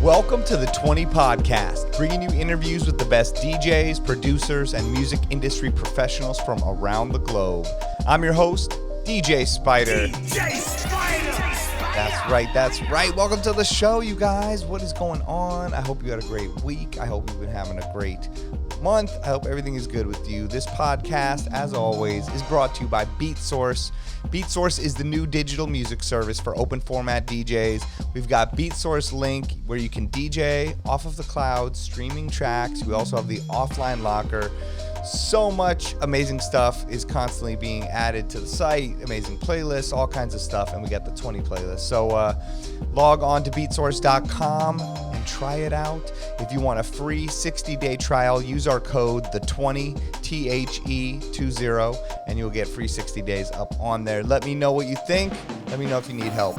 Welcome to the 20 Podcast, bringing you interviews with the best DJs, producers, and music industry professionals from around the globe. I'm your host, DJ Spider. DJ Spider! That's right. Welcome to the show, you guys. What is going on? I hope you had a great week. I hope you've been having a great month. I hope everything is good with you. This podcast, as always, is brought to you by Beatsource. Beatsource is the new digital music service for open format DJs. We've got Beatsource Link, where you can DJ off of the cloud, streaming tracks. We also have the offline locker. So much amazing stuff is constantly being added to the site, amazing playlists, all kinds of stuff, and we got the 20 playlists. So log on to beatsource.com and try it out. If you want a free 60-day trial, use our code the20 THE20 and you'll get free 60 days up on there. Let me know what you think. Let me know if you need help.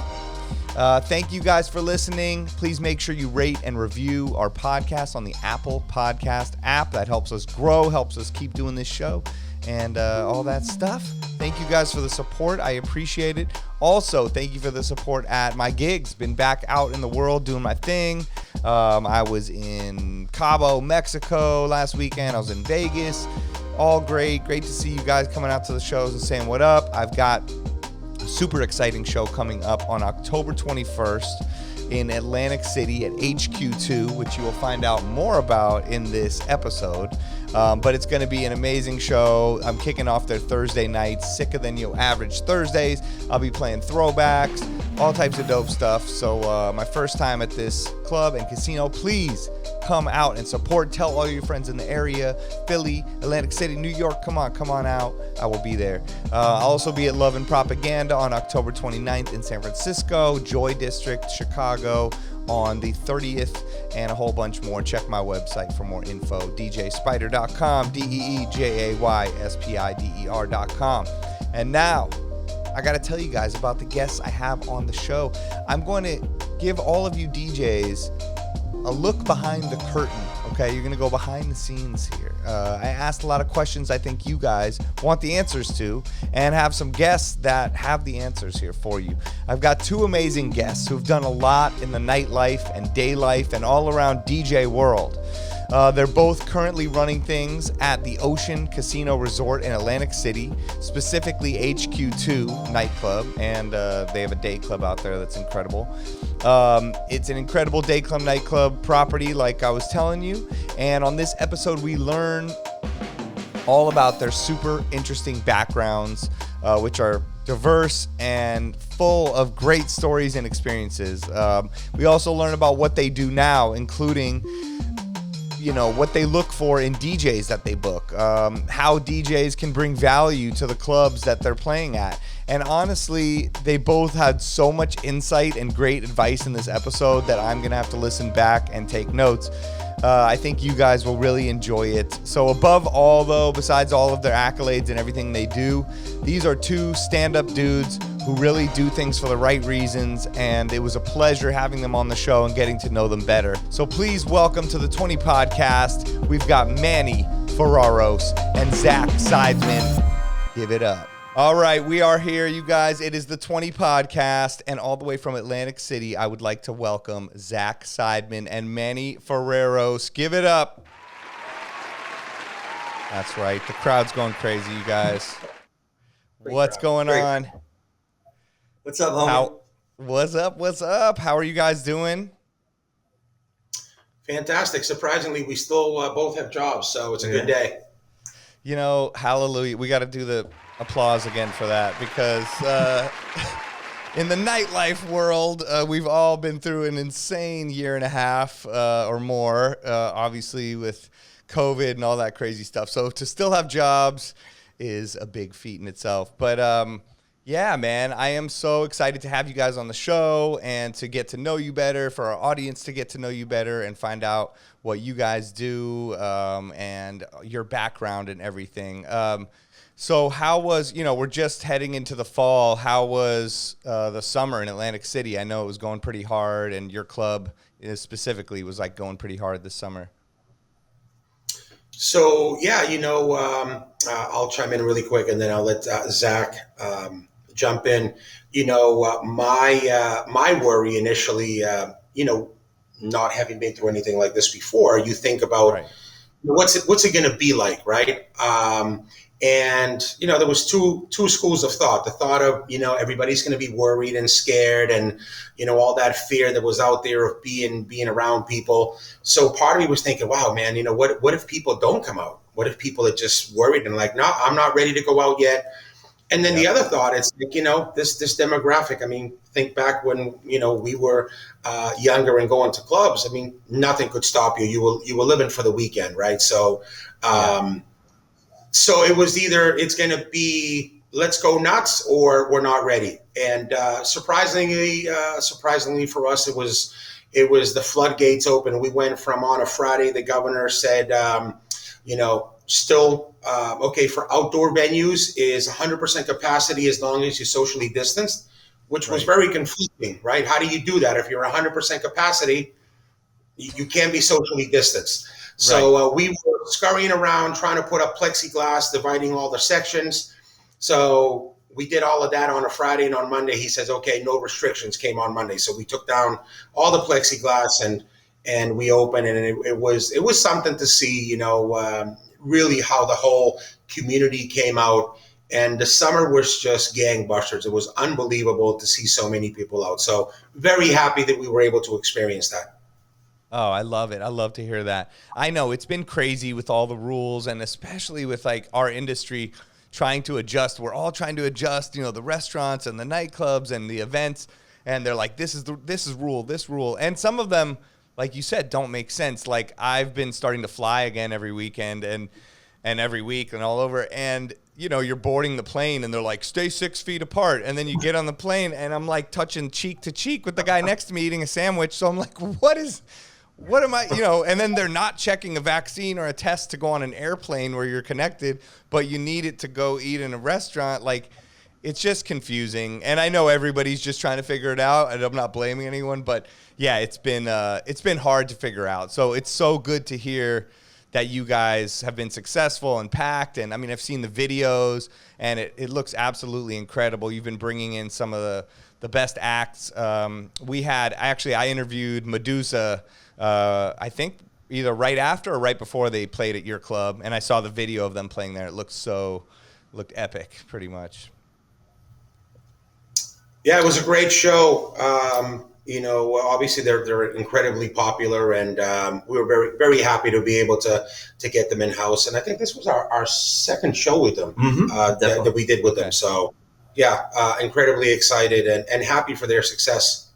Thank you guys for listening. Please make sure you rate and review our podcast on the Apple Podcast app. That helps us grow, helps us keep doing this show and all that stuff. Thank you guys for the support. I appreciate it. Also, thank you for the support at my gigs. Been back out in the world doing my thing. I was in Cabo, Mexico last weekend. I was in Vegas. All great. Great to see you guys coming out to the shows and saying what up. I've got a super exciting show coming up on October 21st in Atlantic City at HQ2, which you will find out more about in this episode. But it's going to be an amazing show. I'm kicking off their Thursday nights, Sicka than you average Thursdays. I'll be playing throwbacks, all types of dope stuff. So my first time at this club and casino, please come out and support. Tell all your friends in the area, Philly, Atlantic City, New York. Come on out. I will be there. I'll also be at Love and Propaganda on October 29th in San Francisco, Joy District, Chicago on the 30th, and a whole bunch more. Check my website for more info, djspider.com, DEEJAYSPIDER.com. And now, I got to tell you guys about the guests I have on the show. I'm going to give all of you DJs a look behind the curtain, okay? You're going to go behind the scenes here. I asked a lot of questions I think you guys want the answers to, and have some guests that have the answers here for you. I've got two amazing guests who've done a lot in the nightlife and day life and all around DJ world. They're both currently running things at the Ocean Casino Resort in Atlantic City, specifically HQ2 Nightclub, and they have a day club out there that's incredible. It's an incredible day club nightclub property, like I was telling you, and on this episode we learn all about their super interesting backgrounds, which are diverse and full of great stories and experiences. We also learn about what they do now, including what they look for in DJs that they book, how DJs can bring value to the clubs that they're playing at. And honestly, they both had so much insight and great advice in this episode that I'm going to have to listen back and take notes. I think you guys will really enjoy it. So above all, though, besides all of their accolades and everything they do, these are two stand-up dudes who really do things for the right reasons, and it was a pleasure having them on the show and getting to know them better. So please welcome to the 20 Podcast, we've got Manny Ferreiros and Zach Seidman. Give it up. All right, we are here, you guys. It is the 20 Podcast, and all the way from Atlantic City, I would like to welcome Zach Seidman and Manny Ferreiros. Give it up. That's right. The crowd's going crazy, you guys. What's going on? What's up, homie? What's up? How are you guys doing? Fantastic. Surprisingly, we still both have jobs, so it's a good day. Hallelujah. We got to do the applause again for that, because in the nightlife world, we've all been through an insane year and a half or more, obviously with COVID and all that crazy stuff. So to still have jobs is a big feat in itself. But yeah, man, I am so excited to have you guys on the show and to get to know you better, for our audience to get to know you better and find out what you guys do and your background and everything. So how was, we're just heading into the fall. How was the summer in Atlantic City? I know it was going pretty hard, and your club specifically was going pretty hard this summer. So, yeah, I'll chime in really quick, and then I'll let Zach jump in. My worry initially, not having been through anything like this before, you think about Right. what's it going to be like, right? And there was two schools of thought. The thought of everybody's going to be worried and scared, and all that fear that was out there of being around people. So part of me was thinking, wow, man, what if people don't come out? What if people are just worried and like, no, I'm not ready to go out yet? And then the other thought is like, this demographic. I mean, think back when we were younger and going to clubs. I mean, nothing could stop you. You were living for the weekend, right? So. So it was either it's going to be let's go nuts or we're not ready. And surprisingly for us, it was the floodgates open. We went from on a Friday. The governor said, still okay for outdoor venues is 100% capacity as long as you're socially distanced, which was very confusing, right? How do you do that if you're 100% capacity? You can't be socially distanced. So we were scurrying around trying to put up plexiglass, dividing all the sections. So we did all of that on a Friday, and on Monday he says, okay, no restrictions came on Monday. So we took down all the plexiglass and we opened, and it was something to see, really how the whole community came out. And the summer was just gangbusters. It was unbelievable to see so many people out. So very happy that we were able to experience that. Oh, I love it. I love to hear that. I know it's been crazy with all the rules, and especially with like our industry trying to adjust. We're all trying to adjust, the restaurants and the nightclubs and the events, and they're like, this rule. And some of them, like you said, don't make sense. Like I've been starting to fly again every weekend and every week and all over, and you're boarding the plane and they're like, stay 6 feet apart. And then you get on the plane and I'm like touching cheek to cheek with the guy next to me eating a sandwich. So I'm like, what am I, and then they're not checking a vaccine or a test to go on an airplane where you're connected, but you need it to go eat in a restaurant. Like, it's just confusing. And I know everybody's just trying to figure it out, and I'm not blaming anyone, but yeah, it's been hard to figure out. So it's so good to hear that you guys have been successful and packed. And I mean, I've seen the videos and it looks absolutely incredible. You've been bringing in some of the best acts. I interviewed Medusa, I think either right after or right before they played at your club, and I saw the video of them playing there. It looked epic, pretty much. Yeah, it was a great show. Obviously they're incredibly popular, and we were very, very happy to be able to get them in house. And I think this was our second show with them that we did with them. So yeah, incredibly excited and happy for their success.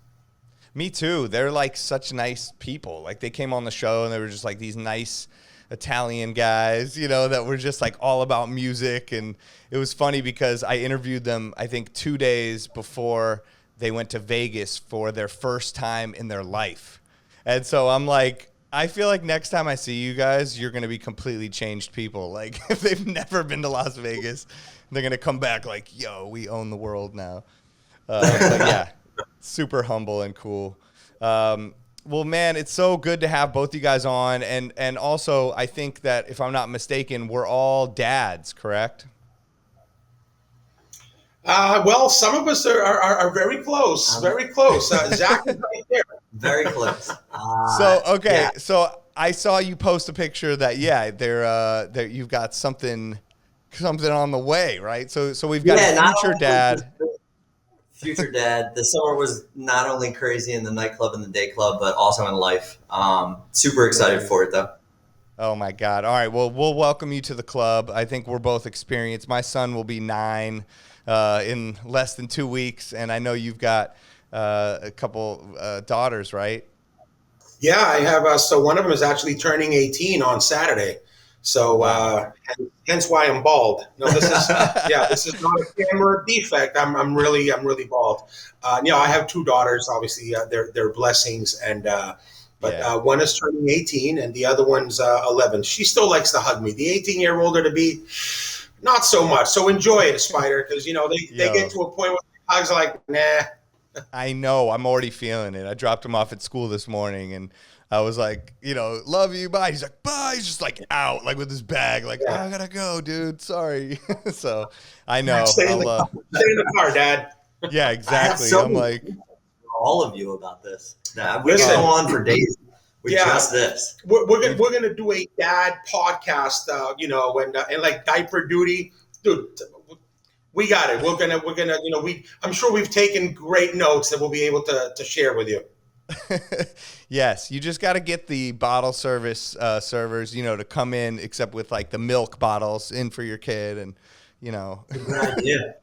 Me too. They're like such nice people. Like they came on the show and they were just like these nice Italian guys, that were just like all about music. And it was funny because I interviewed them, I think 2 days before they went to Vegas for their first time in their life. And so I'm like, I feel like next time I see you guys, you're going to be completely changed people. Like if they've never been to Las Vegas, they're going to come back like, yo, we own the world now. But yeah. Super humble and cool. Well, man, it's so good to have both you guys on. And also, I think that if I'm not mistaken, we're all dads, correct? Well, some of us are very close, very close. Zach is right there. Very close. So I saw you post a picture that, they're you've got something on the way, right? So we've got a future dad. Future dad. The summer was not only crazy in the nightclub and the day club, but also in life. Super excited for it, though. Oh, my God. All right. Well, we'll welcome you to the club. I think we're both experienced. My son will be 9 in less than 2 weeks, and I know you've got a couple daughters, right? Yeah, I have. So one of them is actually turning 18 on Saturday. So hence why I'm bald. No, this is this is not a camera defect. I'm really bald. I have 2 daughters. Obviously, they're blessings, and one is turning 18, and the other one's 11. She still likes to hug me. The 18-year-old to be not so much. So enjoy it, Spider, because they get to a point where hugs are like, nah. I know. I'm already feeling it. I dropped him off at school this morning, and I was like, love you, bye. He's like, bye. He's just like out, like with his bag, like, I gotta go, dude. Sorry. So I know. Stay in the car, Dad. Yeah, exactly. I'm like, all of you about this. Nah, we Listen. can go on for days with just this. We're gonna do a dad podcast, and like diaper duty, dude. We got it. We're gonna I'm sure we've taken great notes that we'll be able to share with you. Yes, you just got to get the bottle service servers, to come in, except with like the milk bottles in for your kid, and Good idea.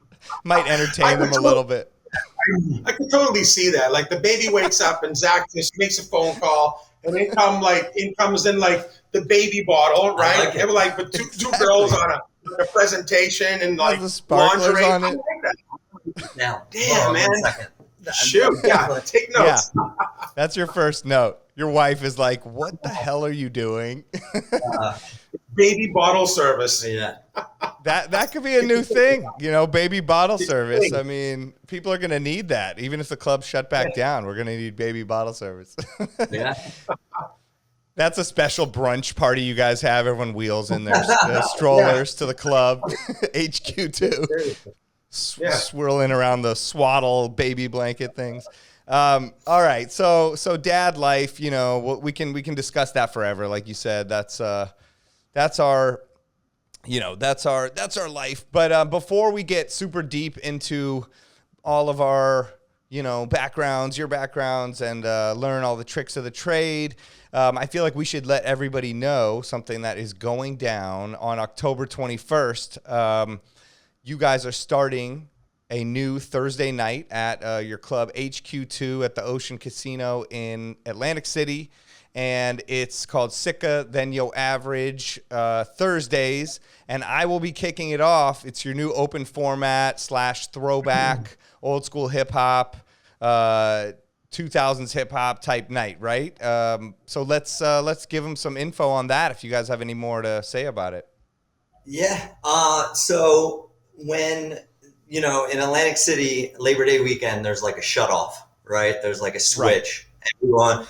might entertain them a little bit. I can totally see that. Like the baby wakes up and Zach just makes a phone call, and in comes the baby bottle, right? Like they were like, but two girls on a presentation and like the sparklers lingerie. on it. I like that. Now, Damn, man. 1 second. Shoot, yeah, take notes. Yeah, that's your first note. Your wife is like, "What the hell are you doing?" Baby bottle service. Yeah. That could be a new thing, baby bottle service. I mean, people are going to need that. Even if the club shut back down, we're going to need baby bottle service. Yeah. That's a special brunch party you guys have. Everyone wheels in their strollers to the club. HQ2. Swirling around the swaddle baby blanket things. All right. So dad life, we can discuss that forever. Like you said, that's our life. But before we get super deep into all of our, backgrounds, your backgrounds, and learn all the tricks of the trade, I feel like we should let everybody know something that is going down on October 21st. You guys are starting a new Thursday night at your club HQ2 at the Ocean Casino in Atlantic City. And it's called Sicka, Then Yo Average Thursdays. And I will be kicking it off. It's your new open format / throwback, old school hip hop, 2000s hip hop type night, right? So let's give them some info on that if you guys have any more to say about it. Yeah. So when, in Atlantic City, Labor Day weekend, there's like a shutoff, right? There's like a switch. Right.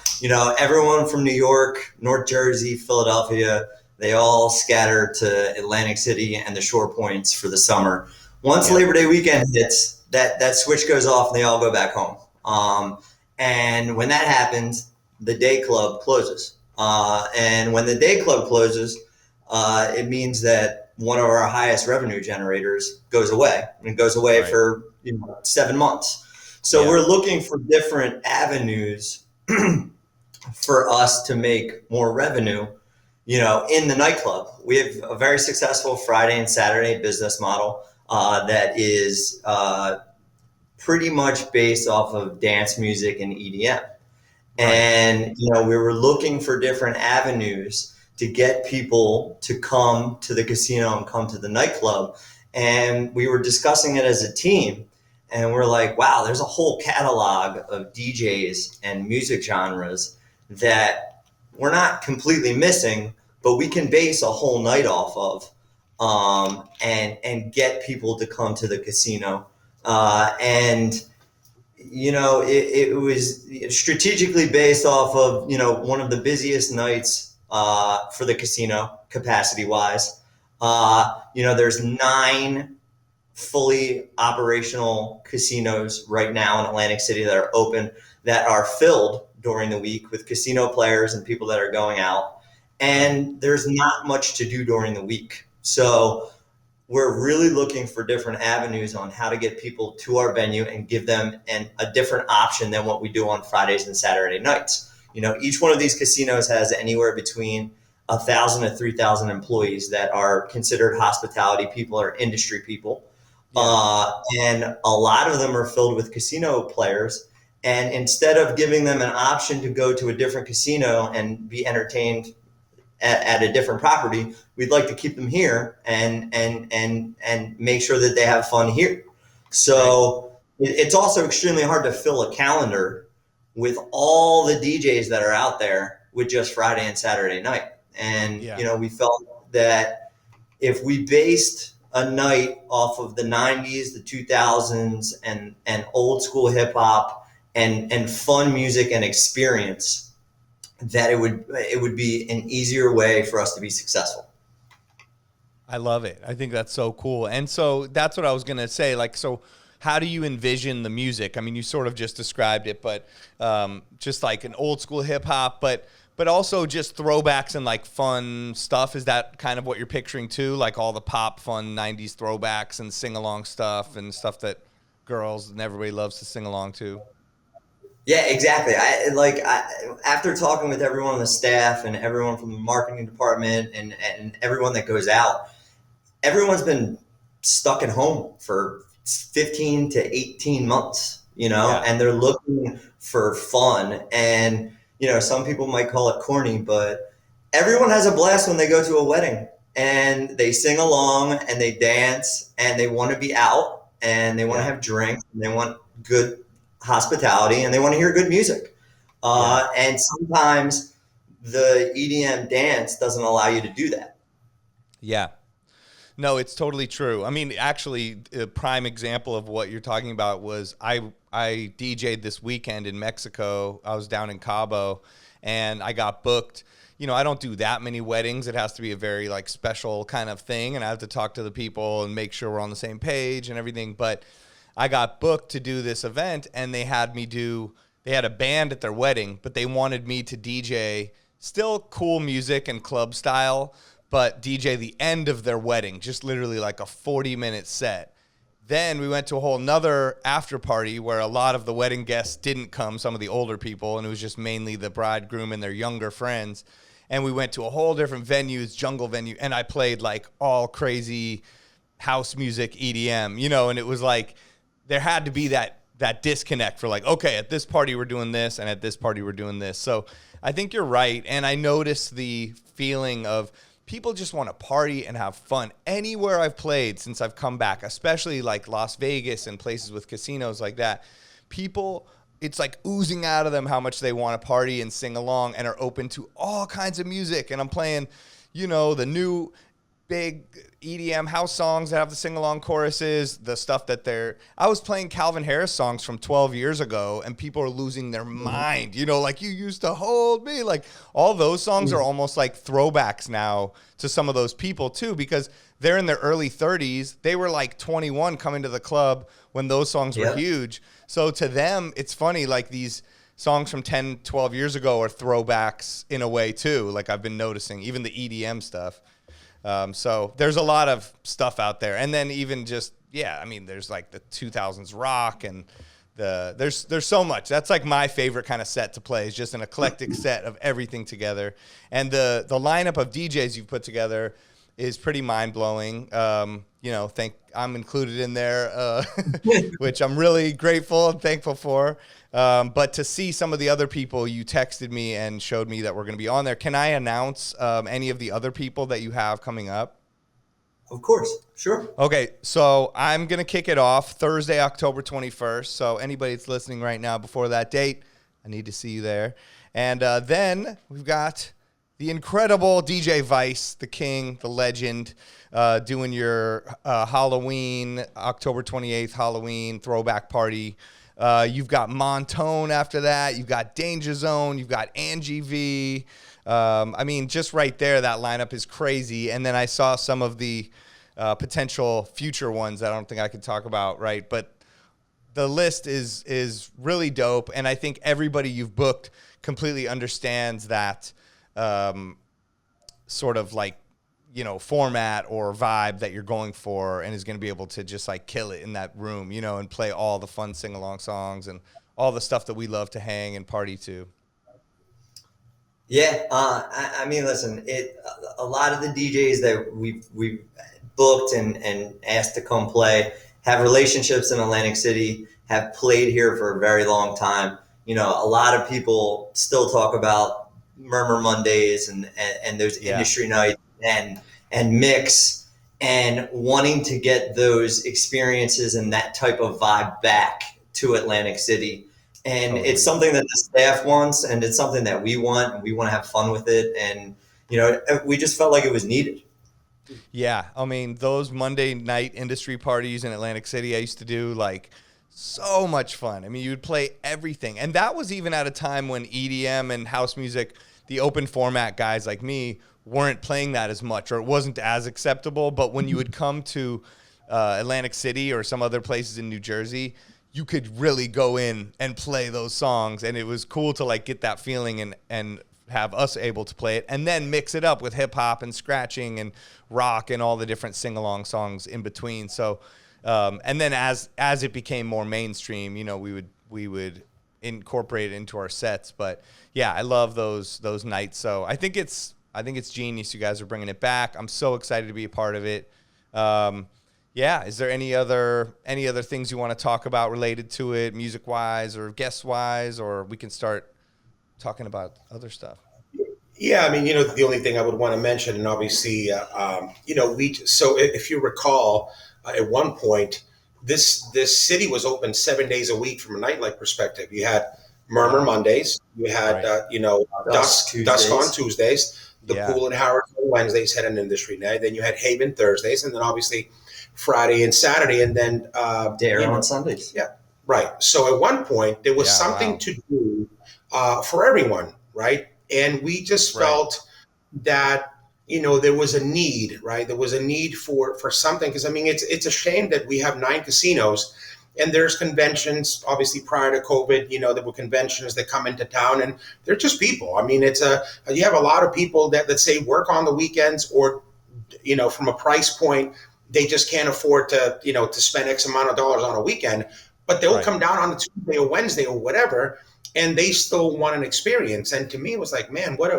Everyone from New York, North Jersey, Philadelphia, they all scatter to Atlantic City and the shore points for the summer. Once Labor Day weekend hits, that switch goes off and they all go back home. And when that happens, the day club closes. And when the day club closes, it means that one of our highest revenue generators goes away, and it goes away for 7 months. So we're looking for different avenues for us to make more revenue, in the nightclub. We have a very successful Friday and Saturday business model that is pretty much based off of dance music and EDM. And, we were looking for different avenues to get people to come to the casino and come to the nightclub. And we were discussing it as a team. And we're like, wow, there's a whole catalog of DJs and music genres that we're not completely missing, but we can base a whole night off of and get people to come to the casino. It was strategically based off of, one of the busiest nights for the casino capacity wise. There's 9 fully operational casinos right now in Atlantic City that are open, that are filled during the week with casino players and people that are going out. And there's not much to do during the week. So we're really looking for different avenues on how to get people to our venue and give them a different option than what we do on Fridays and Saturday nights. Each one of these casinos has anywhere between 1,000 to 3,000 employees that are considered hospitality people or industry people. And a lot of them are filled with casino players. And instead of giving them an option to go to a different casino and be entertained at a different property, we'd like to keep them here and make sure that they have fun here. So it's also extremely hard to fill a calendar with all the DJs that are out there with just Friday and Saturday night. And, we felt that if we based a night off of the 90s, the 2000s, and old school hip hop and fun music and experience, that it would be an easier way for us to be successful. I love it. I think that's so cool. And so that's what I was going to say. Like, so how do you envision the music? I mean, you sort of just described it, but just like an old school hip hop, but also just throwbacks and like fun stuff. Is that kind of what you're picturing too? Like all the pop fun 90s throwbacks and sing along stuff and stuff that girls and everybody loves to sing along to? Yeah, exactly. After talking with everyone on the staff and everyone from the marketing department and everyone that goes out, everyone's been stuck at home for 15 to 18 months, and they're looking for fun. And, some people might call it corny, but everyone has a blast when they go to a wedding and they sing along and they dance and they want to be out and they want to have drinks and they want good hospitality and they want to hear good music. And sometimes the EDM dance doesn't allow you to do that. Yeah. No, it's totally true. I mean, actually, a prime example of what you're talking about was I DJ'd this weekend in Mexico. I was down in Cabo, and I got booked. I don't do that many weddings. It has to be a very like special kind of thing, and I have to talk to the people and make sure we're on the same page and everything. But I got booked to do this event, and they had a band at their wedding, but they wanted me to DJ still cool music and club style, but DJ the end of their wedding, just literally like a 40-minute set. Then we went to a whole nother after party where a lot of the wedding guests didn't come, some of the older people, and it was just mainly the bridegroom and their younger friends. And we went to a whole different venues, jungle venue, and I played like all crazy house music, EDM, and it was like there had to be that disconnect for like, okay, at this party we're doing this, and at this party we're doing this. So I think you're right, and I noticed the feeling of people just want to party and have fun. Anywhere I've played since I've come back, especially like Las Vegas and places with casinos like that, people, it's like oozing out of them how much they want to party and sing along and are open to all kinds of music. And I'm playing, the new big EDM house songs that have the sing-along choruses, the stuff that I was playing Calvin Harris songs from 12 years ago, and people are losing their mind, like you used to hold me. Like all those songs are almost like throwbacks now to some of those people too, because they're in their early 30s. They were like 21 coming to the club when those songs were huge. So to them, it's funny, like these songs from 10, 12 years ago are throwbacks in a way too. Like I've been noticing, even the EDM stuff. So there's a lot of stuff out there. And then even just, there's like the 2000s rock and there's so much. That's like my favorite kind of set to play, is just an eclectic set of everything together. And the lineup of DJs you've put together is pretty mind-blowing. I'm included in there, which I'm really grateful and thankful for. But to see some of the other people, you texted me and showed me that we're going to be on there. Can I announce any of the other people that you have coming up? Of course. Sure. Okay. So I'm going to kick it off Thursday, October 21st. So anybody that's listening right now before that date, I need to see you there. And then we've got the incredible DJ Vice, the king, the legend, doing your Halloween, October 28th Halloween throwback party. You've got Montone after that. You've got Danger Zone. You've got Angie V. Just right there, that lineup is crazy. And then I saw some of the potential future ones that I don't think I could talk about, right? But the list is really dope. And I think everybody you've booked completely understands that sort of like, format or vibe that you're going for, and is going to be able to just like kill it in that room, and play all the fun sing-along songs and all the stuff that we love to hang and party to. Yeah. Listen, a lot of the DJs that we've booked and asked to come play have relationships in Atlantic City, have played here for a very long time. A lot of people still talk about Murmur Mondays and those industry nights and mix, and wanting to get those experiences and that type of vibe back to Atlantic City. And It's something that the staff wants, and it's something that we want, and we want to have fun with it. And, we just felt like it was needed. Yeah. Those Monday night industry parties in Atlantic City, I used to do like so much fun. You'd play everything. And that was even at a time when EDM and house music, the open format guys like me, weren't playing that as much, or it wasn't as acceptable. But when you would come to Atlantic City or some other places in New Jersey, you could really go in and play those songs, and it was cool to like get that feeling and have us able to play it and then mix it up with hip hop and scratching and rock and all the different sing-along songs in between. So and then as it became more mainstream, you know, we would incorporate it into our sets. But yeah, I love those nights. So I think it's genius you guys are bringing it back. I'm so excited to be a part of it. Yeah, is there any other things you want to talk about related to it, music wise or guest wise, or we can start talking about other stuff? Yeah, I mean, you know, the only thing I would want to mention, and obviously, you know, so if you recall, at one point, this city was open 7 days a week from a nightlife perspective. You had Murmur Mondays, you had you know, Dusk on Tuesdays, the Pool and Howard on Wednesdays had an industry night. Then you had Haven Thursdays, and then obviously Friday and Saturday, and then Dare on Sundays. Yeah, right. So at one point, there was something to do for everyone, right? And we just felt that, you know, there was a need, right? There was a need for something, because I mean, it's a shame that we have 9 casinos, and there's conventions. Obviously, prior to COVID, you know, there were conventions that come into town, and they're just people. I mean, you have a lot of people that say work on the weekends, or, you know, from a price point, they just can't afford to, you know, to spend X amount of dollars on a weekend, but they'll come down on a Tuesday or Wednesday or whatever, and they still want an experience. And to me, it was like, man, what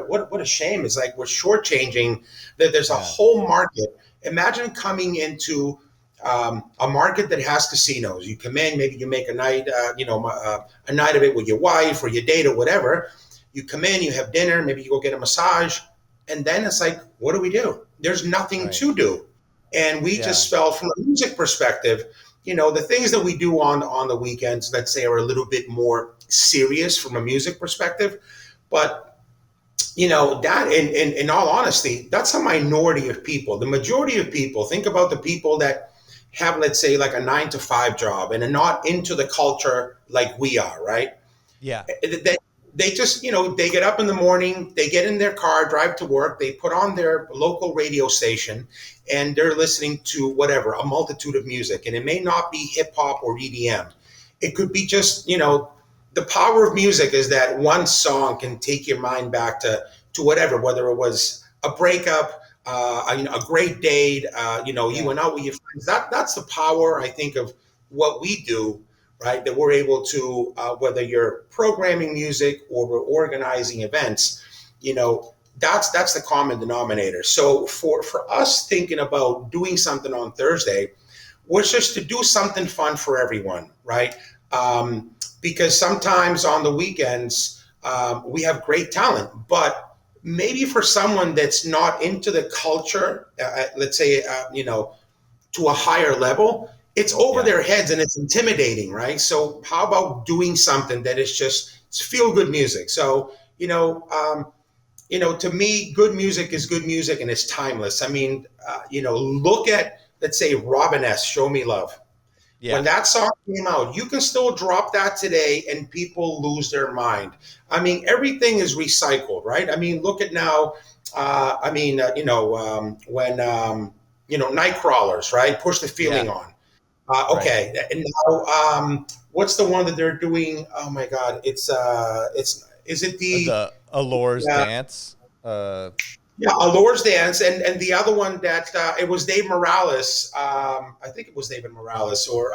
a shame. It's like we're shortchanging that there's a whole market. Imagine coming into a market that has casinos. You come in, maybe you make a night, you know, a night of it with your wife or your date or whatever. You come in, you have dinner, maybe you go get a massage, and then it's like, what do we do? There's nothing to do. And we just felt, from a music perspective, you know, the things that we do on the weekends, let's say, are a little bit more serious from a music perspective. But, you know, that in all honesty, that's a minority of people. The majority of people, think about the people that have, let's say, like a 9-to-5 job and are not into the culture like we are, right? Yeah. They just, you know, they get up in the morning, they get in their car, drive to work, they put on their local radio station, and they're listening to whatever, a multitude of music. And it may not be hip hop or EDM. It could be just, you know, the power of music is that one song can take your mind back to whatever, whether it was a breakup, you know, a great date, you know, you went out with your friends. That's the power, I think, of what we do. Right, that we're able to, whether you're programming music or we're organizing events, you know, that's the common denominator. So for us thinking about doing something on Thursday was just to do something fun for everyone, right? Because sometimes on the weekends we have great talent, but maybe for someone that's not into the culture, let's say, you know, to a higher level, it's over their heads and it's intimidating, right? So how about doing something that is just feel good music? So, you know, to me, good music is good music and it's timeless. I mean, you know, look at, let's say, Robin S., Show Me Love. Yeah. When that song came out, you can still drop that today and people lose their mind. I mean, everything is recycled, right? I mean, look at now, you know, when, you know, Nightcrawlers, right? Push the Feeling on. Okay, and now what's the one that they're doing? Oh my God, is it the Allures Dance? Allures Dance, and the other one that it was Dave Morales. I think it was David Morales, or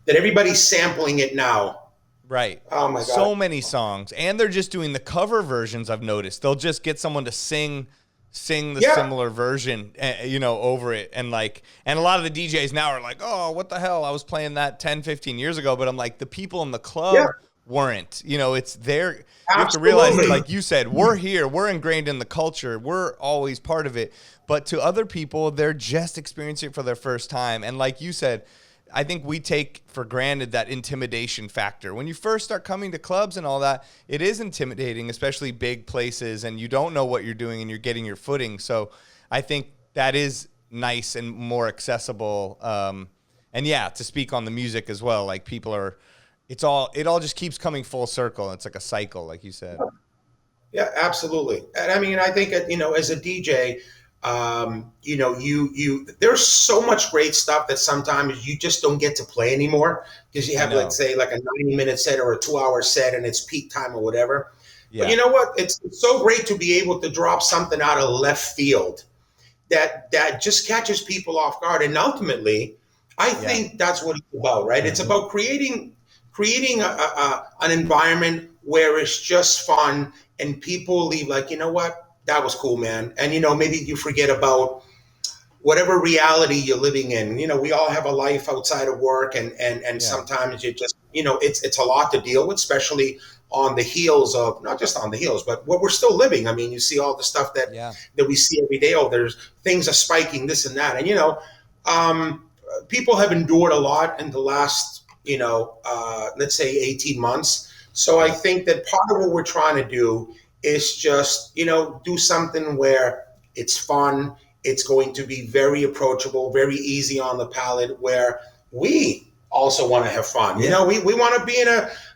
that everybody's sampling it now. Right. Oh my God, so many songs, and they're just doing the cover versions. I've noticed they'll just get someone to sing the similar version, you know, over it. And like, and a lot of the DJs now are like, oh, what the hell? I was playing that 10, 15 years ago. But I'm like, the people in the club weren't, you know, it's there. You have to realize, like you said, we're here, we're ingrained in the culture. We're always part of it. But to other people, they're just experiencing it for their first time. And like you said, I think we take for granted that intimidation factor. When you first start coming to clubs and all that, it is intimidating, especially big places, and you don't know what you're doing and you're getting your footing. So I think that is nice and more accessible. And yeah, to speak on the music as well, like people are, it all just keeps coming full circle. It's like a cycle, like you said. Yeah, absolutely. And I mean, I think, you know, as a DJ, there's so much great stuff that sometimes you just don't get to play anymore because you have, let's say, like a 90-minute set or a 2-hour set and it's peak time or whatever. Yeah. But you know what? It's so great to be able to drop something out of left field that just catches people off guard. And ultimately, I think that's what it's about, right? Mm-hmm. It's about creating an environment where it's just fun and people leave like, you know what? That was cool, man. And, maybe you forget about whatever reality you're living in. We all have a life outside of work and sometimes you just, it's a lot to deal with, especially on the heels of, not just on the heels, but what we're still living. I mean, you see all the stuff that we see every day. Oh, there's things are spiking, this and that. And, people have endured a lot in the last, let's say 18 months. So I think that part of what we're trying to do is just, do something where it's fun. It's going to be very approachable, very easy on the palate, where we also want to have fun. We want to be in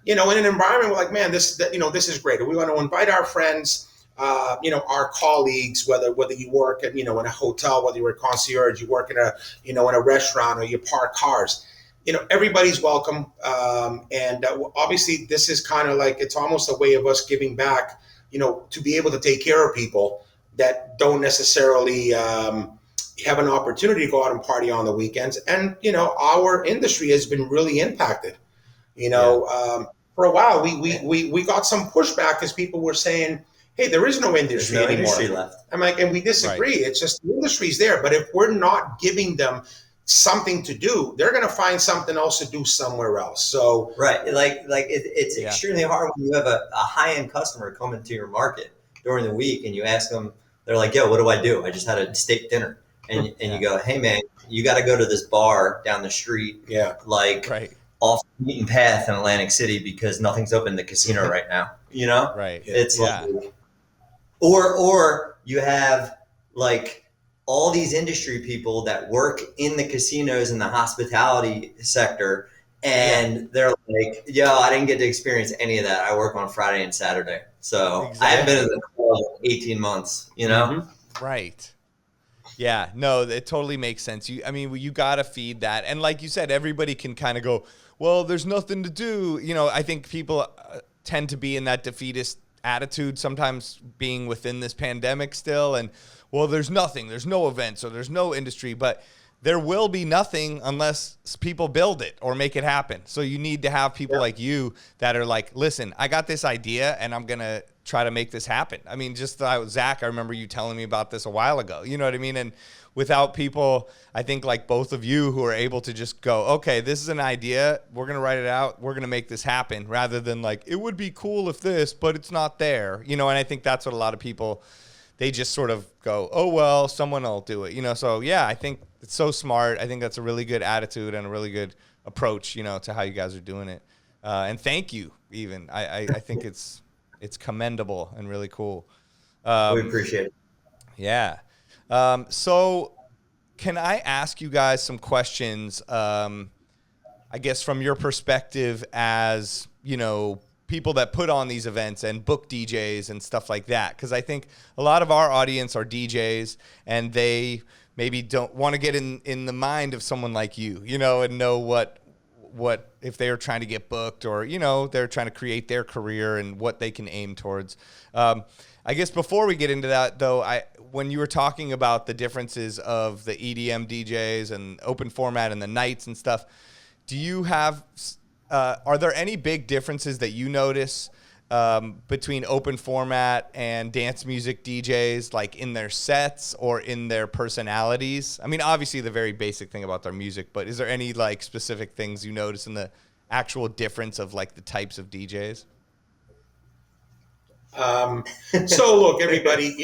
in an environment where, like, man, this is great. And we want to invite our friends, our colleagues, whether you work at, in a hotel, whether you're a concierge, you work in in a restaurant, or you park cars. Everybody's welcome. And obviously this is kind of like, it's almost a way of us giving back, to be able to take care of people that don't necessarily have an opportunity to go out and party on the weekends. And, our industry has been really impacted. For a while, we got some pushback because people were saying, hey, there is no industry anymore. Industry left. I'm like, and we disagree. Right. It's just the industry's there. But if we're not giving them something to do, they're going to find something else to do somewhere else. So right, it's extremely hard when you have a high-end customer come into your market during the week and you ask them, they're like, yo, what do I do? I just had a steak dinner. And you go, hey man, you got to go to this bar down the street, off the beaten path in Atlantic City because nothing's open in the casino right now. Right? It's like, or you have like all these industry people that work in the casinos and the hospitality sector. And they're like, yo, I didn't get to experience any of that. I work on Friday and Saturday. So I haven't been in the club 18 months, Mm-hmm. Right. Yeah, no, it totally makes sense. You got to feed that. And like you said, everybody can kind of go, well, there's nothing to do. I think people tend to be in that defeatist attitude sometimes, being within this pandemic still. And, well, there's nothing, there's no events, or there's no industry, but there will be nothing unless people build it or make it happen. So you need to have people like you that are like, listen, I got this idea and I'm going to try to make this happen. I mean, Zach, I remember you telling me about this a while ago, you know what I mean? And without people, I think like both of you who are able to just go, okay, this is an idea, we're going to write it out, we're going to make this happen, rather than like, it would be cool if this, but it's not there, and I think that's what a lot of people, they just sort of go, oh, well, someone will do it, so yeah, I think it's so smart. I think that's a really good attitude and a really good approach, to how you guys are doing it. And thank you, even. I think it's commendable and really cool. We appreciate it. Yeah. So can I ask you guys some questions, I guess, from your perspective as, people that put on these events and book DJs and stuff like that? Because I think a lot of our audience are DJs and they maybe don't want to get in the mind of someone like you, and know what if they are trying to get booked or, they're trying to create their career and what they can aim towards. I guess before we get into that, though, when you were talking about the differences of the EDM DJs and open format and the nights and stuff, do you have are there any big differences that you notice between open format and dance music DJs, like in their sets or in their personalities? I mean, obviously the very basic thing about their music, but is there any like specific things you notice in the actual difference of like the types of DJs? So look, everybody,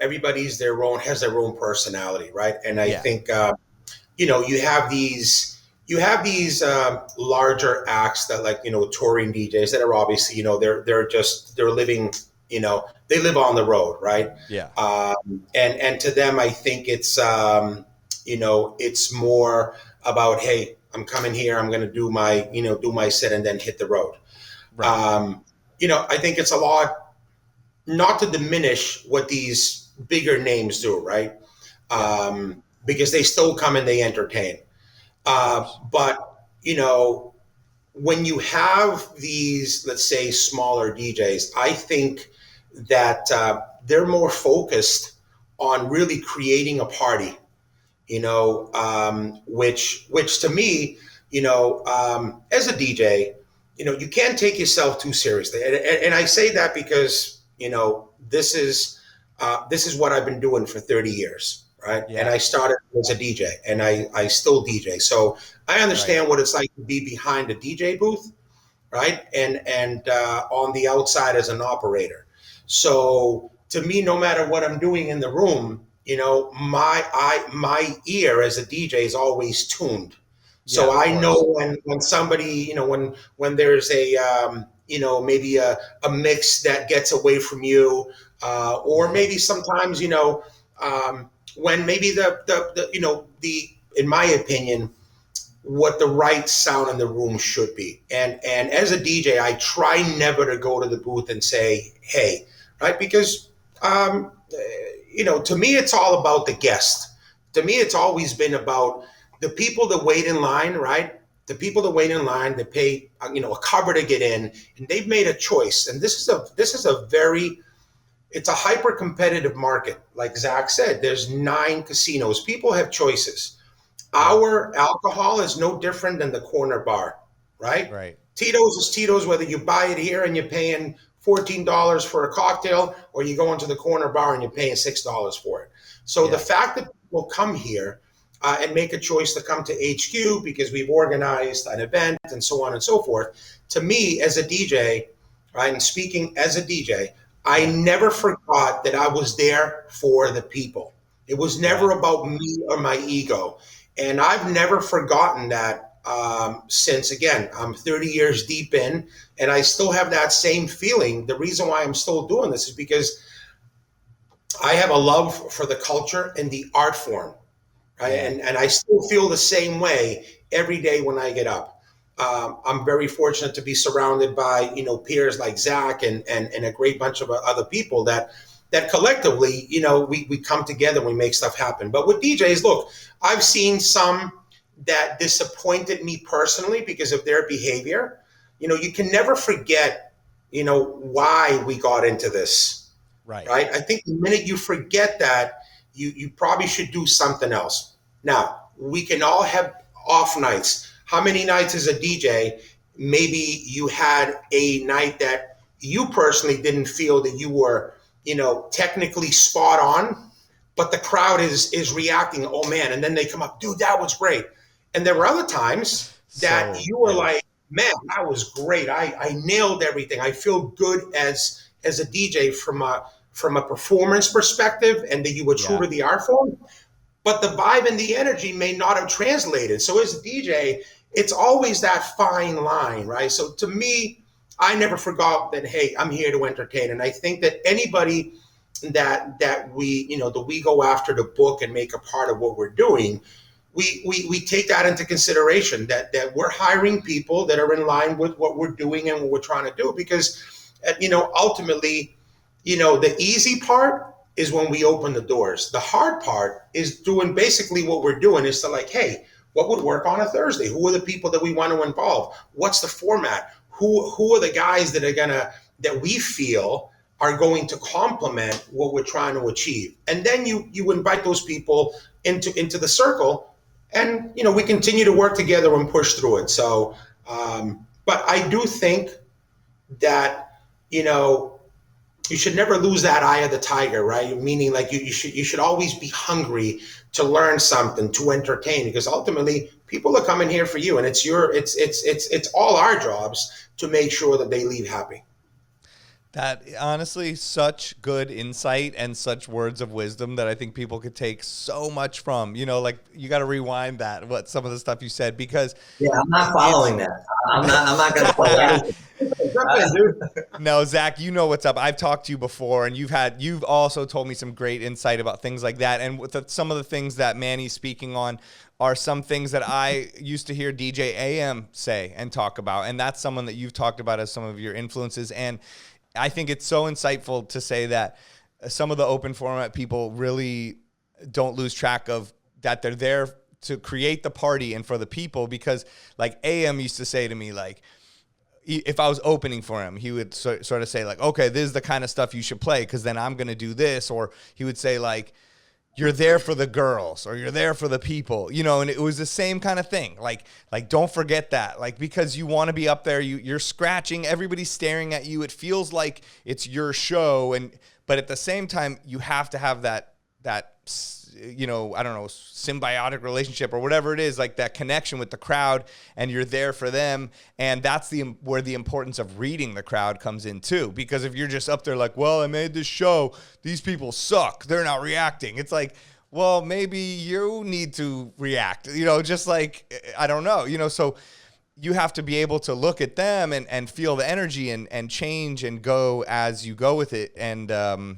everybody's has their own personality, right? And I think, you have these larger acts that, like, touring DJs that are obviously, they're living, they live on the road, right? Yeah. And to them, I think it's, it's more about, hey, I'm coming here, I'm going to do my set and then hit the road. Right. I think it's a lot, not to diminish what these bigger names do, right? Because they still come and they entertain. But, when you have these, let's say, smaller DJs, I think that they're more focused on really creating a party, which to me, as a DJ, you can't take yourself too seriously. And I say that because, this is what I've been doing for 30 years. Right. Yeah. And I started as a DJ and I still DJ. So I understand what it's like to be behind a DJ booth. Right. And on the outside as an operator. So to me, no matter what I'm doing in the room, my ear as a DJ is always tuned. So I know when somebody, when there's a, maybe a mix that gets away from you, or maybe sometimes, when maybe the in my opinion, what the right sound in the room should be. And as a DJ, I try never to go to the booth and say, hey, right? Because, to me, it's all about the guest. To me, it's always been about the people that wait in line, right? The people that wait in line, they pay, a cover to get in, and they've made a choice. And this is it's a hyper competitive market. Like Zach said, there's 9 casinos. People have choices. Our alcohol is no different than the corner bar, right? Right. Tito's is Tito's, whether you buy it here and you're paying $14 for a cocktail, or you go into the corner bar and you're paying $6 for it. So the fact that people come here and make a choice to come to HQ because we've organized an event and so on and so forth, to me as a DJ, right, and speaking as a DJ, I never forgot that I was there for the people. It was never about me or my ego. And I've never forgotten that since, again, I'm 30 years deep in, and I still have that same feeling. The reason why I'm still doing this is because I have a love for the culture and the art form, right? And I still feel the same way every day when I get up. I'm very fortunate to be surrounded by, peers like Zach and a great bunch of other people that collectively, we come together and we make stuff happen. But with DJs, look, I've seen some that disappointed me personally because of their behavior. You can never forget, why we got into this. Right. I think the minute you forget that, you probably should do something else. Now, we can all have off nights. How many nights as a DJ, maybe you had a night that you personally didn't feel that you were, technically spot on, but the crowd is reacting, oh man, and then they come up, dude, that was great. And there were other times that you were like, man, that was great. I nailed everything. I feel good as a DJ from a performance perspective, and that you were true to the art form. But the vibe and the energy may not have translated. So as a DJ, it's always that fine line, right? So to me, I never forgot that, hey, I'm here to entertain. And I think that anybody that we, that we go after to book and make a part of what we're doing, we take that into consideration, that we're hiring people that are in line with what we're doing and what we're trying to do. Because, ultimately, the easy part is when we open the doors. The hard part is doing basically what we're doing is to like, hey, what would work on a Thursday? Who are the people that we want to involve? What's the format? Who are the guys that we feel are going to complement what we're trying to achieve? And then you invite those people into the circle, and we continue to work together and push through it. So, but I do think that you should never lose that eye of the tiger, right? Meaning, like you should always be hungry to learn something, to entertain, because ultimately people are coming here for you, and it's all our jobs to make sure that they leave happy. That honestly, such good insight and such words of wisdom that I think people could take so much from. Like you got to rewind what some of the stuff you said, because I'm not following that. I'm not going to follow that. No, Zach, you know what's up. I've talked to you before, and you've also told me some great insight about things like that. And with some of the things that Manny's speaking on are some things that I used to hear DJ AM say and talk about. And that's someone that you've talked about as some of your influences. And I think it's so insightful to say that some of the open format people really don't lose track of that they're there to create the party and for the people, because like AM used to say to me, like, if I was opening for him, he would sort of say like, okay, this is the kind of stuff you should play, because then I'm going to do this. Or he would say like, you're there for the girls, or you're there for the people, you know, and it was the same kind of thing. Like don't forget that, like, because you want to be up there, you're scratching, everybody's staring at you. It feels like it's your show. But at the same time, you have to have that, you know, I don't know, symbiotic relationship or whatever it is, like that connection with the crowd, and you're there for them. And that's where the importance of reading the crowd comes in too. Because if you're just up there like, well, I made this show, these people suck, they're not reacting. It's like, well, maybe you need to react, you know, just like, I don't know, you know, so you have to be able to look at them and feel the energy and change and go as you go with it. And,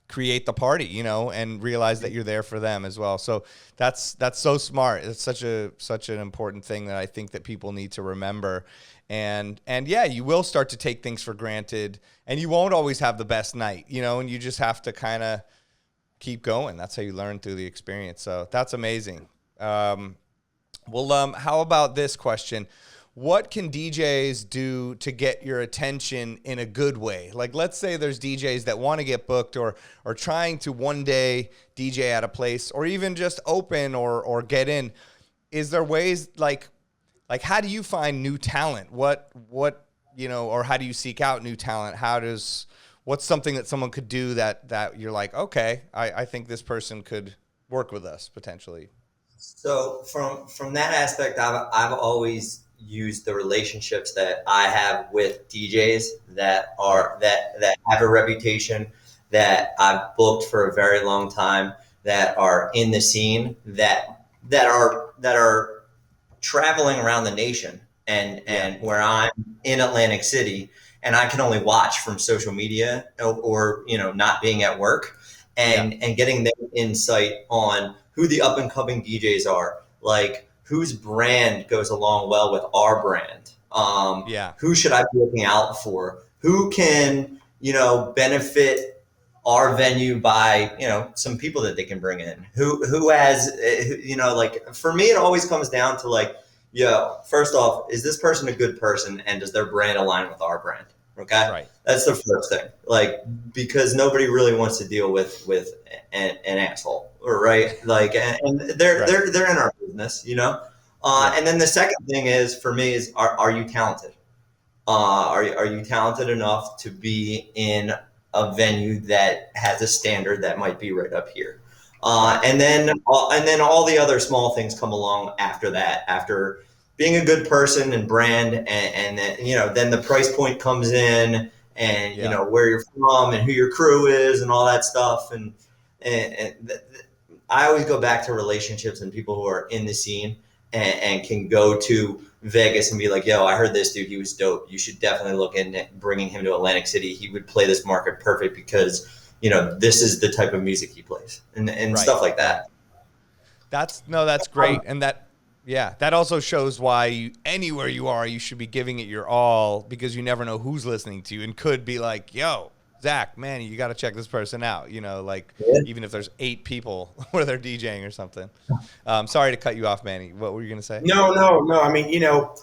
create the party, you know, and realize that you're there for them as well. So that's so smart. It's such an important thing that I think that people need to remember. And yeah, you will start to take things for granted, and you won't always have the best night, you know, and you just have to kind of keep going. That's how you learn through the experience. So that's amazing. How about this question? What can DJs do to get your attention in a good way? Like, let's say there's DJs that want to get booked or trying to one day DJ at a place, or even just open or get in. Is there ways like how do you find new talent? What you know, or how do you seek out new talent? What's something that someone could do that you're like, okay, I think this person could work with us potentially? So from that aspect, I've always use the relationships that I have with DJs that have a reputation, that I've booked for a very long time, that are in the scene, that are traveling around the nation, and where I'm in Atlantic City and I can only watch from social media or you know, not being at work, and getting their insight on who the up and coming DJs are, like whose brand goes along well with our brand. Who should I be looking out for? Who can, you know, benefit our venue by, you know, some people that they can bring in? Who has, you know, like for me, it always comes down to like, yo, first off, is this person a good person, and does their brand align with our brand? Okay, right. That's the first thing. Like, because nobody really wants to deal with an asshole, right? Like, and they're in our business, you know. And then the second thing is for me is, are you talented? Are you talented enough to be in a venue that has a standard that might be right up here? And then all the other small things come along after that. After being a good person and brand, and then, you know, then the price point comes in, and you know, where you're from and who your crew is and all that stuff. And I always go back to relationships and people who are in the scene and can go to Vegas and be like, yo, I heard this dude, he was dope. You should definitely look into bringing him to Atlantic City. He would play this market perfect because, you know, this is the type of music he plays, and stuff like that. That's great. And that also shows why anywhere you are, you should be giving it your all, because you never know who's listening to you and could be like, yo, Zach, man, you got to check this person out. You know, like even if there's 8 people where they're DJing or something. Sorry to cut you off, Manny. What were you going to say? No. I mean, you know,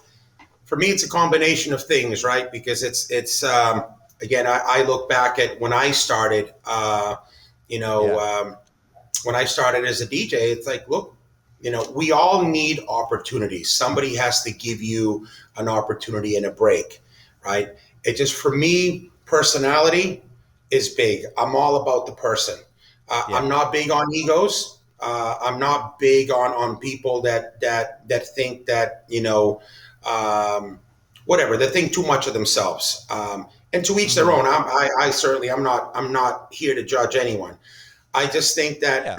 for me, it's a combination of things, right? Because it's again, I look back at when I started, when I started as a DJ, it's like, look, you know, we all need opportunities. Somebody has to give you an opportunity and a break, right? It just, for me, personality is big. I'm all about the person. I'm not big on egos. I'm not big on people that think that, you know, whatever, they think too much of themselves. And to each their own. I'm not here to judge anyone. I just think that,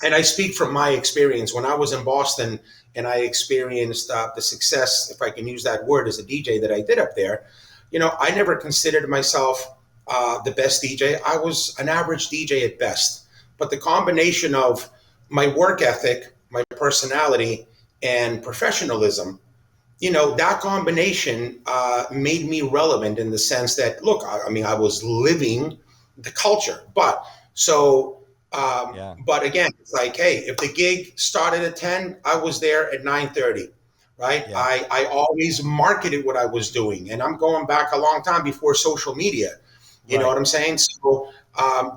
and I speak from my experience when I was in Boston and I experienced the success, if I can use that word, as a DJ that I did up there. You know, I never considered myself the best DJ. I was an average DJ at best. But the combination of my work ethic, my personality, and professionalism, you know, that combination made me relevant in the sense that, look, I mean, I was living the culture. But but again, it's like, hey, if the gig started at 10, I was there at 9:30. Right. Yeah. I always marketed what I was doing, and I'm going back a long time before social media. You know what I'm saying? So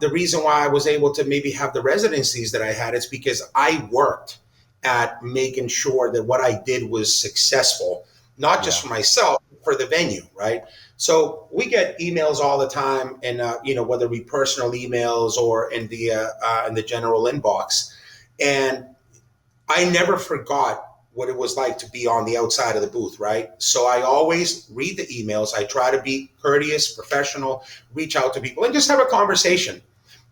the reason why I was able to maybe have the residencies that I had is because I worked at making sure that what I did was successful, not just for myself, but for the venue. Right. So we get emails all the time, and whether it be personal emails or in the general inbox, and I never forgot what it was like to be on the outside of the booth, right? So I always read the emails. I try to be courteous, professional, reach out to people and just have a conversation,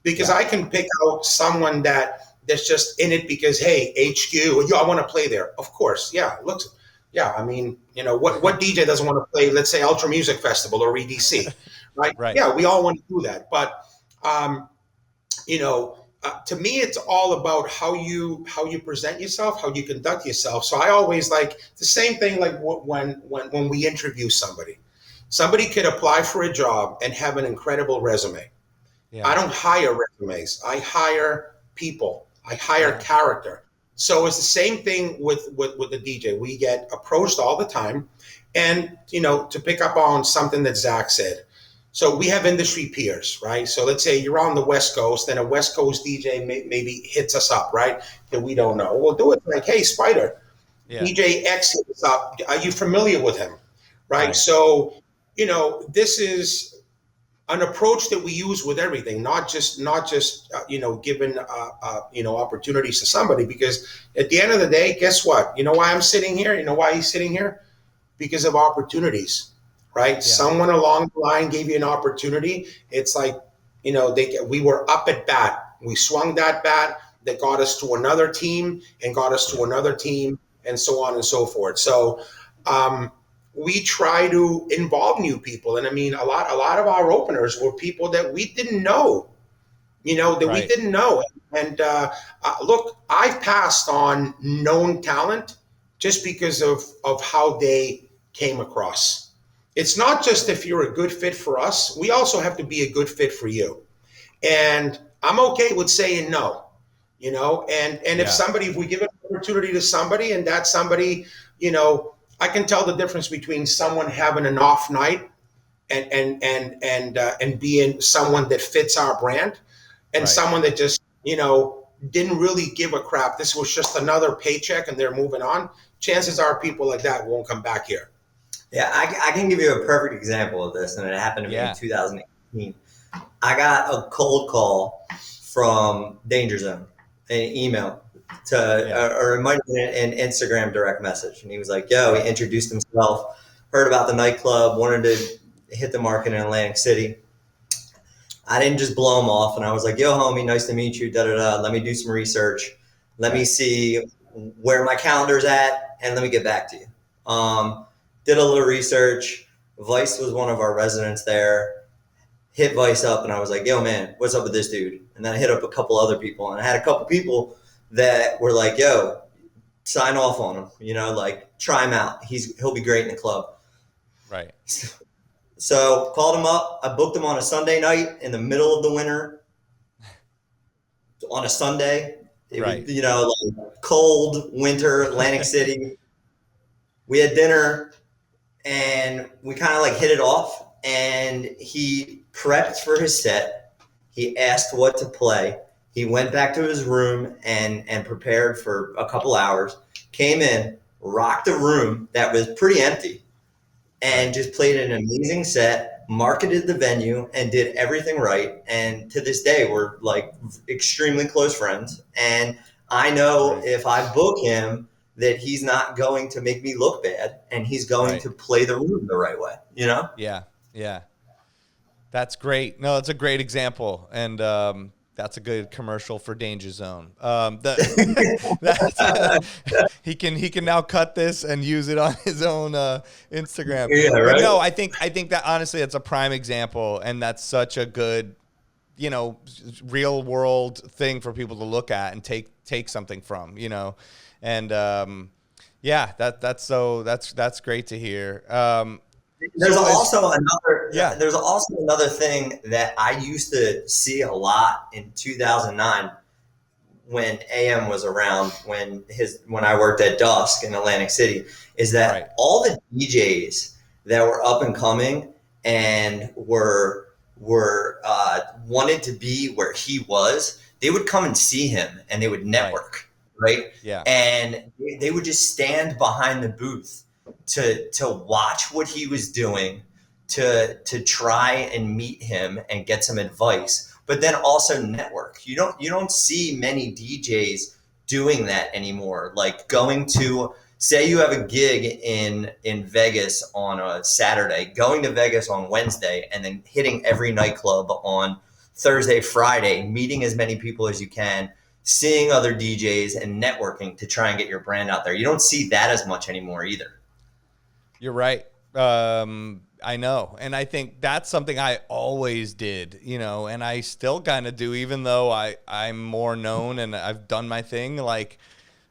because I can pick out someone that's just in it because, hey, HQ, I want to play there. Of course. Yeah. I mean, what DJ doesn't want to play, let's say, Ultra Music Festival or EDC, right? Right. Yeah, we all want to do that. But, to me, it's all about how you present yourself, how you conduct yourself. So I always like the same thing. Like when we interview somebody could apply for a job and have an incredible resume. Yeah. I don't hire resumes. I hire people. I hire character. So it's the same thing with the DJ. We get approached all the time, and to pick up on something that Zach said. So we have industry peers, right? So let's say you're on the West Coast, and a West Coast DJ maybe hits us up, right? That we don't know. We'll do it like, hey, Spider, DJ X hit us up. Are you familiar with him? Right? So, this is an approach that we use with everything, not just giving, opportunities to somebody, because at the end of the day, guess what? You know why I'm sitting here? You know why he's sitting here? Because of opportunities. Right. Yeah. Someone along the line gave you an opportunity. It's like, we were up at bat. We swung that bat that got us to another team and got us to another team, and so on and so forth. So we try to involve new people. And I mean, a lot of our openers were people that we didn't know, we didn't know. And look, I've passed on known talent just because of how they came across. It's not just if you're a good fit for us, we also have to be a good fit for you. And I'm okay with saying no, and if we give an opportunity to somebody, and that somebody, I can tell the difference between someone having an off night and being someone that fits our brand, and someone that just, didn't really give a crap. This was just another paycheck and they're moving on. Chances are people like that won't come back here. Yeah, I can give you a perfect example of this, and it happened to me in 2018. I got a cold call from Danger Zone, an email or it might have been an Instagram direct message, and he was like, "Yo," he introduced himself, heard about the nightclub, wanted to hit the market in Atlantic City. I didn't just blow him off, and I was like, "Yo, homie, nice to meet you. Let me do some research. Let me see where my calendar's at, and let me get back to you." Did a little research. Vice was one of our residents there. Hit Vice up, and I was like, "Yo, man, what's up with this dude?" And then I hit up a couple other people, and I had a couple people that were like, "Yo, sign off on him. Try him out. He'll be great in the club." Right. So called him up. I booked him on a Sunday night in the middle of the winter. On a Sunday, it was, cold winter Atlantic City. We had dinner, and we kind of hit it off. And he prepped for his set. He asked what to play. He went back to his room and prepared for a couple hours. Came in, rocked a room that was pretty empty, and just played an amazing set, marketed the venue, and did everything right. And to this day, we're extremely close friends. And I know if I book him, that he's not going to make me look bad, and he's going to play the room the right way, Yeah. Yeah. That's great. No, it's a great example. And, that's a good commercial for Danger Zone. He can now cut this and use it on his own Instagram. Yeah, right. But no, I think that honestly, it's a prime example, and that's such a good, real world thing for people to look at and take something from, and that's great to hear. There's So also another. yeah. There's also another thing that I used to see a lot in 2009 when AM was around. When I worked at Dusk in Atlantic City, is that Right. all the DJs that were up and coming and were wanted to be where he was, they would come and see him and they would network, right? Yeah. And they would just stand behind the booth to watch what he was doing, to try and meet him and get some advice, but then also network. You don't see many DJs doing that anymore. Like going to, say you have a gig in Vegas on a Saturday, going to Vegas on Wednesday, and then hitting every nightclub on Thursday, Friday, meeting as many people as you can, seeing other DJs and networking to try and get your brand out there. You don't see that as much anymore either. You're right. I know. And I think that's something I always did, and I still kind of do, even though I'm more known and I've done my thing. Like,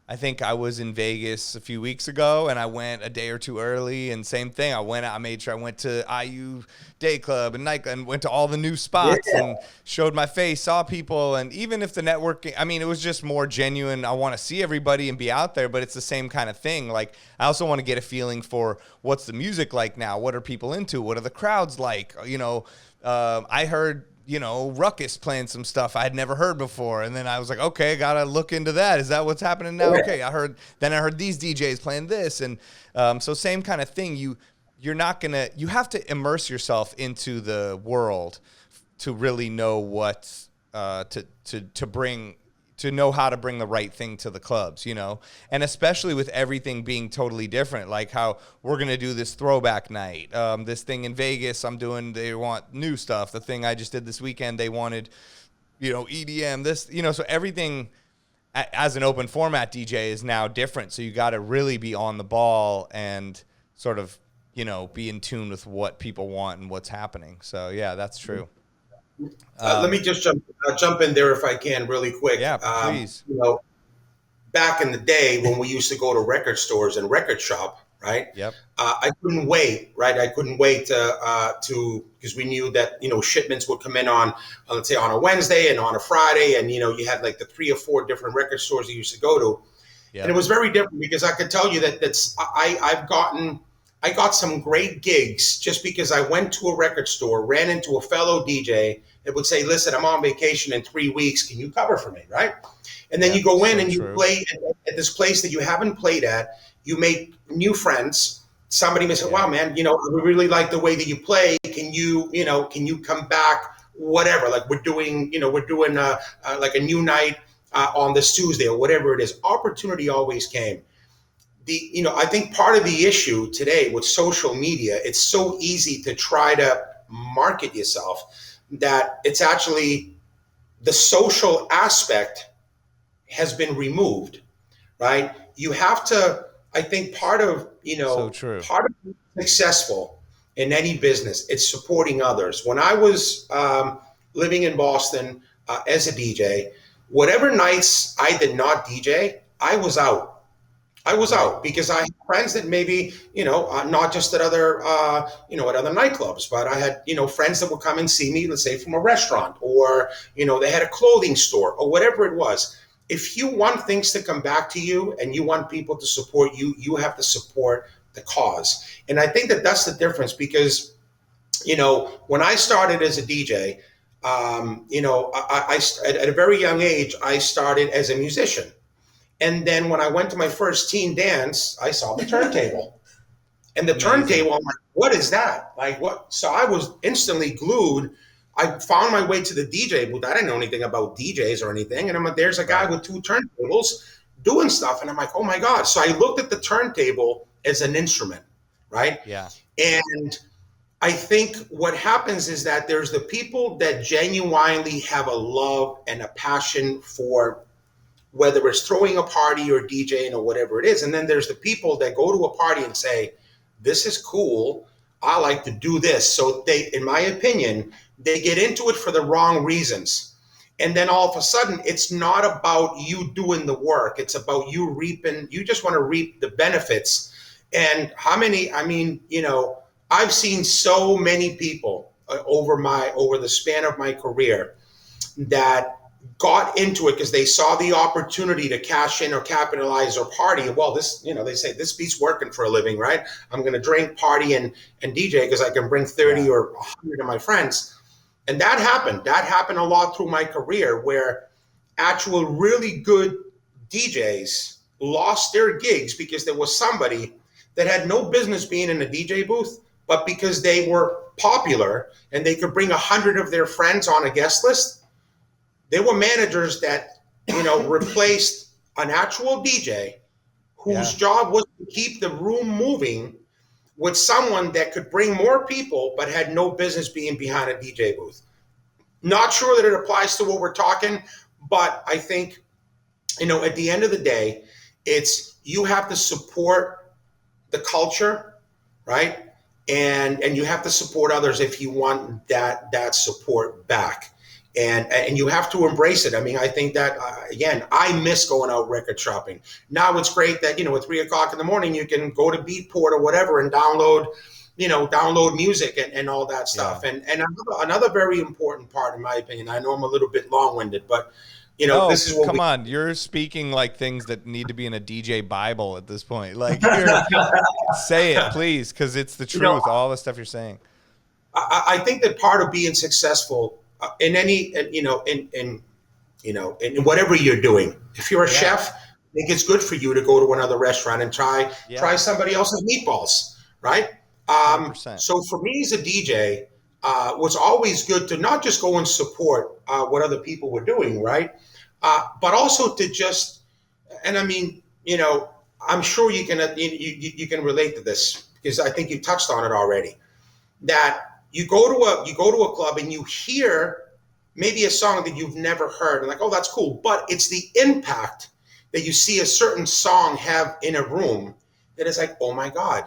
I think I was in Vegas a few weeks ago and I went a day or two early, and same thing. I made sure I went to IU Day Club and Nightclub and went to all the new spots and showed my face, saw people. And even if the networking, it was just more genuine. I want to see everybody and be out there, but it's the same kind of thing. Like, I also want to get a feeling for what's the music like now? What are people into? What are the crowds like? I heard, Ruckus playing some stuff I had never heard before. And then I was like, okay, gotta look into that. Is that what's happening now? Okay, I heard these DJs playing this. And so same kind of thing. You have to immerse yourself into the world to really know what to bring, to know how to bring the right thing to the clubs, and especially with everything being totally different, like how we're going to do this throwback night, this thing in Vegas they want new stuff. The thing I just did this weekend, they wanted, EDM, this, so everything as an open format DJ is now different. So you got to really be on the ball and sort of, be in tune with what people want and what's happening. So yeah, that's true. Let me just jump in there if I can really quick. Yeah, please. Back in the day when we used to go to record stores and record shop, right? Yep. I couldn't wait, right? I couldn't wait to because we knew that shipments would come in on let's say on a Wednesday and on a Friday, and you had like the 3 or 4 different record stores you used to go to, and it was very different because I could tell you that I got some great gigs just because I went to a record store, ran into a fellow DJ that would say, listen, I'm on vacation in 3 weeks. Can you cover for me, right? And then you go in and you play at this place that you haven't played at. You make new friends. Somebody may say, wow, man, we really like the way that you play. Can you come back? Whatever. Like we're doing like a new night on this Tuesday or whatever it is. Opportunity always came. I think part of the issue today with social media, it's so easy to try to market yourself that it's actually the social aspect has been removed, right? You have to, I think part of being successful in any business, it's supporting others. When I was living in Boston as a DJ, whatever nights I did not DJ, I was out. Out because I had friends that maybe, not just at other, at other nightclubs, but I had, friends that would come and see me, let's say from a restaurant or, they had a clothing store or whatever it was. If you want things to come back to you and you want people to support you, you have to support the cause. And I think that that's the difference because, when I started as a DJ, I at a very young age, I started as a musician. And then when I went to my first teen dance, I saw the turntable. And the turntable, I'm like, what is that? Like what? So I was instantly glued. I found my way to the DJ booth. I didn't know anything about DJs or anything. And I'm like, there's a guy with 2 turntables doing stuff. And I'm like, oh my God. So I looked at the turntable as an instrument, right? Yeah. And I think what happens is that there's the people that genuinely have a love and a passion for whether it's throwing a party or DJing or whatever it is. And then there's the people that go to a party and say, this is cool. I like to do this. So they, in my opinion, they get into it for the wrong reasons. And then all of a sudden, it's not about you doing the work. It's about you just want to reap the benefits. And how many, I've seen so many people over the span of my career that got into it because they saw the opportunity to cash in or capitalize or party. Well, this, they say this beat's working for a living, right? I'm going to drink, party, and DJ because I can bring 30 or 100 of my friends. And that happened. That happened a lot through my career where actual really good DJs lost their gigs because there was somebody that had no business being in a DJ booth, but because they were popular and they could bring 100 of their friends on a guest list, they were managers that, replaced an actual DJ whose job was to keep the room moving with someone that could bring more people but had no business being behind a DJ booth. Not sure that it applies to what we're talking, but I think, at the end of the day, it's you have to support the culture, right? And you have to support others if you want that support back. And you have to embrace it. I mean, I think that, again, I miss going out record shopping. Now it's great that, at 3:00 in the morning, you can go to Beatport or whatever and download music and all that stuff. Yeah. And another very important part, in my opinion, I know I'm a little bit long-winded, but, this is what come on. You're speaking like things that need to be in a DJ Bible at this point. Like, say it, please, because it's the truth, all the stuff you're saying. I think that part of being successful in any, in whatever you're doing, if you're a chef, I think it's good for you to go to another restaurant and try somebody else's meatballs, right? 100%. So for me as a DJ, was always good to not just go and support what other people were doing, right? But also to just, and I mean, I'm sure you can relate to this because I think you touched on it already. That you go to a club and you hear maybe a song that you've never heard and like, oh, that's cool. But it's the impact that you see a certain song have in a room that is like, oh my God.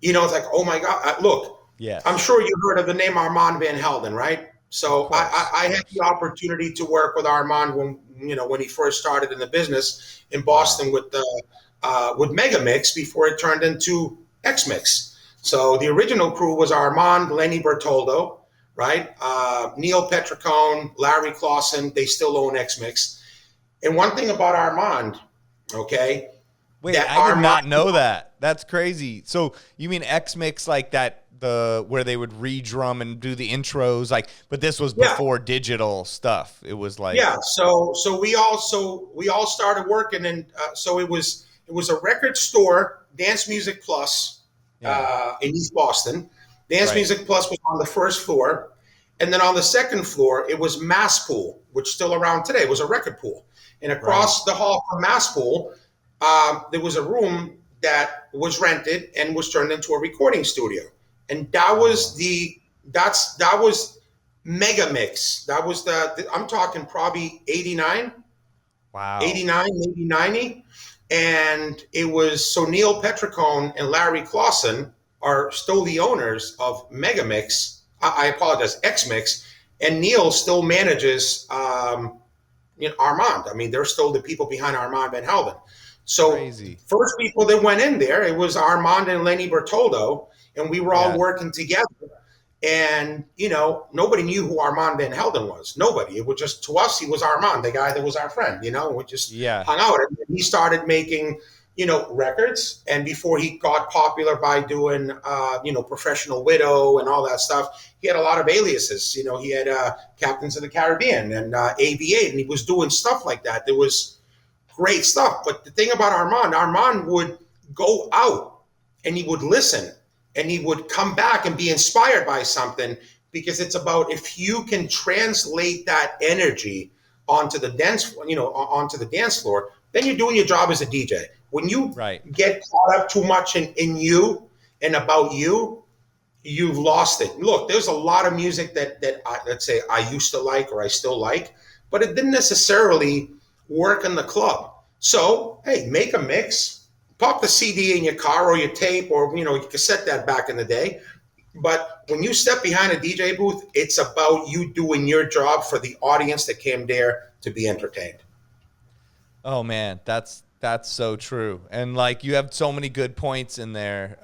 It's like, oh my God, look, I'm sure you heard of the name Armand Van Helden, right? So I had the opportunity to work with Armand when he first started in the business in Boston with Megamix before it turned into X-Mix. So the original crew was Armand, Lenny Bertoldo, right? Neil Petricone, Larry Clausen, they still own X-Mix. And one thing about Armand, okay? Wait, I did not know that. That's crazy. So you mean X-Mix like that, where they would re-drum and do the intros, like, but this was before digital stuff. It was like So we all started working, and so it was a record store, Dance Music Plus. In East Boston. Dance Music Plus was on the first floor. And then on the second floor, it was Mass Pool, which is still around today. It was a record pool. And across the hall from Mass Pool, there was a room that was rented and was turned into a recording studio. And that was that was Megamix. That was I'm talking probably 89. Wow. 89, maybe 90. And it was, so Neil Petricone and Larry Clausen are still the owners of Megamix. I apologize, X-Mix. And Neil still manages Armand. I mean, they're still the people behind Armand Van Helden. So first people that went in there, it was Armand and Lenny Bertoldo, and we were all working together. And, nobody knew who Armand Van Helden was. Nobody. It was just, to us, he was Armand, the guy that was our friend, we just hung out. And he started making, records. And before he got popular by doing, Professional Widow and all that stuff, he had a lot of aliases. He had Captains of the Caribbean and AV8, and he was doing stuff like that. There was great stuff. But the thing about Armand would go out and he would listen. And he would come back and be inspired by something, because it's about, if you can translate that energy onto the dance floor, then you're doing your job as a DJ. When you get caught up too much in you and about you, you've lost it. Look, there's a lot of music that let's say I used to like or I still like, but it didn't necessarily work in the club. So, hey, make a mix. Pop the CD in your car or your tape or, you cassette that back in the day. But when you step behind a DJ booth, it's about you doing your job for the audience that came there to be entertained. Oh, man, that's so true. And, like, you have so many good points in there.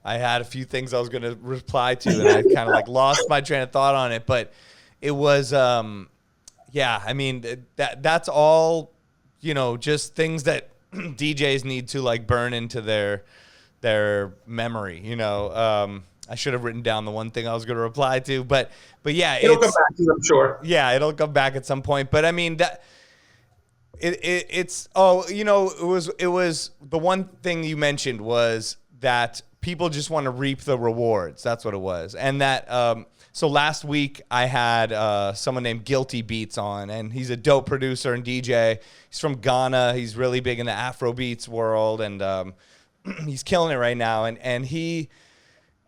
I had a few things I was going to reply to, and I kind of like lost my train of thought on it. But it was, yeah, I mean, that's all, you know, just things that DJs need to like burn into their memory, you know. I should have written down the one thing I was going to reply to, but yeah, it'll come back to you, I'm sure. Yeah, it'll come back at some point. But I mean that it's you know, it was the one thing you mentioned was that people just want to reap the rewards. That's what it was. And that so last week I had someone named Guilty Beats on, and he's a dope producer and DJ. He's from Ghana. He's really big in the Afro beats world, and he's killing it right now. And he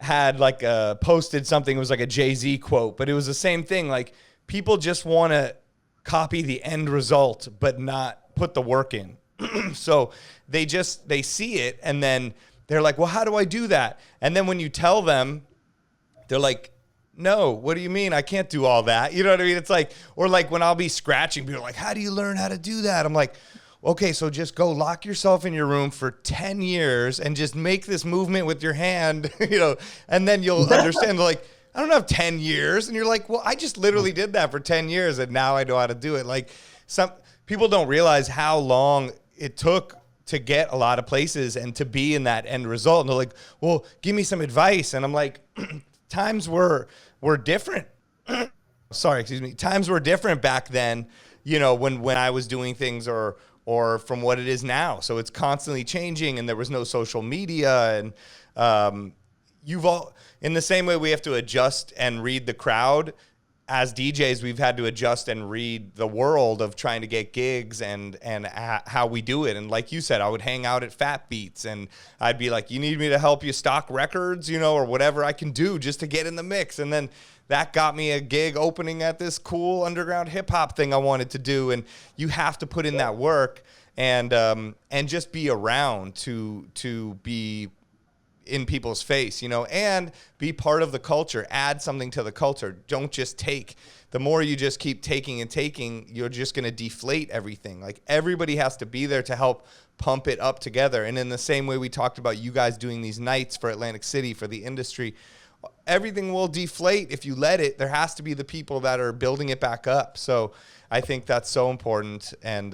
had like posted something. It was like a Jay-Z quote, but it was the same thing. Like, people just want to copy the end result, but not put the work in. So they see it, and then they're like, well, how do I do that? And then when you tell them, they're like, no, what do you mean? I can't do all that. You know what I mean? It's like, or like when I'll be scratching, people are like, how do you learn how to do that? I'm like, okay, so just go lock yourself in your room for 10 years and just make this movement with your hand, you know, and then you'll understand. They're like, I don't have 10 years. And you're like, well, I just literally did that for 10 years and now I know how to do it. Like, some people don't realize how long it took to get a lot of places and to be in that end result. And they're like, well, give me some advice. And I'm like, times were different. Sorry, excuse me. Times were different back then, you know, when I was doing things or from what it is now. So it's constantly changing, and there was no social media, and in the same way we have to adjust and read the crowd. As DJs, we've had to adjust and read the world of trying to get gigs and how we do it. And like you said, I would hang out at Fat Beats, and I'd be like, you need me to help you stock records, you know, or whatever I can do just to get in the mix. And then that got me a gig opening at this cool underground hip hop thing I wanted to do. And you have to put in that work and just be around to be in people's face, you know, and be part of the culture, add something to the culture. Don't just take. The more you just keep taking and taking, you're just going to deflate everything. Like, everybody has to be there to help pump it up together. And in the same way we talked about you guys doing these nights for Atlantic City, for the industry, everything will deflate if you let it. There has to be the people that are building it back up. So I think that's so important. And,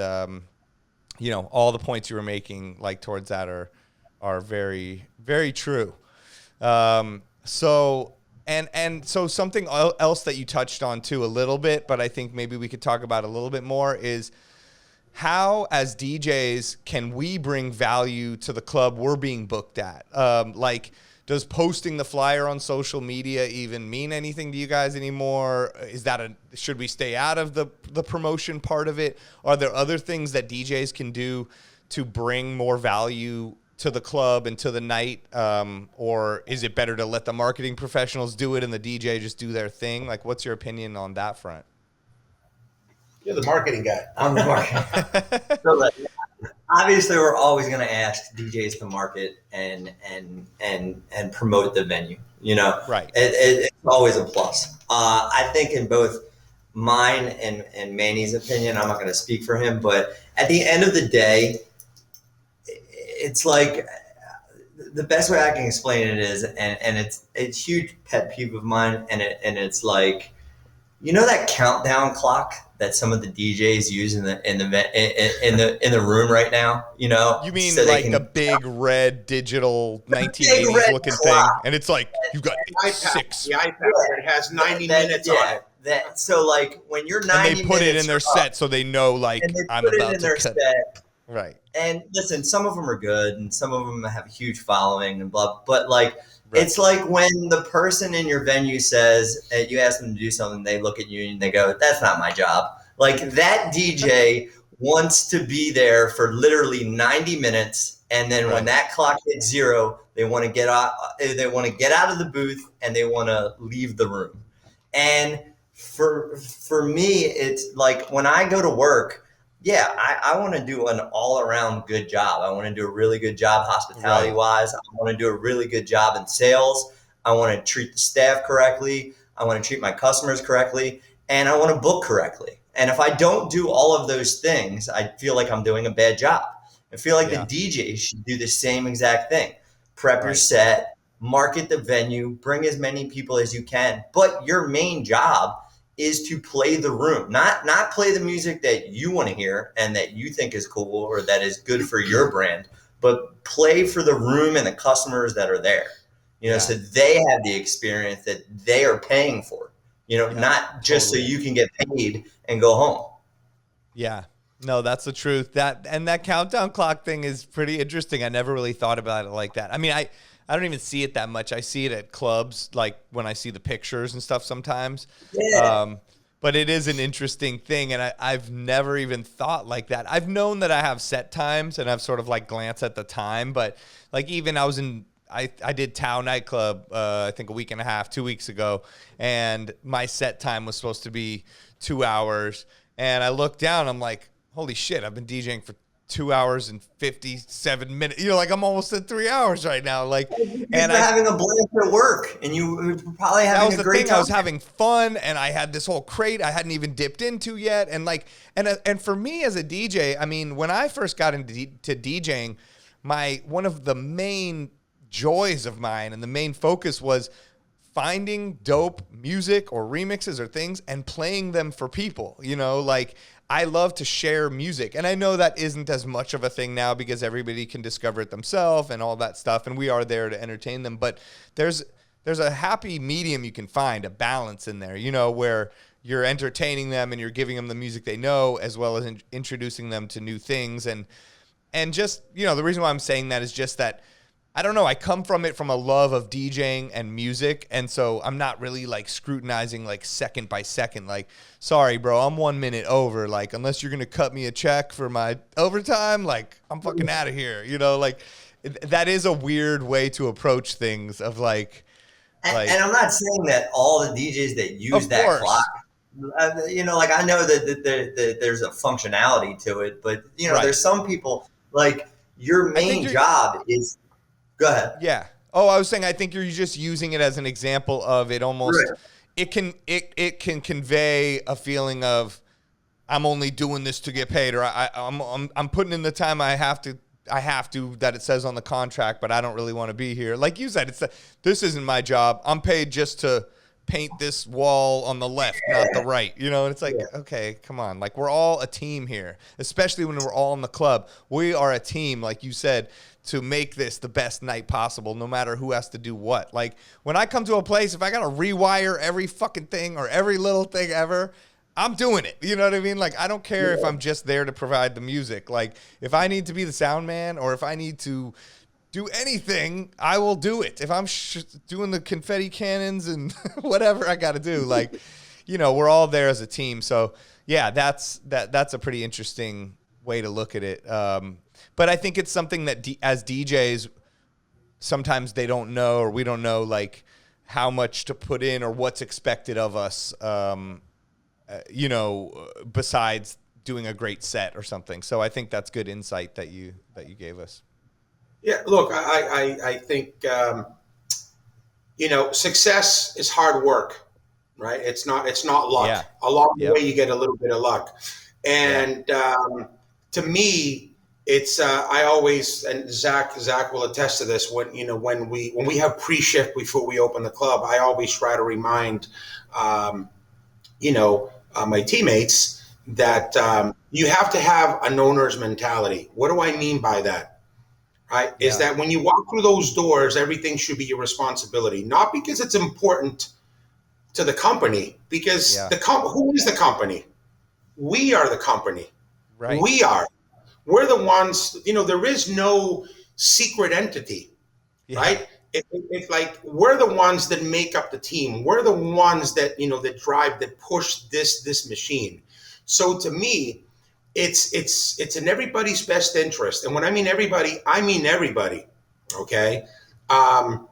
you know, all the points you were making, like, towards that are very, very true. So something else that you touched on too a little bit, but I think maybe we could talk about a little bit more, is how, as DJs, can we bring value to the club we're being booked at? Like, does posting the flyer on social media even mean anything to you guys anymore? Should we stay out of the promotion part of it? Are there other things that DJs can do to bring more value to the club and to the night? Or is it better to let the marketing professionals do it and the DJ just do their thing? Like, what's your opinion on that front? You're the marketing guy. I'm the marketing. So, obviously, we're always going to ask DJs to market and promote the venue. You know, right? It's always a plus. I think in both mine and Manny's opinion, I'm not going to speak for him, but at the end of the day, it's like, the best way I can explain it is, and it's a huge pet peeve of mine, and it's like, you know, that countdown clock that some of the DJs use in the room right now, you know? You mean so like the big red digital 1980s looking thing, and it's like, you got the 6. The iPad, where it has 90 minutes on it. So like, when you're 90 and they put it in their set so they know, like, I'm about to cut. Set. Right. And listen, some of them are good and some of them have a huge following and blah, but like, It's like when the person in your venue says, you ask them to do something, they look at you and they go, that's not my job. Like, that DJ wants to be there for literally 90 minutes. And then when that clock hits 0, they want to get out of the booth and they want to leave the room. And for me, it's like, when I go to work, I want to do an all-around good job. I want to do a really good job hospitality-wise. I want to do a really good job in sales. I want to treat the staff correctly. I want to treat my customers correctly. And I want to book correctly. And if I don't do all of those things, I feel like I'm doing a bad job. I feel like the DJ should do the same exact thing. Prep your set, market the venue, bring as many people as you can. But your main job is to play the room, not play the music that you want to hear and that you think is cool or that is good for your brand, but play for the room and the customers that are there, so they have the experience that they are paying for, not just so you can get paid and go home. Yeah. No, that's the truth. That countdown clock thing is pretty interesting. I never really thought about it like that. I mean, I don't even see it that much. I see it at clubs, like when I see the pictures and stuff sometimes. Yeah. But it is an interesting thing, and I've never even thought like that. I've known that I have set times, and I've sort of like glanced at the time. But like even I did HQ2 Nightclub, I think a week and a half, 2 weeks ago, and my set time was supposed to be 2 hours. And I looked down, I'm like, holy shit, I've been DJing for 2 hours and 57 minutes. Like I'm almost at 3 hours right now. Like, and having a blast at work, and you were probably having a great time. I was having fun, and I had this whole crate I hadn't even dipped into yet. And like, and for me as a DJ, I mean, when I first got into DJing, one of the main joys of mine and the main focus was finding dope music or remixes or things and playing them for people. Like I love to share music, and I know that isn't as much of a thing now because everybody can discover it themselves and all that stuff, and we are there to entertain them. But there's a happy medium you can find, a balance in there, where you're entertaining them and you're giving them the music they know, as well as introducing them to new things. And just, the reason why I'm saying that is just that I don't know. I come from it from a love of DJing and music. And so I'm not really like scrutinizing like second by second. Like, sorry, bro, I'm 1 minute over. Like, unless you're going to cut me a check for my overtime, like I'm fucking out of here. Like that is a weird way to approach things of like. And I'm not saying that all the DJs that use that clock, like I know that there's a functionality to it, but right. There's some people like your main job is. Go ahead. Yeah. Oh, I was saying I think you're just using it as an example of it almost. Right. It can convey a feeling of I'm only doing this to get paid, or I'm putting in the time I have to that it says on the contract, but I don't really want to be here. Like you said, this isn't my job. I'm paid just to paint this wall on the left, not the right. And it's like, okay, come on. Like we're all a team here, especially when we're all in the club. We are a team, like you said, to make this the best night possible, no matter who has to do what. Like when I come to a place, if I got to rewire every fucking thing or every little thing ever, I'm doing it. You know what I mean? Like I don't care if I'm just there to provide the music. Like if I need to be the sound man or if I need to do anything, I will do it. If I'm doing the confetti cannons and whatever I got to do, like, we're all there as a team. So yeah, that's a pretty interesting way to look at it. But I think it's something that as DJs, sometimes they don't know, or we don't know like how much to put in or what's expected of us, besides doing a great set or something. So I think that's good insight that you gave us. Yeah, look, I think, success is hard work, right? It's not luck. Yeah. Along the way, you get a little bit of luck. And to me, it's I always, and Zach will attest to this, when we have pre-shift before we open the club, I always try to remind my teammates that you have to have an owner's mentality. What do I mean by that? Right? Yeah. Is that when you walk through those doors, everything should be your responsibility, not because it's important to the company, because who is the company? We are the company. Right. We're the ones, there is no secret entity, right? It's like, we're the ones that make up the team. We're the ones that, that drive, that push this machine. So to me, it's in everybody's best interest. And when I mean everybody, I mean everybody. Okay. From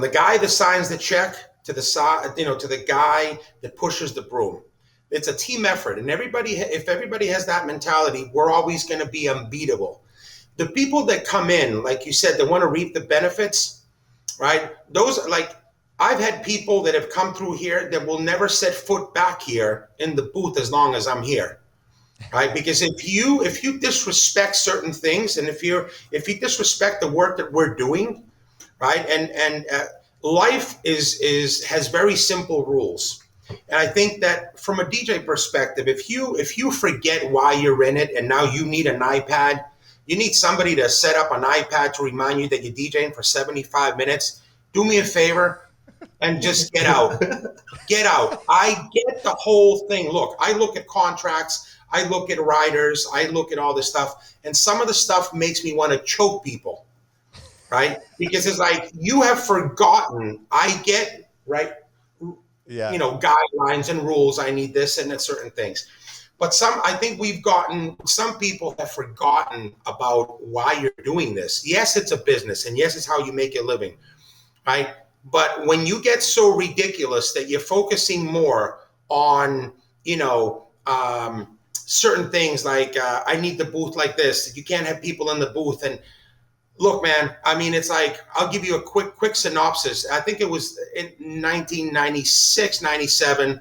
the guy that signs the check to the side, to the guy that pushes the broom. It's a team effort, and if everybody has that mentality, we're always going to be unbeatable. The people that come in, like you said, that want to reap the benefits, right? Those are like, I've had people that have come through here that will never set foot back here in the booth as long as I'm here, right? Because if you disrespect certain things, and if you disrespect the work that we're doing, right? And life has very simple rules. And I think that from a DJ perspective, if you forget why you're in it and now you need an iPad, you need somebody to set up an iPad to remind you that you're DJing for 75 minutes, do me a favor and just get out. Get out. I get the whole thing. Look, I look at contracts, I look at riders, I look at all this stuff, and some of the stuff makes me want to choke people, right? Because it's like, you have forgotten. I get, right? Yeah. Guidelines and rules. I need this and certain things. But I think some people have forgotten about why you're doing this. Yes, it's a business, and yes, it's how you make a living, right? But when you get so ridiculous that you're focusing more on, certain things like, I need the booth like this. You can't have people in the booth. And look, man, I mean, it's like, I'll give you a quick synopsis. I think it was in 1996, 97.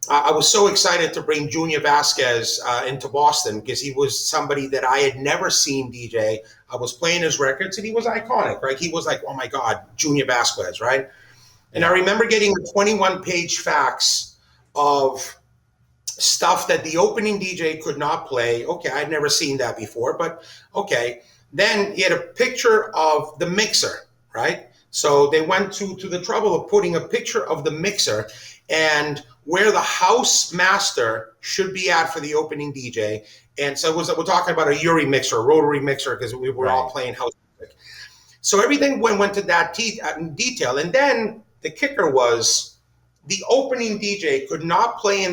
I was so excited to bring Junior Vasquez into Boston because he was somebody that I had never seen DJ. I was playing his records and he was iconic, right? He was like, oh my God, Junior Vasquez, right? And I remember getting a 21-page fax of stuff that the opening DJ could not play. Okay, I'd never seen that before, but okay. Then he had a picture of the mixer, right? So they went to the trouble of putting a picture of the mixer and where the house master should be at for the opening DJ. And so we're talking about a Uri mixer, a rotary mixer, because we were all playing house music. So everything went to that detail. And then the kicker was the opening DJ could not play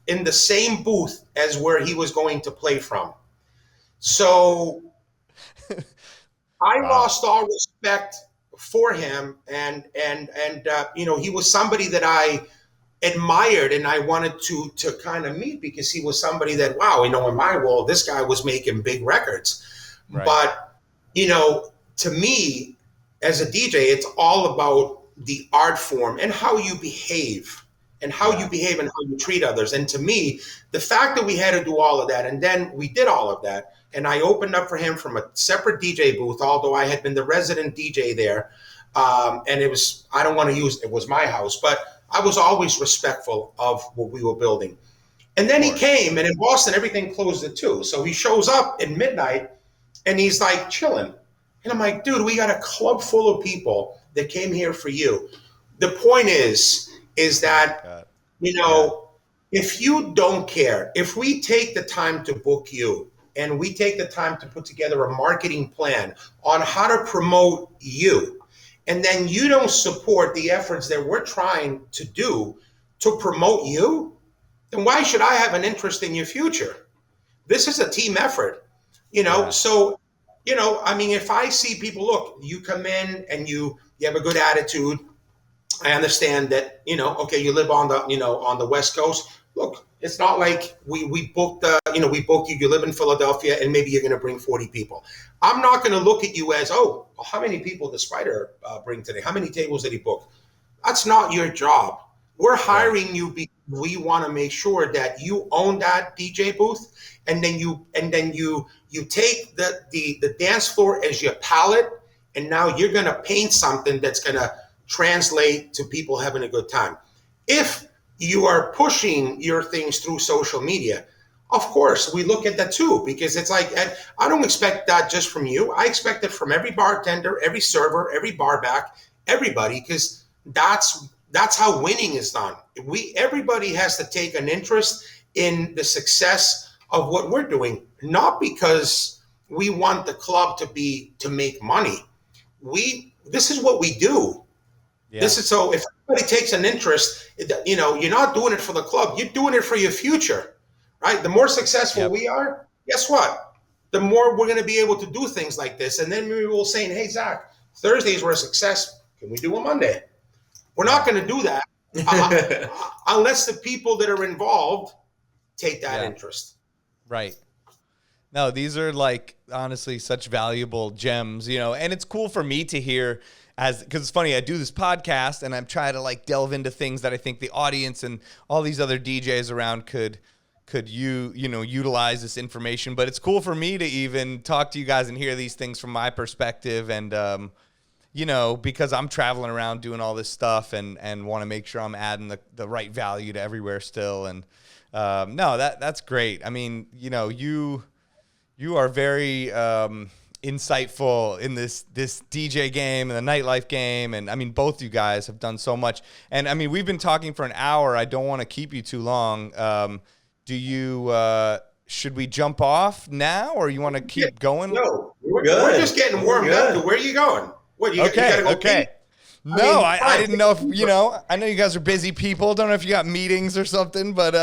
in the same booth as where he was going to play from. So I lost all respect for him, and he was somebody that I admired and I wanted to kind of meet because he was somebody that, wow, in my world, this guy was making big records. Right. But, to me, as a DJ, it's all about the art form and how you behave and how you behave and how you treat others. And to me, the fact that we had to do all of that, and then we did all of that, and I opened up for him from a separate DJ booth, although I had been the resident DJ there. And it was my house, but I was always respectful of what we were building. And then he came, and in Boston, everything closed at 2. So he shows up at midnight and he's like chilling. And I'm like, dude, we got a club full of people that came here for you. The point is that, if you don't care, if we take the time to book you and we take the time to put together a marketing plan on how to promote you, and then you don't support the efforts that we're trying to do to promote you, then why should I have an interest in your future? This is a team effort, So, if I see people, look, you come in and you have a good attitude. I understand that, you live on the West Coast. Look, it's not like we booked you live in Philadelphia and maybe you're going to bring 40 people. I'm not going to look at you as, how many people did Spider bring today? How many tables did he book? That's not your job. We're hiring you because we want to make sure that you own that DJ booth, and then you take the dance floor as your palette, and now you're going to paint something that's going to translate to people having a good time. If you are pushing your things through social media, of course, we look at that too, because it's like, I don't expect that just from you. I expect it from every bartender, every server, every barback, everybody, because that's how winning is done. Everybody has to take an interest in the success of what we're doing, not because we want the club to make money. This is what we do. Yeah. So if everybody takes an interest, you're not doing it for the club, you're doing it for your future, right? The more successful we are, guess what? The more we're going to be able to do things like this. And then maybe we'll say, hey, Zach, Thursdays were a success. Can we do a Monday? We're not going to do that unless the people that are involved take that interest. Right. No, these are honestly such valuable gems, and it's cool for me to hear because it's funny, I do this podcast and I'm trying to delve into things that I think the audience and all these other DJs around could utilize this information. But it's cool for me to even talk to you guys and hear these things from my perspective. And you know, because I'm traveling around doing all this stuff and want to make sure I'm adding the right value to everywhere still. And no, that's great. I mean, you know, you are very insightful in this DJ game and the nightlife game. And I mean, both you guys have done so much. And I mean, we've been talking for an hour. I don't want to keep you too long. Should we jump off now, or you want to keep going? No, we're just getting warmed up. Where are you going? What, you gotta go okay. Pee? No, I didn't know if, you know, I know you guys are busy people. Don't know if you got meetings or something, but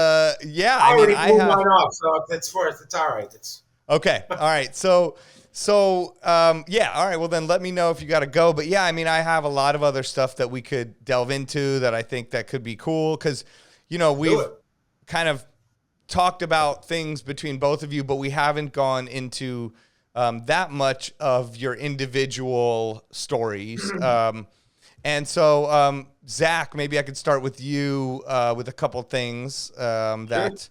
yeah. I mean, I have mine off, so it's all right. It's okay. All right. So yeah. All right. Well, then let me know if you got to go. But yeah, I mean, I have a lot of other stuff that we could delve into that I think that could be cool because, you know, we've kind of talked about things between both of you, but we haven't gone into that much of your individual stories. And so, Zach, maybe I could start with you with a couple things that,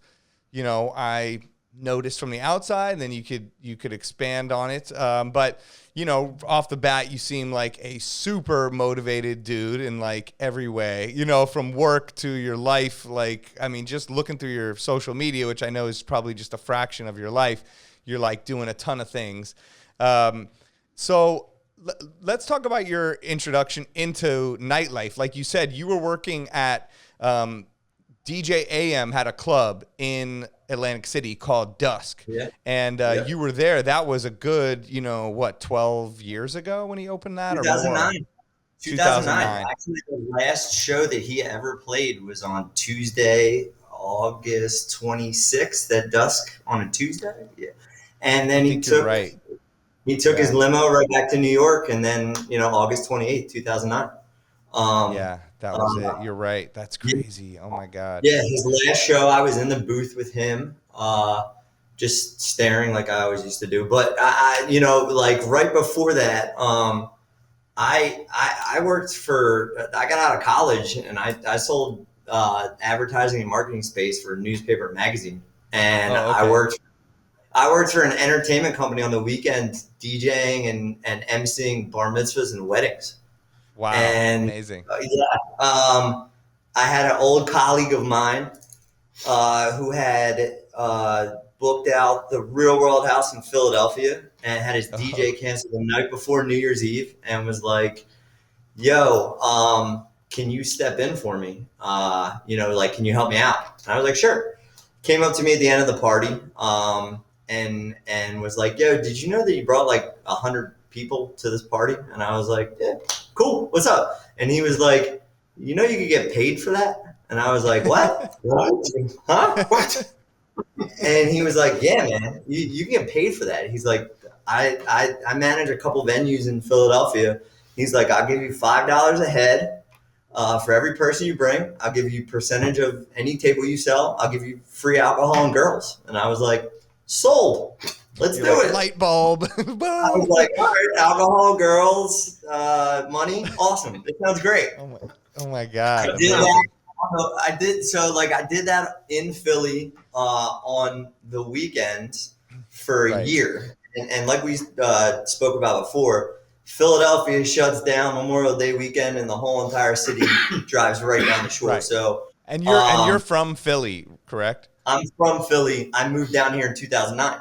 you know, I noticed from the outside, and then you could expand on it. But, you know, off the bat, you seem like a super motivated dude in like every way, you know, from work to your life. Like, I mean, just looking through your social media, which I know is probably just a fraction of your life, you're like doing a ton of things. So let's talk about your introduction into nightlife. Like you said, you were working at DJ AM had a club in Atlantic City called Dusk. Yeah. And you were there. That was a good, you know, what, 12 years ago when he opened that? 2009. Or more? 2009. Actually, the last show that he ever played was on Tuesday, August 26th at Dusk on a Tuesday. Yeah. And then he took his limo right back to New York, and then, you know, August 28th, 2009. Yeah, that was it. You're right. That's crazy. Oh my God. Yeah, his last show, I was in the booth with him, just staring like I always used to do. But I you know, like right before that, I worked I got out of college and I sold advertising and marketing space for a newspaper and magazine, and I worked for an entertainment company on the weekend, DJing and emceeing bar mitzvahs and weddings. Wow, and, amazing. I had an old colleague of mine who had booked out the Real World House in Philadelphia and had his DJ canceled the night before New Year's Eve and was like, yo, can you step in for me? You know, like, can you help me out? And I was like, sure. Came up to me at the end of the party and was like, yo, did you know that you brought like 100 people to this party? And I was like, yeah, cool. What's up? And he was like, you know, you could get paid for that. And I was like, what? What? Huh? What? And he was like, yeah, man, you can get paid for that. He's like, I manage a couple venues in Philadelphia. He's like, I'll give you $5 a head for every person you bring. I'll give you percentage of any table you sell. I'll give you free alcohol and girls. And I was like, sold. Let's do it. Light bulb. I was like, all right, alcohol, girls, money. Awesome. It sounds great. Oh my God. I did that in Philly on the weekend for a year. And like we spoke about before, Philadelphia shuts down Memorial Day weekend and the whole entire city drives right down the shore. Right. So and you're from Philly, correct? I'm from Philly. I moved down here in 2009.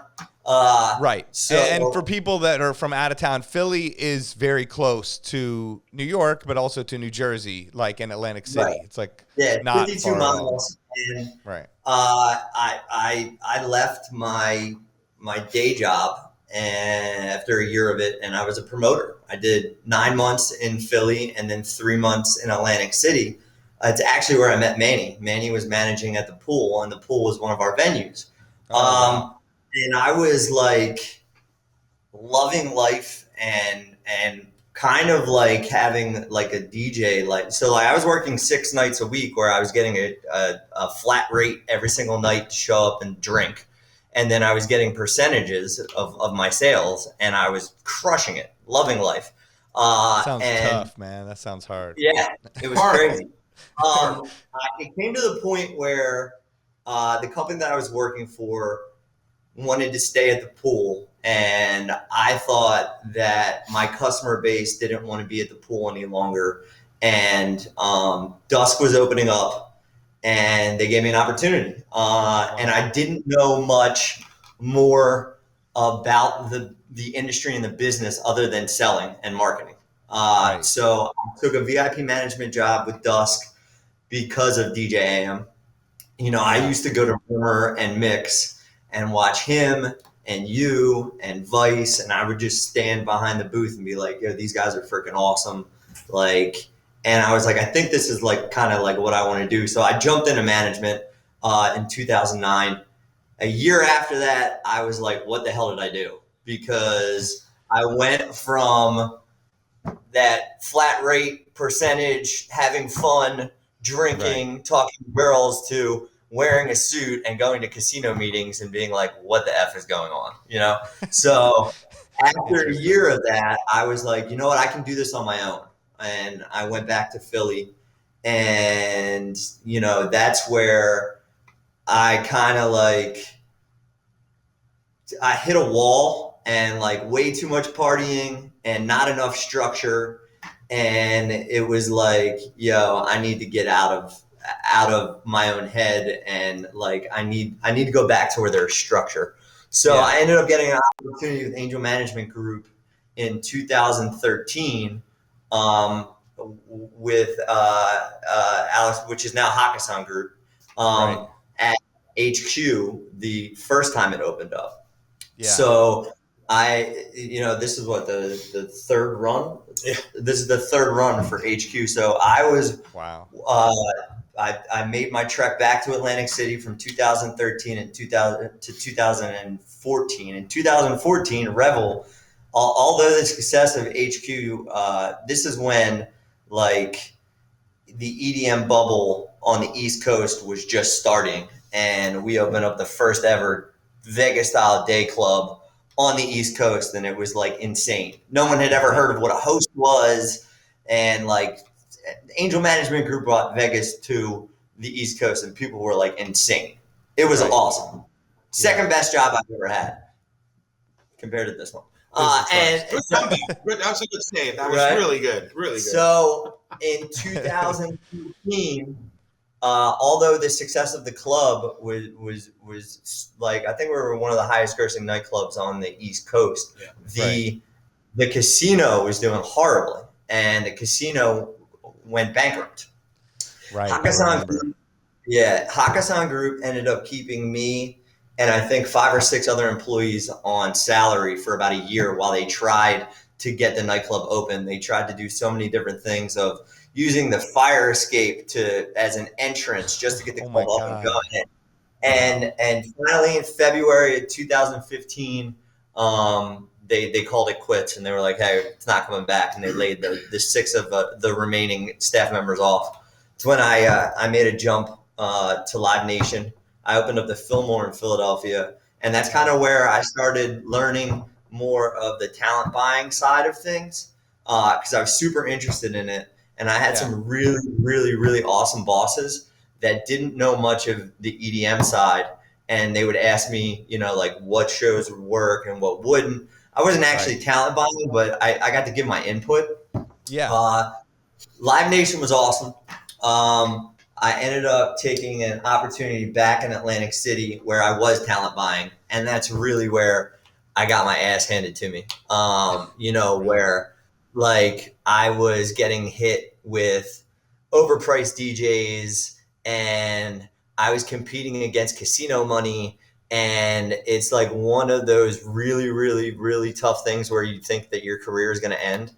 Right. So, and for people that are from out of town, Philly is very close to New York, but also to New Jersey, like in Atlantic City. Right. It's like not 52 miles. And I left my day job and after a year of it, and I was a promoter. I did 9 months in Philly and then 3 months in Atlantic City. It's actually where I met Manny. Manny was managing at the pool, and the pool was one of our venues. And I was like loving life and kind of like having like a DJ, like, so like I was working 6 nights a week where I was getting a flat rate every single night to show up and drink. And then I was getting percentages of my sales and I was crushing it, loving life. Sounds tough, man. That sounds hard. Yeah, it was crazy. It came to the point where the company that I was working for wanted to stay at the pool, and I thought that my customer base didn't want to be at the pool any longer. And dusk was opening up, and they gave me an opportunity. And I didn't know much more about the industry and the business other than selling and marketing. So I took a VIP management job with Dusk because of DJ AM. I used to go to Rumor and Mix and watch him and you and Vice, and I would just stand behind the booth and be like, yo, these guys are freaking awesome. And I was like, I think this is kind of what I want to do. So I jumped into management in 2009. A year after that, I was like, what the hell did I do? Because I went from that flat rate percentage, having fun, drinking, talking to girls, to wearing a suit and going to casino meetings and being like, what the F is going on? So after a year of that, I was like, you know what, I can do this on my own. And I went back to Philly, and, that's where I kind of I hit a wall, and way too much partying and not enough structure. And it was like, yo, I need to get out of my own head, and I need to go back to where there's structure. So I ended up getting an opportunity with Angel Management Group in 2013 with Alex, which is now Hakkasan Group, at HQ the first time it opened up. So this is what the third run. This is the third run for HQ. So I was I made my trek back to Atlantic City from 2013 and 2014. In 2014, Revel, although the success of HQ, this is when the EDM bubble on the East Coast was just starting, and we opened up the first ever Vegas style day club on the East Coast, and it was insane. No one had ever heard of what a host was, and Angel Management Group brought Vegas to the East Coast, and people were insane. It was awesome. Second best job I've ever had compared to this one. And good comeback. That was a good save. That was really good. Really good. So in 2015, although the success of the club was I think we were one of the highest grossing nightclubs on the East Coast. The casino was doing horribly, and the casino went bankrupt. Hakkasan Group ended up keeping me and I think 5 or 6 other employees on salary for about a year while they tried to get the nightclub open. They tried to do so many different things, of using the fire escape as an entrance just to get the club up and going. And finally in February of 2015, they called it quits, and they were like, hey, it's not coming back. And they laid the 6 of the remaining staff members off. It's when I made a jump to Live Nation. I opened up the Fillmore in Philadelphia, and that's kind of where I started learning more of the talent buying side of things, because I was super interested in it. And I had some really, really, really awesome bosses that didn't know much of the EDM side, and they would ask me, what shows would work and what wouldn't. I wasn't actually talent buying, but I got to give my input. Live Nation was awesome. I ended up taking an opportunity back in Atlantic City where I was talent buying, and that's really where I got my ass handed to me. Where I was getting hit with overpriced DJs, and I was competing against casino money, and it's one of those really, really, really tough things where you think that your career is going to end,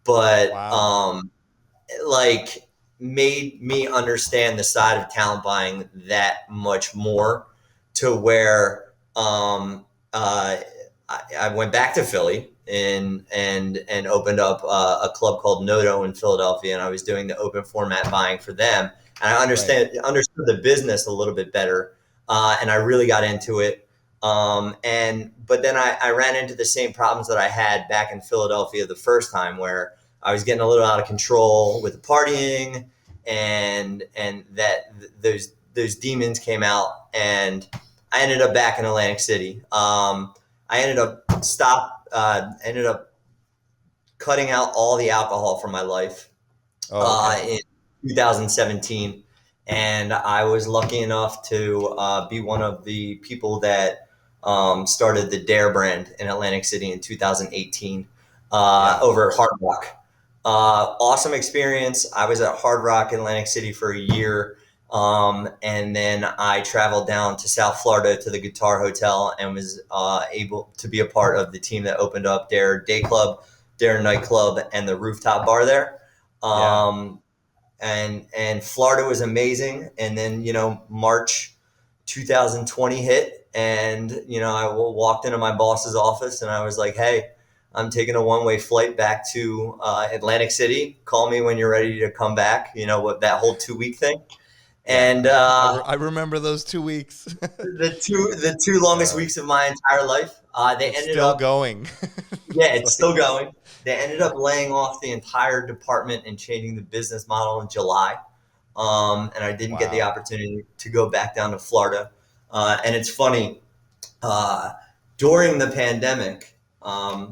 but made me understand the side of talent buying that much more, to where I went baback to Philly and opened up a club called Noto in Philadelphia, and I was doing the open format buying for them, and I understood the business a little bit better, and I really got into it. But then I ran into the same problems that I had back in Philadelphia the first time, where I was getting a little out of control with the partying, and that those demons came out, and I ended up back in Atlantic City. I ended up cutting out all the alcohol from my life in 2017. And I was lucky enough to be one of the people that started the Dare brand in Atlantic City in 2018 over at Hard Rock. Awesome experience. I was at Hard Rock in Atlantic City for a year. And then I traveled down to South Florida to the Guitar Hotel and was able to be a part of the team that opened up Dare Day Club, Dare Nightclub, and the rooftop bar there. And Florida was amazing. And then, March 2020 hit, and, I walked into my boss's office and I was like, hey, I'm taking a one-way flight back to Atlantic City. Call me when you're ready to come back. What that whole 2-week thing. And I remember those 2 weeks. the two longest weeks of my entire life. They ended still up going. Yeah, it's still going. They ended up laying off the entire department and changing the business model in July. And I didn't get the opportunity to go back down to Florida. And it's funny, during the pandemic, I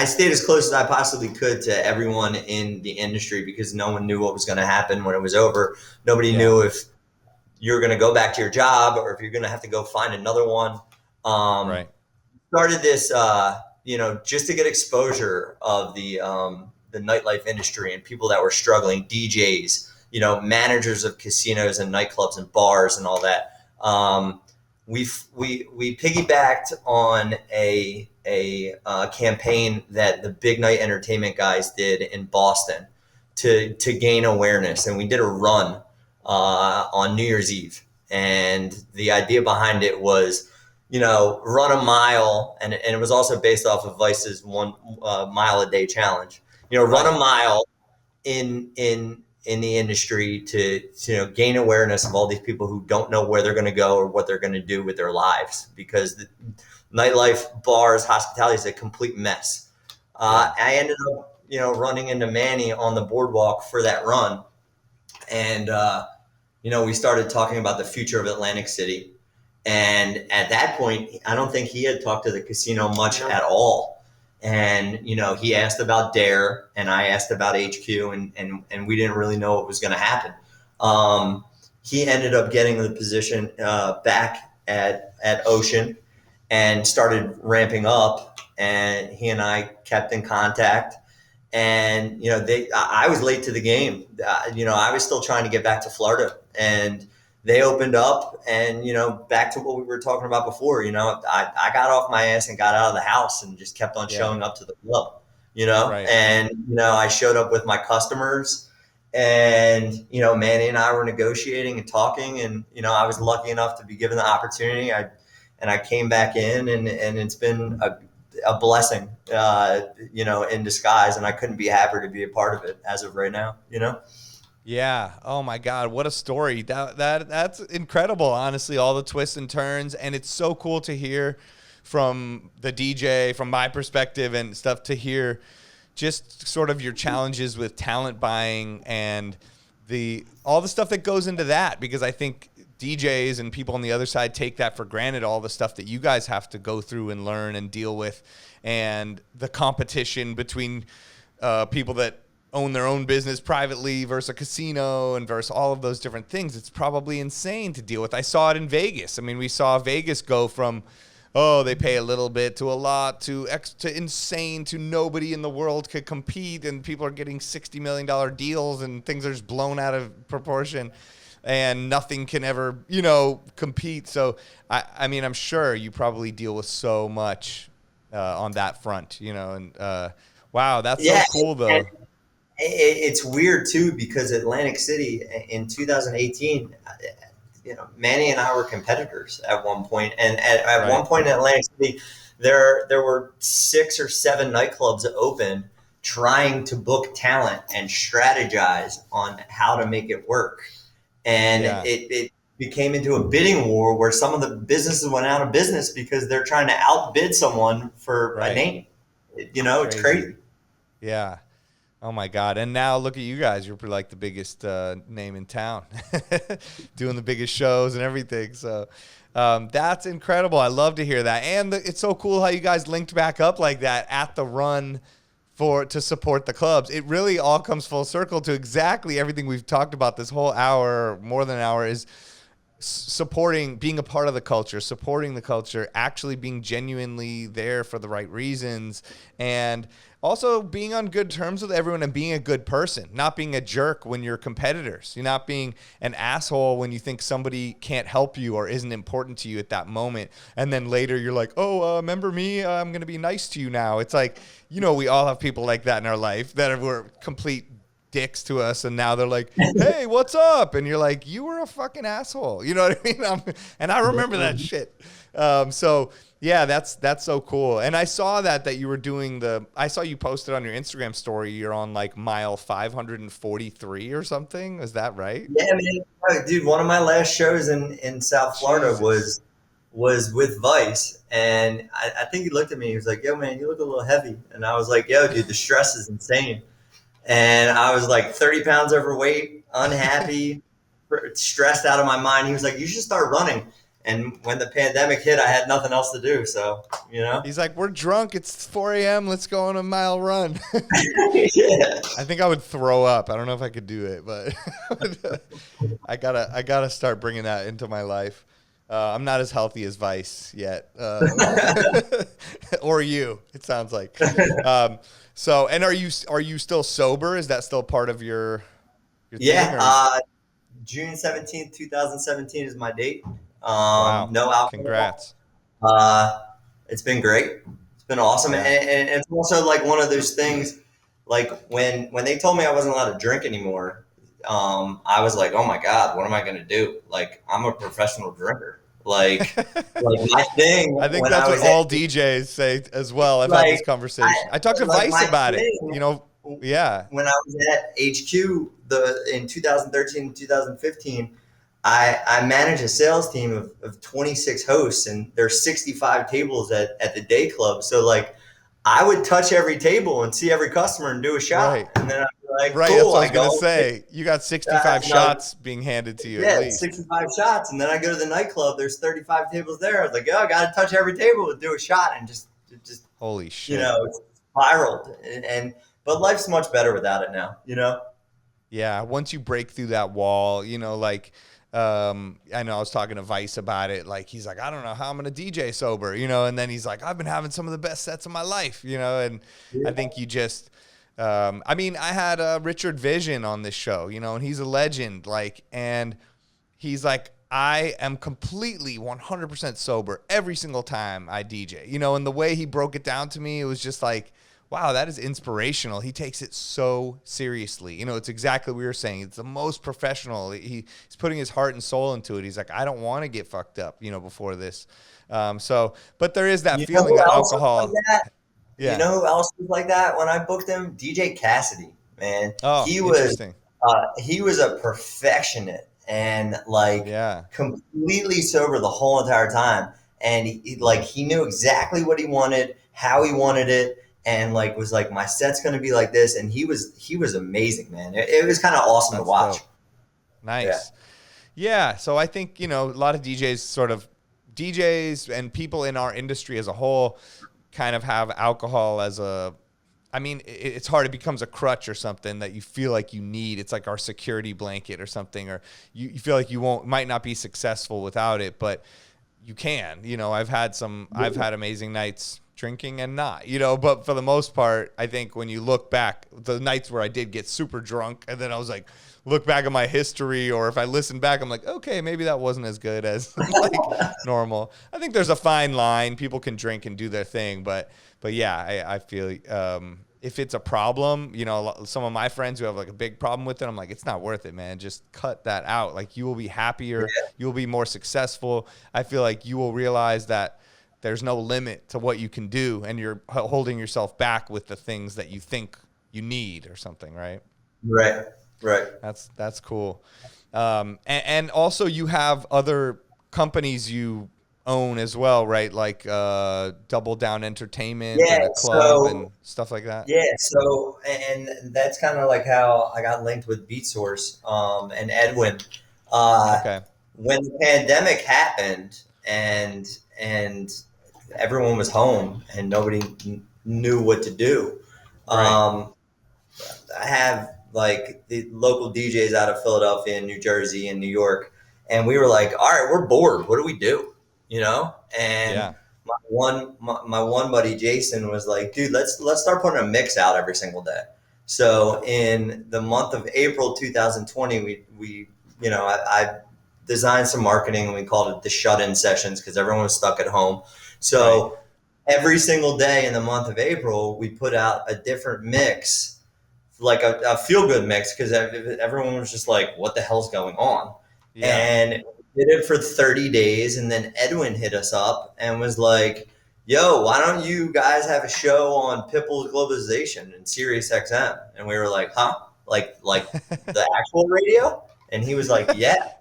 stayed as close as I possibly could to everyone in the industry because no one knew what was going to happen when it was over. Nobody knew if you're going to go back to your job or if you're going to have to go find another one. Started this, just to get exposure of the nightlife industry and people that were struggling, DJs, managers of casinos and nightclubs and bars and all that. We piggybacked on a campaign that the Big Night Entertainment guys did in Boston to gain awareness, and we did a run on New Year's Eve. And the idea behind it was, run a mile, and it was also based off of Vice's 1 mile a day challenge. Run a mile in the industry to gain awareness of all these people who don't know where they're going to go or what they're going to do with their lives, because the nightlife, bars, hospitality is a complete mess. I ended up, running into Manny on the boardwalk for that run. And, we started talking about the future of Atlantic City. And at that point, I don't think he had talked to the casino much at all. And, he asked about Dare and I asked about HQ, and we didn't really know what was going to happen. He ended up getting the position back at Ocean and started ramping up, and he and I kept in contact. And, I was late to the game. I was still trying to get back to Florida, and they opened up, and, back to what we were talking about before, I got off my ass and got out of the house and just kept on showing up to the club, and, I showed up with my customers, and, Manny and I were negotiating and talking, and, I was lucky enough to be given the opportunity. I came back in, and it's been a blessing, in disguise, and I couldn't be happier to be a part of it as of right now, Yeah. Oh my God, what a story. That's incredible, honestly, all the twists and turns. And it's so cool to hear from the DJ, from my perspective and stuff, to hear just sort of your challenges with talent buying and all the stuff that goes into that, because I think DJs and people on the other side take that for granted, all the stuff that you guys have to go through and learn and deal with, and the competition between people that own their own business privately versus a casino and versus all of those different things. It's probably insane to deal with. I saw it in Vegas. I mean, we saw Vegas go from, they pay a little bit to a lot to insane to nobody in the world could compete, and people are getting $60 million deals and things are just blown out of proportion and nothing can ever, compete. So, I mean, I'm sure you probably deal with so much on that front, and wow, that's so cool though. It's weird too, because Atlantic City in 2018, Manny and I were competitors at one point, and at one point in Atlantic City, there were 6 or 7 nightclubs open, trying to book talent and strategize on how to make it work, and it became into a bidding war where some of the businesses went out of business because they're trying to outbid someone for a name. It's crazy. Yeah. Oh my God. And now look at you guys. You're like the biggest name in town, doing the biggest shows and everything. So that's incredible. I love to hear that. And it's so cool how you guys linked back up like that at the run to support the clubs. It really all comes full circle to exactly everything we've talked about this whole hour, more than an hour, is supporting, being a part of the culture, supporting the culture, actually being genuinely there for the right reasons, and also being on good terms with everyone and being a good person, not being a jerk when you're competitors. You're not being an asshole when you think somebody can't help you or isn't important to you at that moment. And then later you're like, oh, remember me? I'm going to be nice to you now. It's like, we all have people like that in our life that were complete dicks to us, and now they're like, hey, what's up? And you're like, you were a fucking asshole. You know what I mean? And I remember that shit. So yeah, that's so cool. And I saw that you were doing I saw you posted on your Instagram story, you're on like mile 543 or something. Is that right? Yeah, man. Dude, one of my last shows in South Florida was with Vice, and I think he looked at me, he was like, yo man, you look a little heavy. And I was like, yo dude, the stress is insane. And I was like 30 pounds overweight, unhappy, stressed out of my mind. He was like, you should start running. And when the pandemic hit, I had nothing else to do. So, He's like, we're drunk. It's 4 a.m. Let's go on a mile run. Yeah. I think I would throw up. I don't know if I could do it, but I gotta start bringing that into my life. I'm not as healthy as Vice yet. Or you, it sounds like. So, and are you still sober? Is that still part of your Yeah, June 17th, 2017 is my date. Wow. No alcohol. Congrats. It's been great. It's been awesome. Yeah. And it's also like one of those things, like when they told me I wasn't allowed to drink anymore, I was like, oh my God, what am I going to do? Like, I'm a professional drinker. Like my thing. I think that's what all DJs say as well. I've had this conversation. I talked to Vice about it. Yeah. When I was at HQ in 2013, 2015, I managed a sales team of 26 hosts, and there's 65 tables at the day club. So like, I would touch every table and see every customer and do a shot. Right. And then I'd be like, right. cool. That's what I was going to say. You got 65 shots being handed to you. Yeah, at least. 65 shots. And then I go to the nightclub. There's 35 tables there. I was like, I got to touch every table and do a shot, and just holy shit. It's spiraled. But life's much better without it now, Yeah. Once you break through that wall, I know I was talking to Vice about it. Like, he's like, I don't know how I'm going to DJ sober, and then he's like, I've been having some of the best sets of my life, and yeah. I think you just, I had Richard Vision on this show, and he's a legend, and he's like, I am completely 100% sober every single time I DJ, and the way he broke it down to me, it was just like, wow, that is inspirational. He takes it so seriously. It's exactly what we were saying. It's the most professional. He's putting his heart and soul into it. He's like, I don't want to get fucked up, before this. But there is that feeling that alcohol. Like that? Yeah. You know who else was like that when I booked him? DJ Cassidy, man. Oh, he was a perfectionist and completely sober the whole entire time. And he knew exactly what he wanted, how he wanted it. And was like, my set's going to be like this. And he was amazing, man. It was kind of awesome to watch. Dope. Nice. Yeah. So I think, a lot of DJs and people in our industry as a whole kind of have alcohol as it's hard. It becomes a crutch or something that you feel like you need. It's like our security blanket or something, or you feel like you might not be successful without it, but you can. I've had amazing nights drinking and not, but for the most part, I think when you look back, the nights where I did get super drunk and then I was like, look back at my history, or if I listen back, I'm like, okay, maybe that wasn't as good as normal. I think there's a fine line. People can drink and do their thing, but yeah, I feel if it's a problem, some of my friends who have a big problem with it, I'm like, it's not worth it, man. Just cut that out. You will be happier. You'll be more successful. I feel like you will realize that there's no limit to what you can do, and you're holding yourself back with the things that you think you need or something, right? Right. That's cool. And also you have other companies you own as well, right? Like Double Down Entertainment Yeah, and a club and stuff like that. yeah, so and that's kind of like how I got linked with Beatsource and Edwin. Uh, Okay. when the pandemic happened and everyone was home and nobody knew what to do, Right. I have like the local DJs out of Philadelphia and New Jersey and New York, and we were like, all right, we're bored. What do we do? You know? And Yeah. my one buddy Jason was like, dude, let's start putting a mix out every single day. So in the month of April 2020, we I designed some marketing and we called it the shut-in sessions because everyone was stuck at home. So Right. every single day in the month of April, we put out a different mix, like a feel-good mix, because everyone was just like, what the hell's going on? Yeah. And we did it for 30 days. And then Edwin hit us up and was like, yo, why don't you guys have a show on Pitbull's Globalization and Sirius XM? And we were like, huh? Like the actual radio? And he was like, yeah.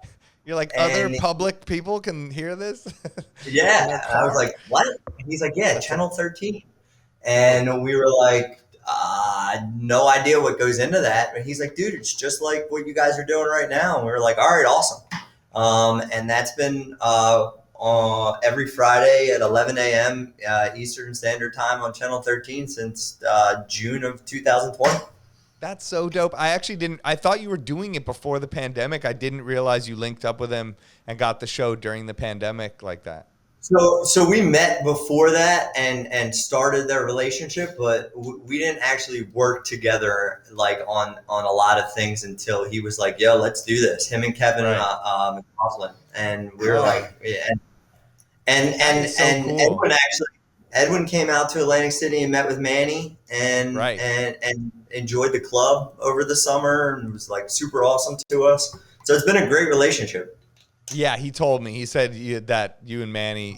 You're like, other And public people can hear this? In their yeah, I was car? like, what? And he's like, yeah, Channel 13. And we were like, no idea what goes into that. But he's like, dude, it's just like what you guys are doing right now. And we were like, all right, awesome. And that's been every Friday at 11 a.m. Eastern Standard Time on Channel 13 since June of 2020. That's so dope. I thought you were doing it before the pandemic. I didn't realize you linked up with him and got the show during the pandemic like that. So we met before that and started their relationship, but we didn't actually work together like on a lot of things until he was like, "Yo, let's do this." Him and Kevin McLaughlin, and we were like, yeah. And so cool. Edwin came out to Atlantic City and met with Manny and Right. and enjoyed the club over the summer and was like super awesome to us. So it's been a great relationship. Yeah, he told me. He said that you and Manny,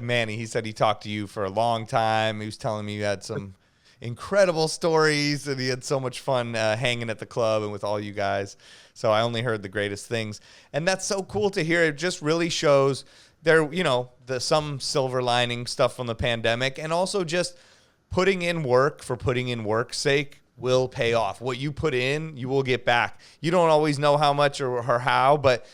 Manny, he said he talked to you for a long time. He was telling me you had some incredible stories and he had so much fun hanging at the club and with all you guys. So I only heard the greatest things. And that's so cool to hear. It just really shows there, some silver lining stuff from the pandemic, and also just putting in work for putting in work's sake will pay off. What you put in, you will get back. You don't always know how much or how, but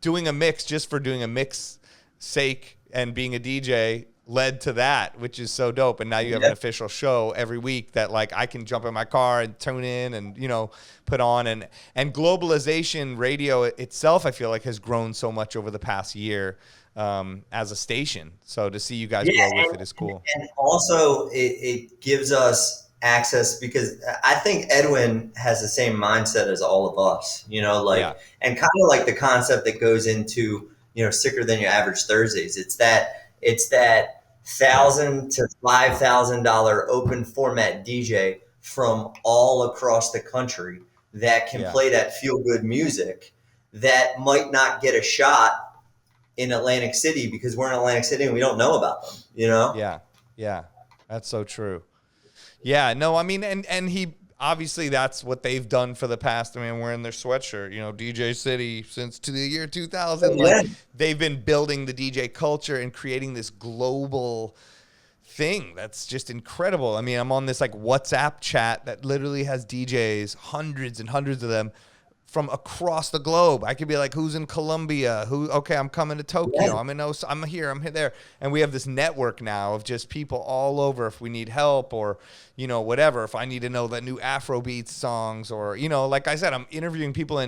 doing a mix just for doing a mix sake and being a DJ led to that, which is so dope. And now you have an official show every week that like I can jump in my car and tune in and, put on. And Globalization Radio itself, I feel like, has grown so much over the past year as a station. So to see you guys grow with it is cool. And also it gives us access because I think Edwin has the same mindset as all of us, and kind of like the concept that goes into, Sicker Than Your Average Thursdays. It's that $1,000 to $5,000 open format DJ from all across the country that can play that feel good music that might not get a shot in Atlantic City because we're in Atlantic City and we don't know about them, Yeah. That's so true. Yeah, no, I mean, and he, obviously that's what they've done for the past. I mean, we're in their sweatshirt, DJ City since to the year 2000. Like they've been building the DJ culture and creating this global thing that's just incredible. I mean, I'm on this like WhatsApp chat that literally has DJs, hundreds and hundreds of them from across the globe. I could be like, who's in Colombia? Okay, I'm coming to Tokyo. I'm here, I'm there. And we have this network now of just people all over if we need help or, whatever. If I need to know the new Afrobeats songs or, like I said, I'm interviewing people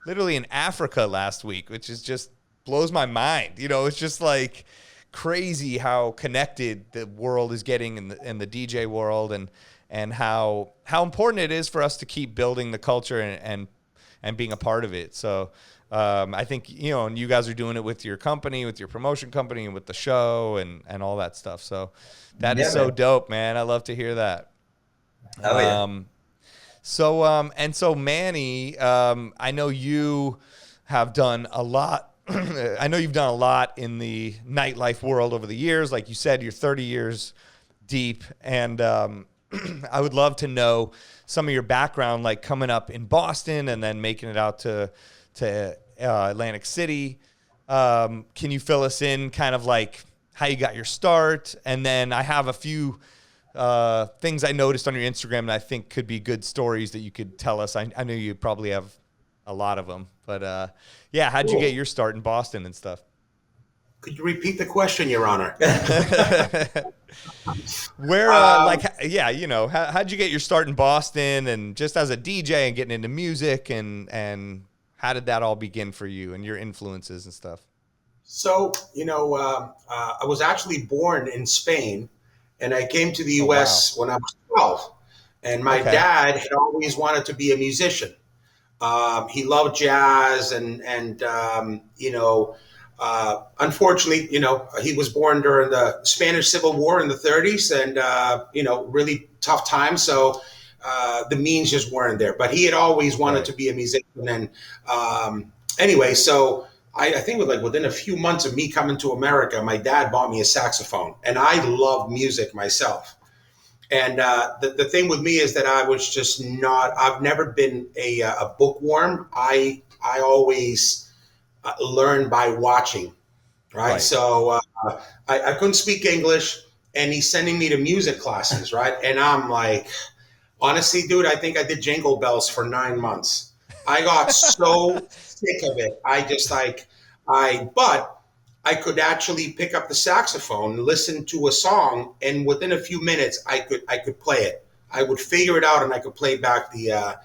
literally in Africa last week, which is just blows my mind. It's just like crazy how connected the world is getting in the DJ world and how important it is for us to keep building the culture and being a part of it. So I think, and you guys are doing it with your company, with your promotion company and with the show and all that stuff. So that is so dope, man. I love to hear that. Oh, yeah. So Manny, I know you have done a lot. I know you've done a lot in the nightlife world over the years. Like you said, you're 30 years deep. And I would love to know some of your background, like coming up in Boston and then making it out to Atlantic City. Can you fill us in kind of like how you got your start? And then I have a few things I noticed on your Instagram that I think could be good stories that you could tell us. I know you probably have a lot of them, but yeah, how'd you get your start in Boston and stuff? Could you repeat the question, Your Honor? Where, yeah, you know, how'd you get your start in Boston and just as a DJ and getting into music and how did that all begin for you and your influences and stuff? So, you know, I was actually born in Spain and I came to the U.S. when I was 12. And my dad had always wanted to be a musician. He loved jazz and you know, unfortunately, you know, he was born during the Spanish Civil War in the 30s and, you know, really tough times. So the means just weren't there. But he had always wanted to be a musician. And anyway, so I think within a few months of me coming to America, my dad bought me a saxophone. And I love music myself. And the thing with me is that I was just I've never been a bookworm. I always learn by watching, right? So I couldn't speak English, and he's sending me to music classes, right? And I'm like, honestly, dude, I think I did Jingle Bells for 9 months. I got so sick of it. But I could actually pick up the saxophone, listen to a song, and within a few minutes, I could play it. I would figure it out, and I could play back the,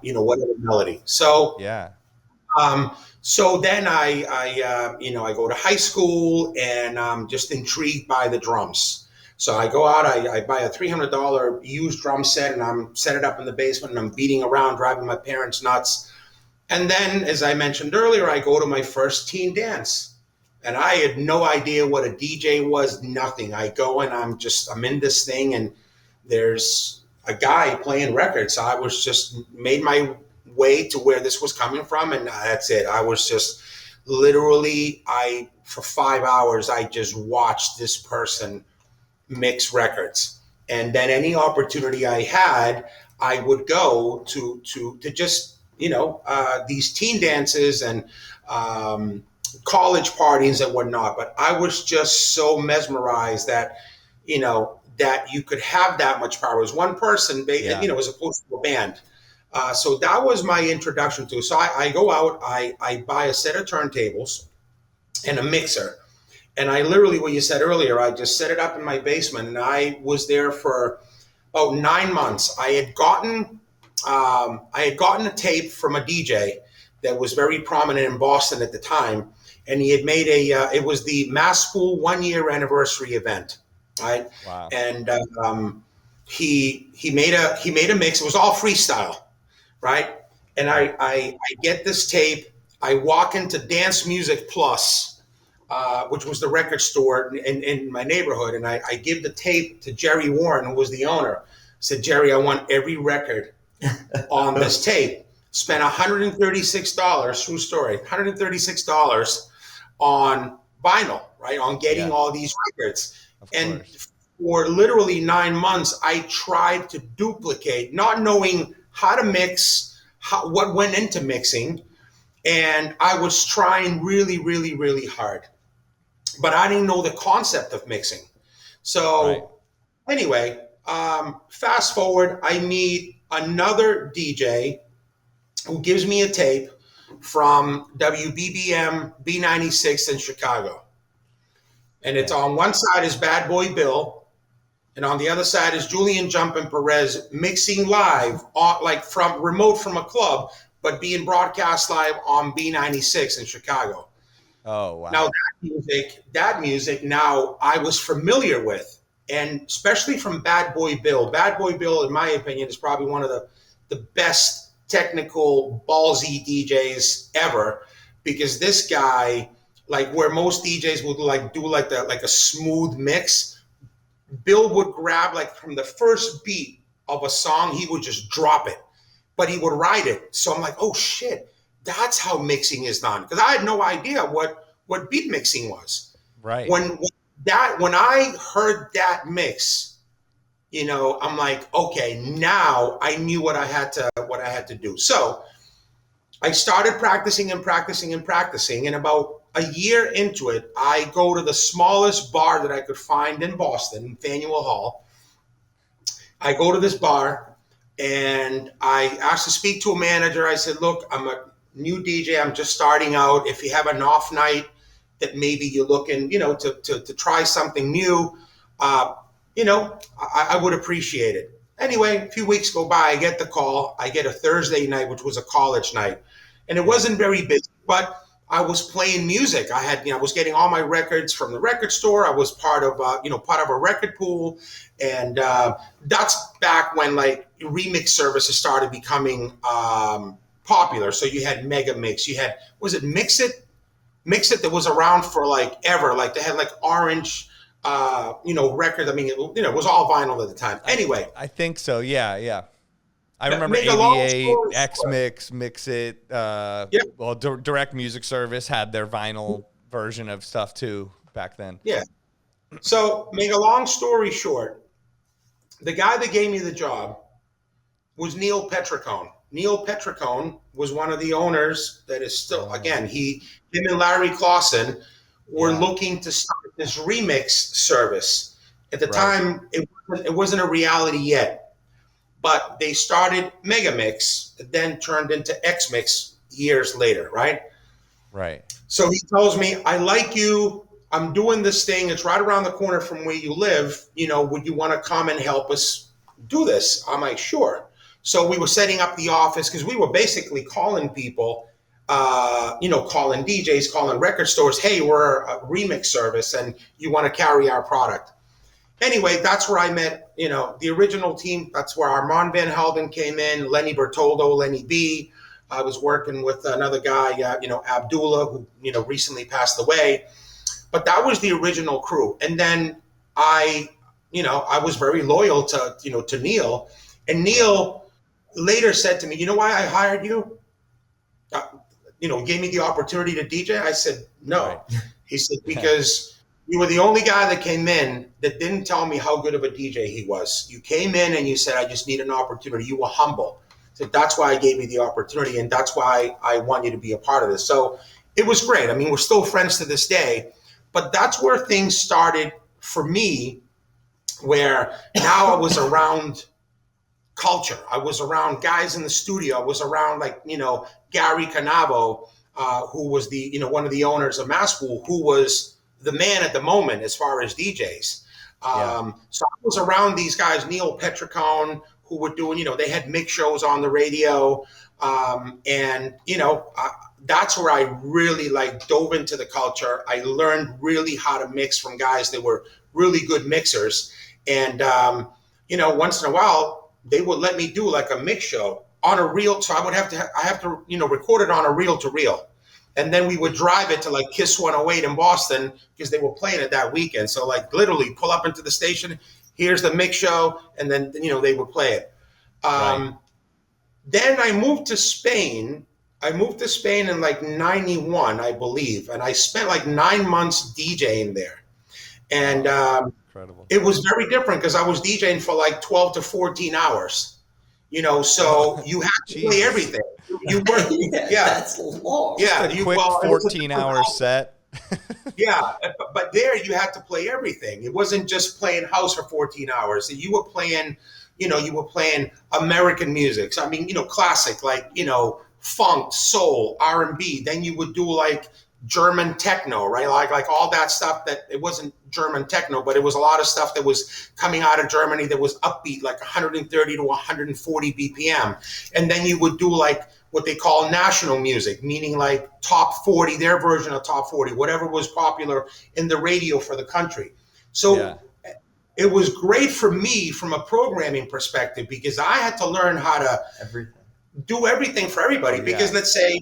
you know, whatever melody. So yeah. So then I you know, I go to high school and I'm just intrigued by the drums. So I go out, I buy a $300 used drum set and I'm set it up in the basement and I'm beating around, driving my parents nuts. And then, as I mentioned earlier, I go to my first teen dance and I had no idea what a DJ was, nothing. I go and I'm in this thing and there's a guy playing records. So I was just made my way to where this was coming from, and that's it. I was just literally for 5 hours I just watched this person mix records, and then any opportunity I had I would go to just, you know, these teen dances and college parties and whatnot. But I was just so mesmerized that, you know, that you could have that much power as one person, you know, as opposed to a band. So that was my introduction to it. So I go out, I buy a set of turntables and a mixer. And I literally, what you said earlier, I just set it up in my basement and I was there for about 9 months. I had gotten a tape from a DJ that was very prominent in Boston at the time. And he had made it was the Mass Pool 1 year anniversary event, right? Wow. And he made a mix. It was all freestyle. Right. And I get this tape. I walk into Dance Music Plus, which was the record store in my neighborhood. And I give the tape to Jerry Warren, who was the owner. I said, Jerry, I want every record on this tape. Spent $136, true story, $136 on vinyl, right? On getting all these records. And for literally 9 months, I tried to duplicate, not knowing how to mix, what went into mixing. And I was trying really, really, really hard. But I didn't know the concept of mixing. So anyway, fast forward, I meet another DJ who gives me a tape from WBBM B96 in Chicago. And it's on one side is Bad Boy Bill. And on the other side is Julian Jumpin' Perez mixing live, like from remote from a club, but being broadcast live on B96 in Chicago. Oh, wow. Now that music now I was familiar with, and especially from Bad Boy Bill. Bad Boy Bill, in my opinion, is probably one of the best technical ballsy DJs ever, because this guy, like where most DJs would do a smooth mix, Bill would grab like from the first beat of a song, he would just drop it, but he would ride it. So I'm like, oh shit, that's how mixing is done. Because I had no idea what beat mixing was. Right. When I heard that mix, you know, I'm like, okay, now I knew what I had to do. So I started practicing and practicing and practicing. And about a year into it, I go to the smallest bar that I could find in Boston, Faneuil Hall. I go to this bar and I asked to speak to a manager. I said, look, I'm a new DJ. I'm just starting out. If you have an off night that maybe you're looking, to try something new, I would appreciate it. Anyway, a few weeks go by, I get the call. I get a Thursday night, which was a college night. And it wasn't very busy, but I was playing music. I was getting all my records from the record store. I was part of a record pool. And that's back when like remix services started becoming popular. So you had Mega Mix. You had, was it Mix It? Mix It that was around for like ever. Like they had like orange, records. I mean, it was all vinyl at the time. Anyway. I think so. Yeah. I remember Make a long AVA, story X short. Mix, Mix It. Well, Direct Music Service had their vinyl version of stuff too back then. Yeah. So, make a long story short, the guy that gave me the job was Neil Petricone. Neil Petricone was one of the owners that is still, again, him and Larry Clausen were looking to start this remix service. At the time, it wasn't a reality yet. But they started Megamix, then turned into X-Mix years later, right? Right. So he tells me, I like you. I'm doing this thing. It's right around the corner from where you live. Would you want to come and help us do this? I'm like, sure. So we were setting up the office because we were basically calling people, calling DJs, calling record stores. Hey, we're a remix service and you want to carry our product. Anyway, that's where I met, the original team. That's where Armand Van Helden came in, Lenny Bertoldo, Lenny B. I was working with another guy, Abdullah, who, recently passed away. But that was the original crew. And then I was very loyal to Neil. And Neil later said to me, you know why I hired you? Gave me the opportunity to DJ? I said, no. Right. He said, because you were the only guy that came in that didn't tell me how good of a DJ he was. You came in and you said, I just need an opportunity. You were humble. So that's why I gave you the opportunity, and that's why I want you to be a part of this. So it was great. I mean, we're still friends to this day, but that's where things started for me, where now I was around culture. I was around guys in the studio. I was around Gary Canavo, who was one of the owners of Masspool, who was the man at the moment as far as DJs. So I was around these guys, Neil Petricone, who were doing, they had mix shows on the radio. That's where I really dove into the culture. I learned really how to mix from guys that were really good mixers. And, once in a while they would let me do like a mix show on a reel. So I have to record it on a reel to reel. And then we would drive it to Kiss 108 in Boston because they were playing it that weekend. So literally pull up into the station, here's the mix show, and then, they would play it. Right. Then I moved to Spain. I moved to Spain in 91, I believe. And I spent 9 months DJing there. And incredible. It was very different because I was DJing for 12 to 14 hours. So you have to play everything. You work, that's long. Yeah, a quick 14-hour set. Yeah, but there you had to play everything. It wasn't just playing house for 14 hours. You were playing, American music. So, I mean, classic, funk, soul, R&B. Then you would do German techno, right? Like all that stuff that it wasn't German techno, but it was a lot of stuff that was coming out of Germany that was upbeat, 130 to 140 BPM. And then you would do what they call national music, meaning top 40, their version of top 40, whatever was popular in the radio for the country. So it was great for me from a programming perspective because I had to learn how to do everything for everybody. Because let's say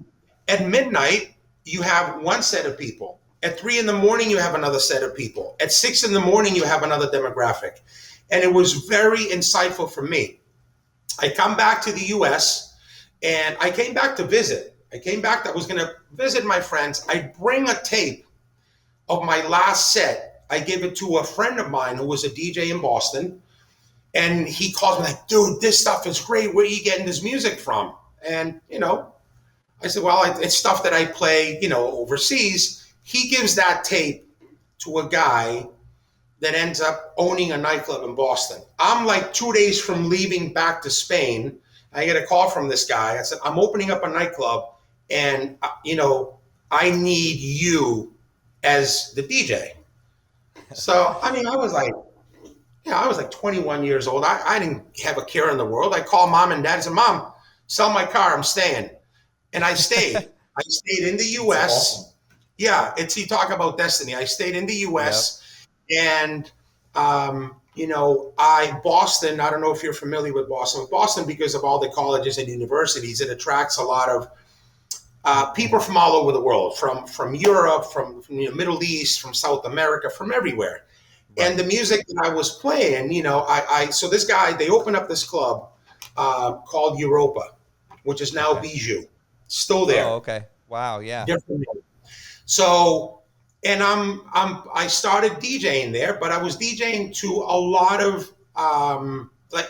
at midnight, you have one set of people. At 3 a.m, you have another set of people. At 6 a.m, you have another demographic. And it was very insightful for me. I come back to the US and I came back to visit. I was going to visit my friends. I bring a tape of my last set. I give it to a friend of mine who was a DJ in Boston. And he calls me dude, this stuff is great. Where are you getting this music from? And, I said, well, it's stuff that I play, overseas. He gives that tape to a guy that ends up owning a nightclub in Boston. I'm like 2 days from leaving back to Spain. I get a call from this guy. I said, I'm opening up a nightclub, and I need you as the DJ. So, I mean, I was like 21 years old. I didn't have a care in the world. I called mom and dad and said, Mom, sell my car. I'm staying. And I stayed. I stayed in the U.S. Awesome. Yeah, you talk about destiny. I stayed in the U.S. And, Boston, I don't know if you're familiar with Boston. Boston, because of all the colleges and universities, it attracts a lot of people from all over the world, from Europe, from the Middle East, from South America, from everywhere. Right. And the music that I was playing, so this guy, they opened up this club called Europa, which is now Bijou. Still there. Oh, okay. Wow, yeah. Different name. So, and I started DJing there, but I was DJing to a lot of,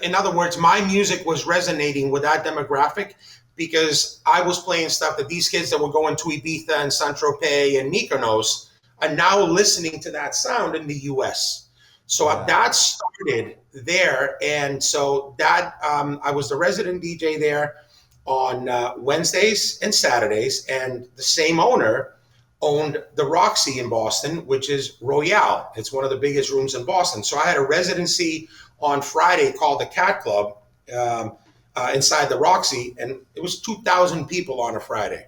in other words, my music was resonating with that demographic, because I was playing stuff that these kids that were going to Ibiza and Saint-Tropez and Mykonos are now listening to that sound in the U.S. So that started there. And so that I was the resident DJ there on Wednesdays and Saturdays. And the same owner owned the Roxy in Boston, which is Royale. It's one of the biggest rooms in Boston. So I had a residency on Friday called the Cat Club, inside the Roxy, and it was 2,000 people on a Friday.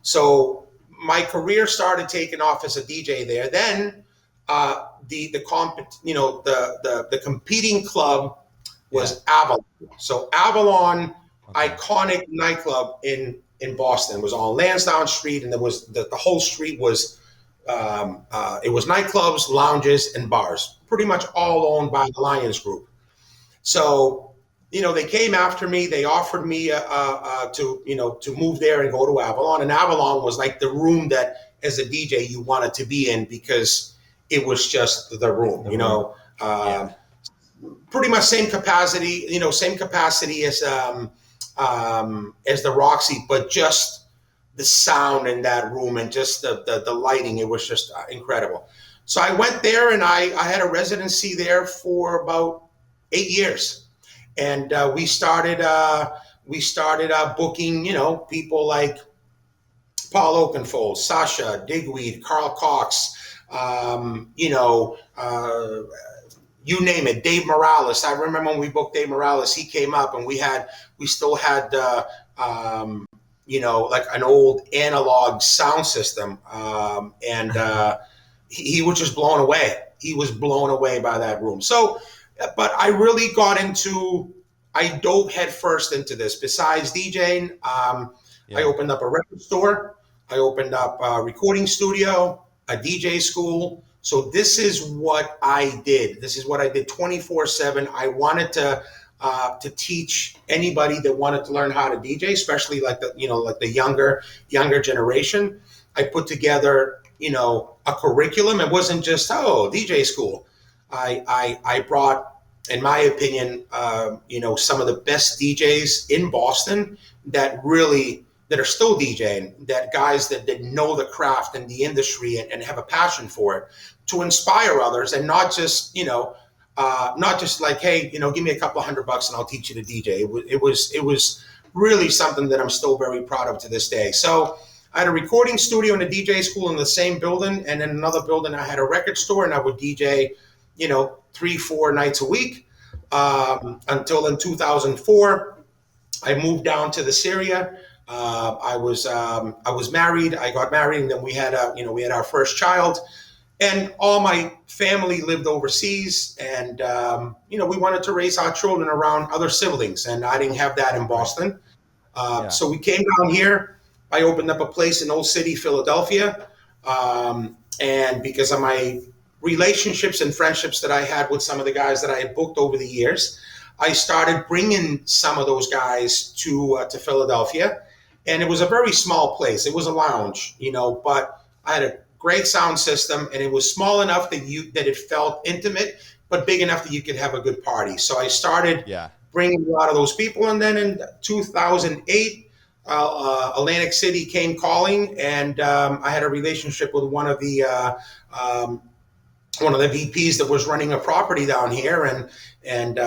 So my career started taking off as a DJ there. Then the competing club was Avalon. So Avalon, iconic nightclub in Boston, was on Lansdowne Street, and there was the whole street was it was nightclubs, lounges, and bars, pretty much all owned by the Lions Group. So they came after me. They offered me to move there and go to Avalon. And Avalon was like the room that, as a DJ, you wanted to be in, because it was just the room. Pretty much same capacity as the Roxy, but just the sound in that room and just the lighting. It was just incredible. So I went there, and I had a residency there for about 8 years. And we started booking, people like Paul Oakenfold, Sasha, Digweed, Carl Cox, you name it, Dave Morales. I remember when we booked Dave Morales, he came up, and we still had like an old analog sound system. He was just blown away. He was blown away by that room. So, but I really I dove headfirst into this. Besides DJing, I opened up a record store. I opened up a recording studio, a DJ school. So this is what I did. This is what I did 24/7. I wanted to teach anybody that wanted to learn how to DJ, especially like the younger generation. I put together, a curriculum. It wasn't just, DJ school. I brought, in my opinion, some of the best DJs in Boston that are still DJing, that guys that know the craft and the industry and have a passion for it, to inspire others, and not just like, hey, give me a couple $100 and I'll teach you to DJ. It was really something that I'm still very proud of to this day. So I had a recording studio and a DJ school in the same building, and in another building I had a record store, and I would DJ 3-4 nights a week, until in 2004, I moved down to this area. I was married. I got married, and then we had our first child, and all my family lived overseas, and we wanted to raise our children around other siblings, and I didn't have that in Boston. So we came down here. I opened up a place in Old City, Philadelphia, and because of my relationships and friendships that I had with some of the guys that I had booked over the years, I started bringing some of those guys to Philadelphia, and it was a very small place. It was a lounge, but I had a great sound system, and it was small enough that it felt intimate, but big enough that you could have a good party. So I started bringing a lot of those people, and then in 2008, Atlantic City came calling, and I had a relationship with one of the VPs that was running a property down here, and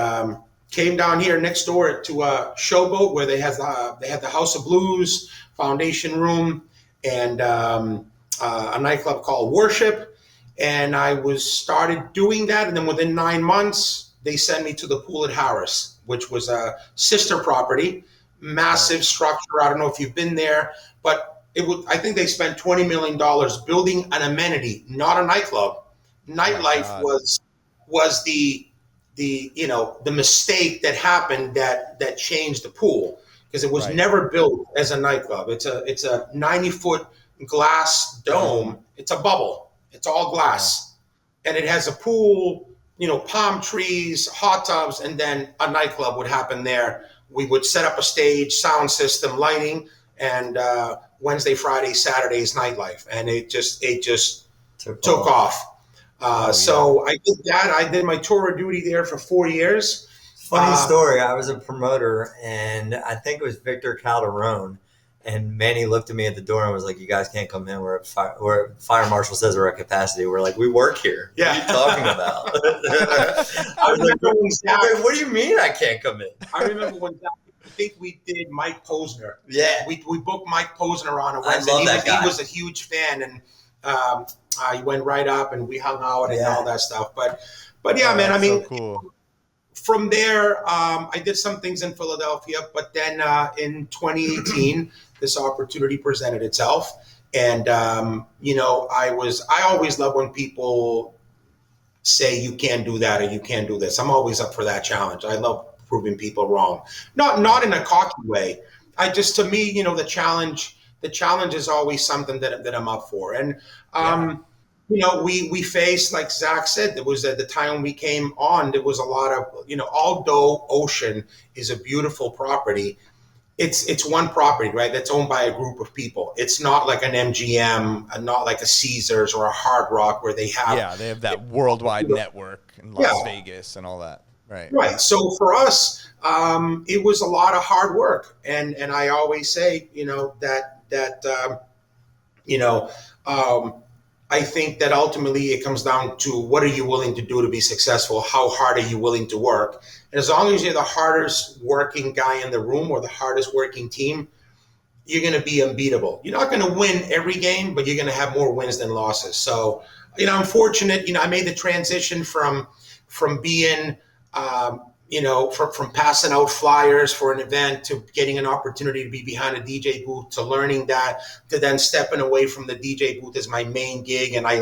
came down here next door to Showboat, where they had the House of Blues, Foundation Room, and a nightclub called Worship. And I started doing that, and then within 9 months, they sent me to the pool at Harris, which was a sister property, massive structure. I don't know if you've been there, but I think they spent $20 million building an amenity, not a nightclub. Nightlife was the mistake that happened that changed the pool, because it was never built as a nightclub. It's a 90-foot glass dome. It's a bubble. It's all glass, and it has a pool, palm trees, hot tubs, and then a nightclub would happen there. We would set up a stage, sound system, lighting, and Wednesday, Friday, Saturdays, nightlife, and it just took off. So I did that. I did my tour of duty there for 4 years. Funny story. I was a promoter, and I think it was Victor Calderon. And Manny looked at me at the door and was like, "You guys can't come in. We're fire marshal says we're at capacity." We're like, "We work here. Yeah. What are you talking about?" I was like, "What do you mean I can't come in?" I remember when I think we did Mike Posner. Yeah. We booked Mike Posner on a Wednesday. I love that guy. He was a huge fan, and he went right up, and we hung out and all that stuff. But yeah, man, I mean, so cool. From there, I did some things in Philadelphia, but then in 2018, this opportunity presented itself. And, I always love when people say you can't do that or you can't do this. I'm always up for that challenge. I love proving people wrong. Not in a cocky way. To me, the challenge is always something that I'm up for. And, we faced, like Zach said, there was at the time we came on, there was a lot of, although Ocean is a beautiful property, it's one property, right? That's owned by a group of people. It's not like an MGM, and not like a Caesars or a Hard Rock where they have that worldwide network in Las Vegas and all that. Right. So for us, it was a lot of hard work. And I always say, I think that ultimately it comes down to what are you willing to do to be successful? How hard are you willing to work? And as long as you're the hardest working guy in the room or the hardest working team, you're going to be unbeatable. You're not going to win every game, but you're going to have more wins than losses. So, I'm fortunate. I made the transition from being, from passing out flyers for an event to getting an opportunity to be behind a DJ booth, to learning that, to then stepping away from the DJ booth as my main gig. And I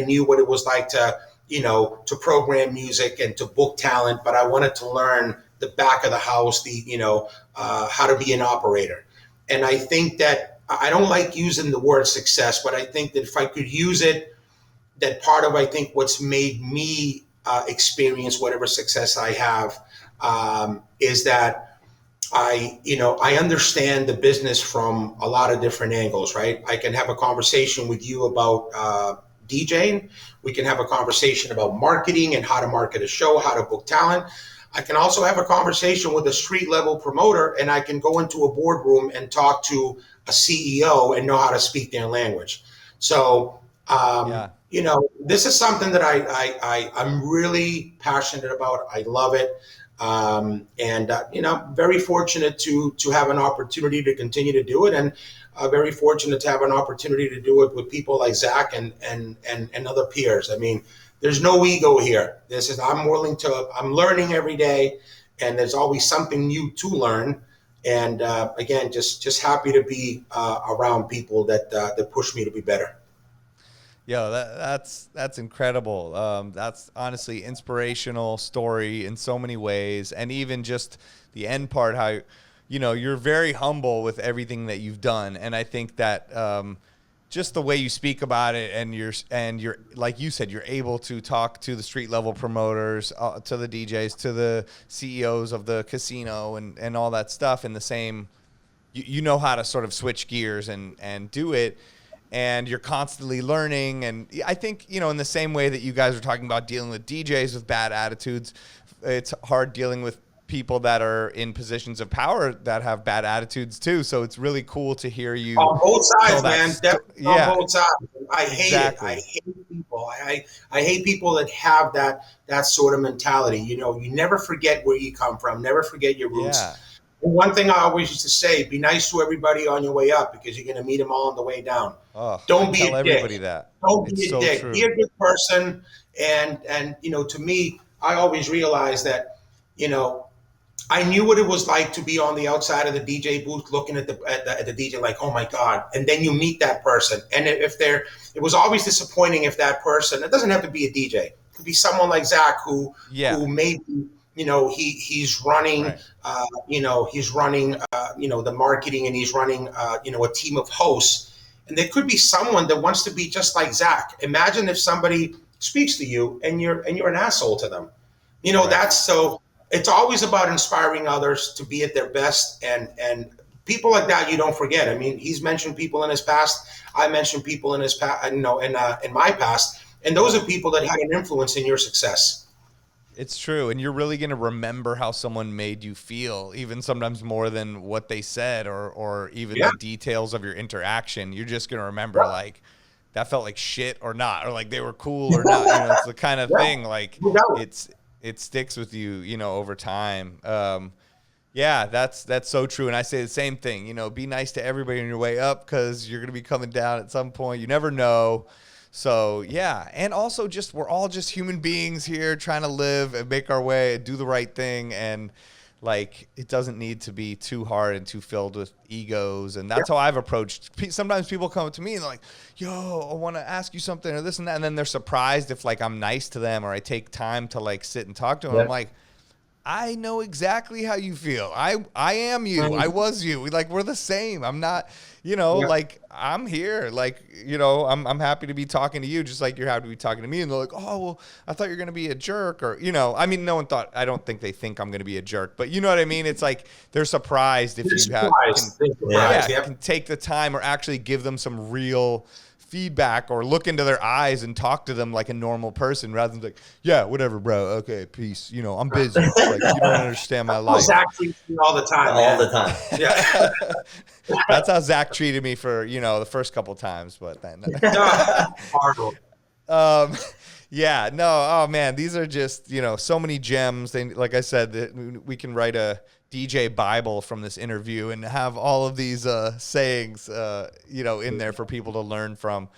knew what it was like to program music and to book talent, but I wanted to learn the back of the house, how to be an operator. And I think that I don't like using the word success, but I think that if I could use it, that part of, I think, what's made me experience whatever success I have is that I understand the business from a lot of different angles, right? I can have a conversation with you about DJing. We can have a conversation about marketing and how to market a show, how to book talent. I can also have a conversation with a street level promoter, and I can go into a boardroom and talk to a CEO and know how to speak their language. So, this is something that I'm really passionate about. I love it. Very fortunate to have an opportunity to continue to do it, and very fortunate to have an opportunity to do it with people like Zach and other peers. I mean, there's no ego here. I'm learning every day, and there's always something new to learn. And again, just happy to be around people that push me to be better. Yo, that's incredible. That's honestly inspirational story in so many ways, and even just the end part, how you're very humble with everything that you've done, and I think that just the way you speak about it, and you're like you said, you're able to talk to the street level promoters, to the DJs, to the CEOs of the casino, and all that stuff in the same. You know how to sort of switch gears and do it. And you're constantly learning. And I think, in the same way that you guys are talking about dealing with DJs with bad attitudes, it's hard dealing with people that are in positions of power that have bad attitudes too. So it's really cool to hear you on both sides, man. Definitely on yeah, both sides. I hate it. exactly. I hate people. I hate people that have that sort of mentality. You know, you never forget where you come from. Never forget your roots. Yeah. And one thing I always used to say: be nice to everybody on your way up, because you're going to meet them all on the way down. Oh, Don't I be tell a everybody dick. that. Don't It's be a so dick. true. Be a good person. And you know, to me, I always realized that, you know, I knew what it was like to be on the outside of the DJ booth, looking at the DJ like, oh my God. And then you meet that person, and it was always disappointing if that person. It doesn't have to be a DJ. It could be someone like Zach who maybe, you know, he's running, Right. the marketing, and he's running, a team of hosts. And there could be someone that wants to be just like Zach. Imagine if somebody speaks to you and you're an asshole to them. You know, that's so. It's always about inspiring others to be at their best, and people like that you don't forget. I mean, he's mentioned people in his past. I mentioned people in his past. In my past, and those are people that had an influence in your success. It's true. And you're really going to remember how someone made you feel, even sometimes more than what they said or even the details of your interaction. You're just going to remember like that felt like shit or not, or like they were cool or not. You know, it's the kind of thing like it sticks with you, you know, over time. Yeah, that's so true. And I say the same thing, you know, be nice to everybody on your way up, because you're going to be coming down at some point. You never know. So, yeah. And also we're all just human beings here trying to live and make our way and do the right thing. And like, it doesn't need to be too hard and too filled with egos. And that's how I've approached. Sometimes people come up to me and they're like, yo, I want to ask you something or this and that. And then they're surprised if like I'm nice to them or I take time to like sit and talk to them. I'm like, I know exactly how you feel. I am you. I was you. We're the same. I'm not, you know, like I'm here. Like, you know, I'm happy to be talking to you just like you're happy to be talking to me. And they're like, oh, well, I thought you're going to be a jerk, or, you know, I mean, I don't think they think I'm going to be a jerk, but you know what I mean? It's like, they're surprised if can take the time or actually give them some real feedback or look into their eyes and talk to them like a normal person, rather than like, yeah, whatever, bro. Okay, peace. You know, I'm busy. Like, you don't understand my life. Zach treats me all the time. All the time. Yeah. That's how Zach treated me for, you know, the first couple times, but then. Horrible. Yeah, no, oh man, these are just, you know, so many gems. They, like I said, we can write a DJ Bible from this interview and have all of these sayings, you know, in there for people to learn from.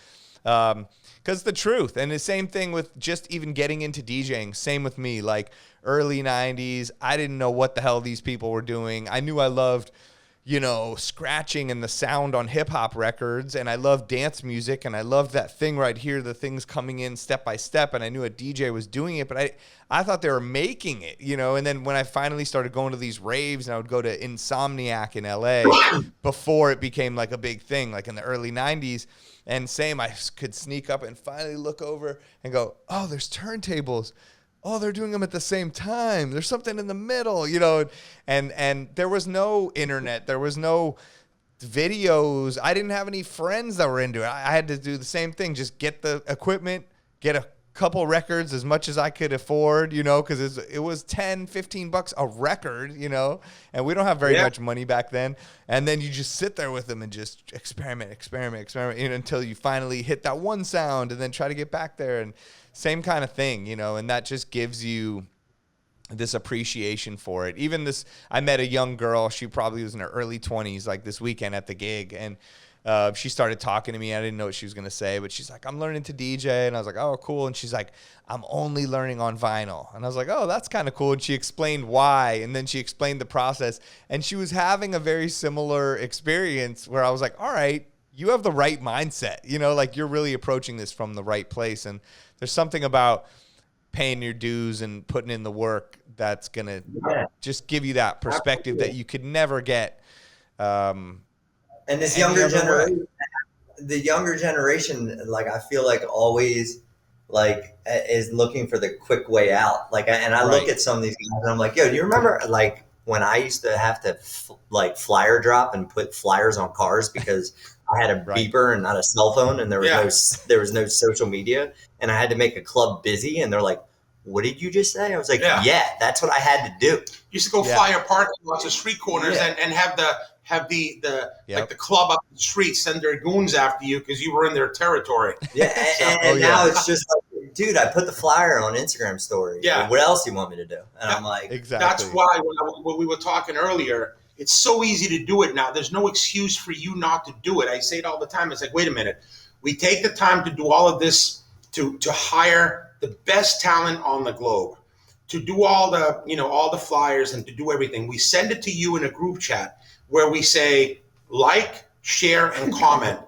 Because the truth, and the same thing with just even getting into DJing, same with me, like early 90s, I didn't know what the hell these people were doing. I knew I loved, you know, scratching and the sound on hip hop records, and I loved dance music, and I loved that thing where I'd hear the things coming in step by step, and I knew a DJ was doing it, but I thought they were making it, you know. And then when I finally started going to these raves, and I would go to Insomniac in LA before it became like a big thing, like in the early 90s, and same, I could sneak up and finally look over and go, oh, there's turntables. Oh, they're doing them at the same time. There's something in the middle, you know, and there was no internet. There was no videos. I didn't have any friends that were into it. I had to do the same thing. Just get the equipment, get a couple records, as much as I could afford, you know, because it was $10-15 a record, you know, and we don't have very much money back then. And then you just sit there with them and just experiment, you know, until you finally hit that one sound, and then try to get back there. And same kind of thing, you know, and that just gives you this appreciation for it. Even this, I met a young girl, she probably was in her early 20s, like this weekend at the gig, and she started talking to me. I didn't know what she was going to say, but she's like, I'm learning to DJ. And I was like, oh, cool. And she's like, I'm only learning on vinyl. And I was like, oh, that's kind of cool. And she explained why. And then she explained the process. And she was having a very similar experience where I was like, all right, you have the right mindset. You know, like you're really approaching this from the right place. And there's something about paying your dues and putting in the work that's going to just give you that perspective that you could never get. And this younger generation, the younger generation, like I feel like always like is looking for the quick way out. Like, and I look at some of these guys and I'm like, yo, do you remember like when I used to have to like flyer drop and put flyers on cars because I had a beeper and not a cell phone, and there was no social media, and I had to make a club busy, and they're like, what did you just say? I was like, yeah, that's what I had to do. You used to go fire parking lots of street corners and have the like the club up the street send their goons after you because you were in their territory. Yeah, and now it's just like, dude, I put the flyer on Instagram story. Yeah. What else do you want me to do? And I'm like, exactly. That's why when we were talking earlier, it's so easy to do it now. There's no excuse for you not to do it. I say it all the time. It's like, wait a minute. We take the time to do all of this to hire the best talent on the globe, to do all the flyers and to do everything. We send it to you in a group chat where we say, like, share, and comment.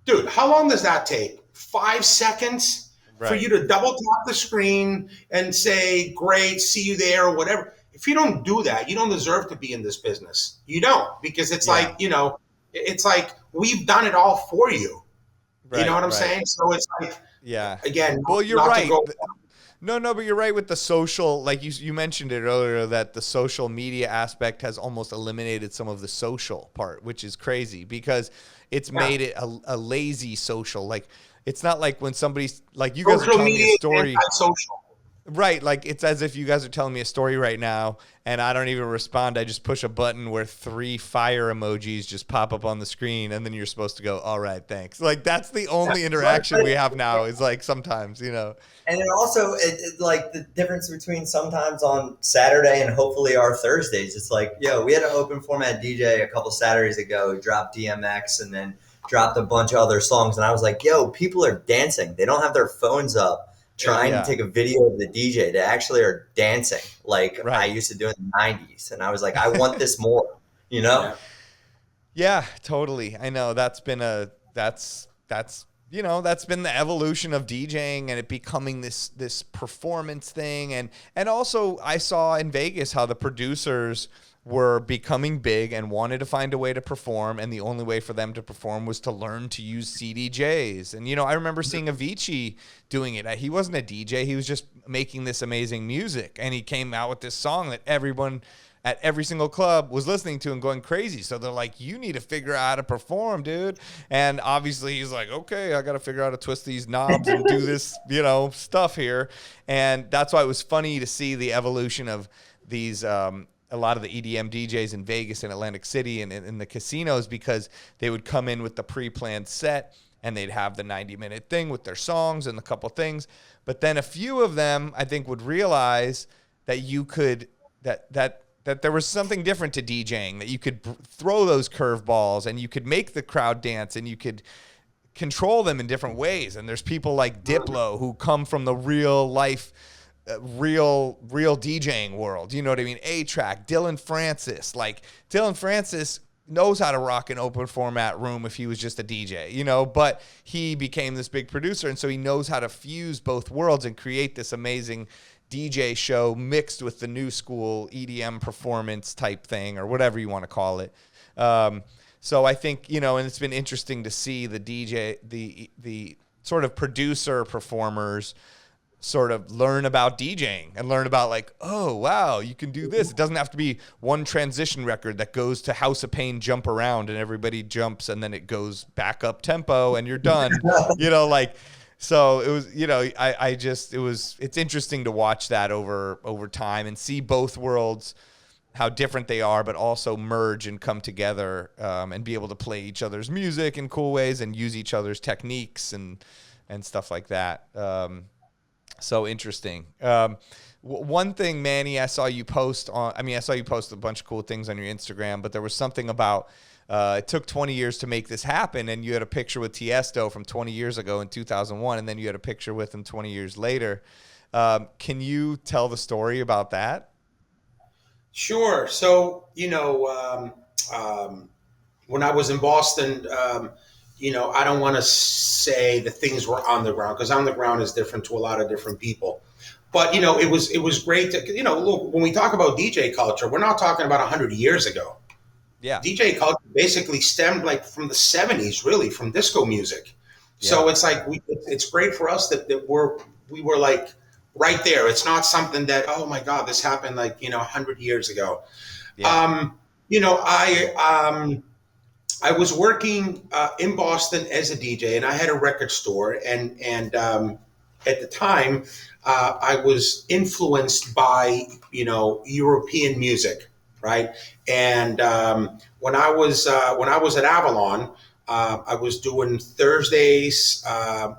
Dude, how long does that take? 5 seconds for you to double tap the screen and say, great, see you there, or whatever. If you don't do that, you don't deserve to be in this business. You don't, because it's like, it's like we've done it all for you. Right, you know what I'm saying? So it's like, again, well, you're right. No, but you're right with the social, like you mentioned it earlier, that the social media aspect has almost eliminated some of the social part, which is crazy because it's made it a lazy social. Like, it's not like when somebody's, like you guys are telling me a story. Social. Right, like it's as if you guys are telling me a story right now and I don't even respond. I just push a button where 3 fire emojis just pop up on the screen and then you're supposed to go, all right, thanks. Like that's the only interaction we have now is like sometimes, And it also, like the difference between sometimes on Saturday and hopefully our Thursdays, it's like, we had an open format DJ a couple Saturdays ago who dropped DMX and then dropped a bunch of other songs. And I was like, people are dancing. They don't have their phones up trying to take a video of the DJ. They actually are dancing like I used to do in the 90s. And I was like, I want this more, Yeah, totally. I know that's been that's been the evolution of DJing and it becoming this performance thing. And also I saw in Vegas how the producers were becoming big and wanted to find a way to perform, and the only way for them to perform was to learn to use CDJs. And I remember seeing Avicii doing it. He wasn't a DJ, he was just making this amazing music, and he came out with this song that everyone at every single club was listening to and going crazy. So they're like, you need to figure out how to perform, dude. And obviously he's like, okay, I got to figure out how to twist these knobs and do this, stuff here. And that's why it was funny to see the evolution of these, a lot of the EDM DJs in Vegas and Atlantic City and in the casinos, because they would come in with the pre-planned set and they'd have the 90-minute thing with their songs and a couple things. But then a few of them, I think, would realize that you could, that there was something different to DJing, that you could throw those curveballs and you could make the crowd dance and you could control them in different ways. And there's people like Diplo who come from the real life, real DJing world. You know what I mean? A-Track, Dylan Francis. Like, Dylan Francis knows how to rock an open format room if he was just a DJ, but he became this big producer. And so he knows how to fuse both worlds and create this amazing DJ show mixed with the new school EDM performance type thing, or whatever you want to call it. So I think, and it's been interesting to see the DJ, the sort of producer performers sort of learn about DJing and learn about like, oh, wow, you can do this. It doesn't have to be one transition record that goes to House of Pain, jump around and everybody jumps and then it goes back up tempo and you're done, so it was, it's interesting to watch that over time and see both worlds, how different they are, but also merge and come together, and be able to play each other's music in cool ways and use each other's techniques and stuff like that. So interesting. One thing, Manny, I saw you post a bunch of cool things on your Instagram, but there was something about, it took 20 years to make this happen, and you had a picture with Tiesto from 20 years ago in 2001, and then you had a picture with him 20 years later. Can you tell the story about that? Sure. So, when I was in Boston, I don't want to say that things were on the ground, because on the ground is different to a lot of different people. But, it was great to, look, when we talk about DJ culture, we're not talking about 100 years ago. Yeah. DJ culture basically stemmed like from the 70s, really, from disco music. Yeah. So it's like, it's great for us that we were like right there. It's not something that, oh my God, this happened like, 100 years ago. Yeah. I was working in Boston as a DJ, and I had a record store, and at the time, I was influenced by, European music, right? And when I was at Avalon, I was doing Thursdays,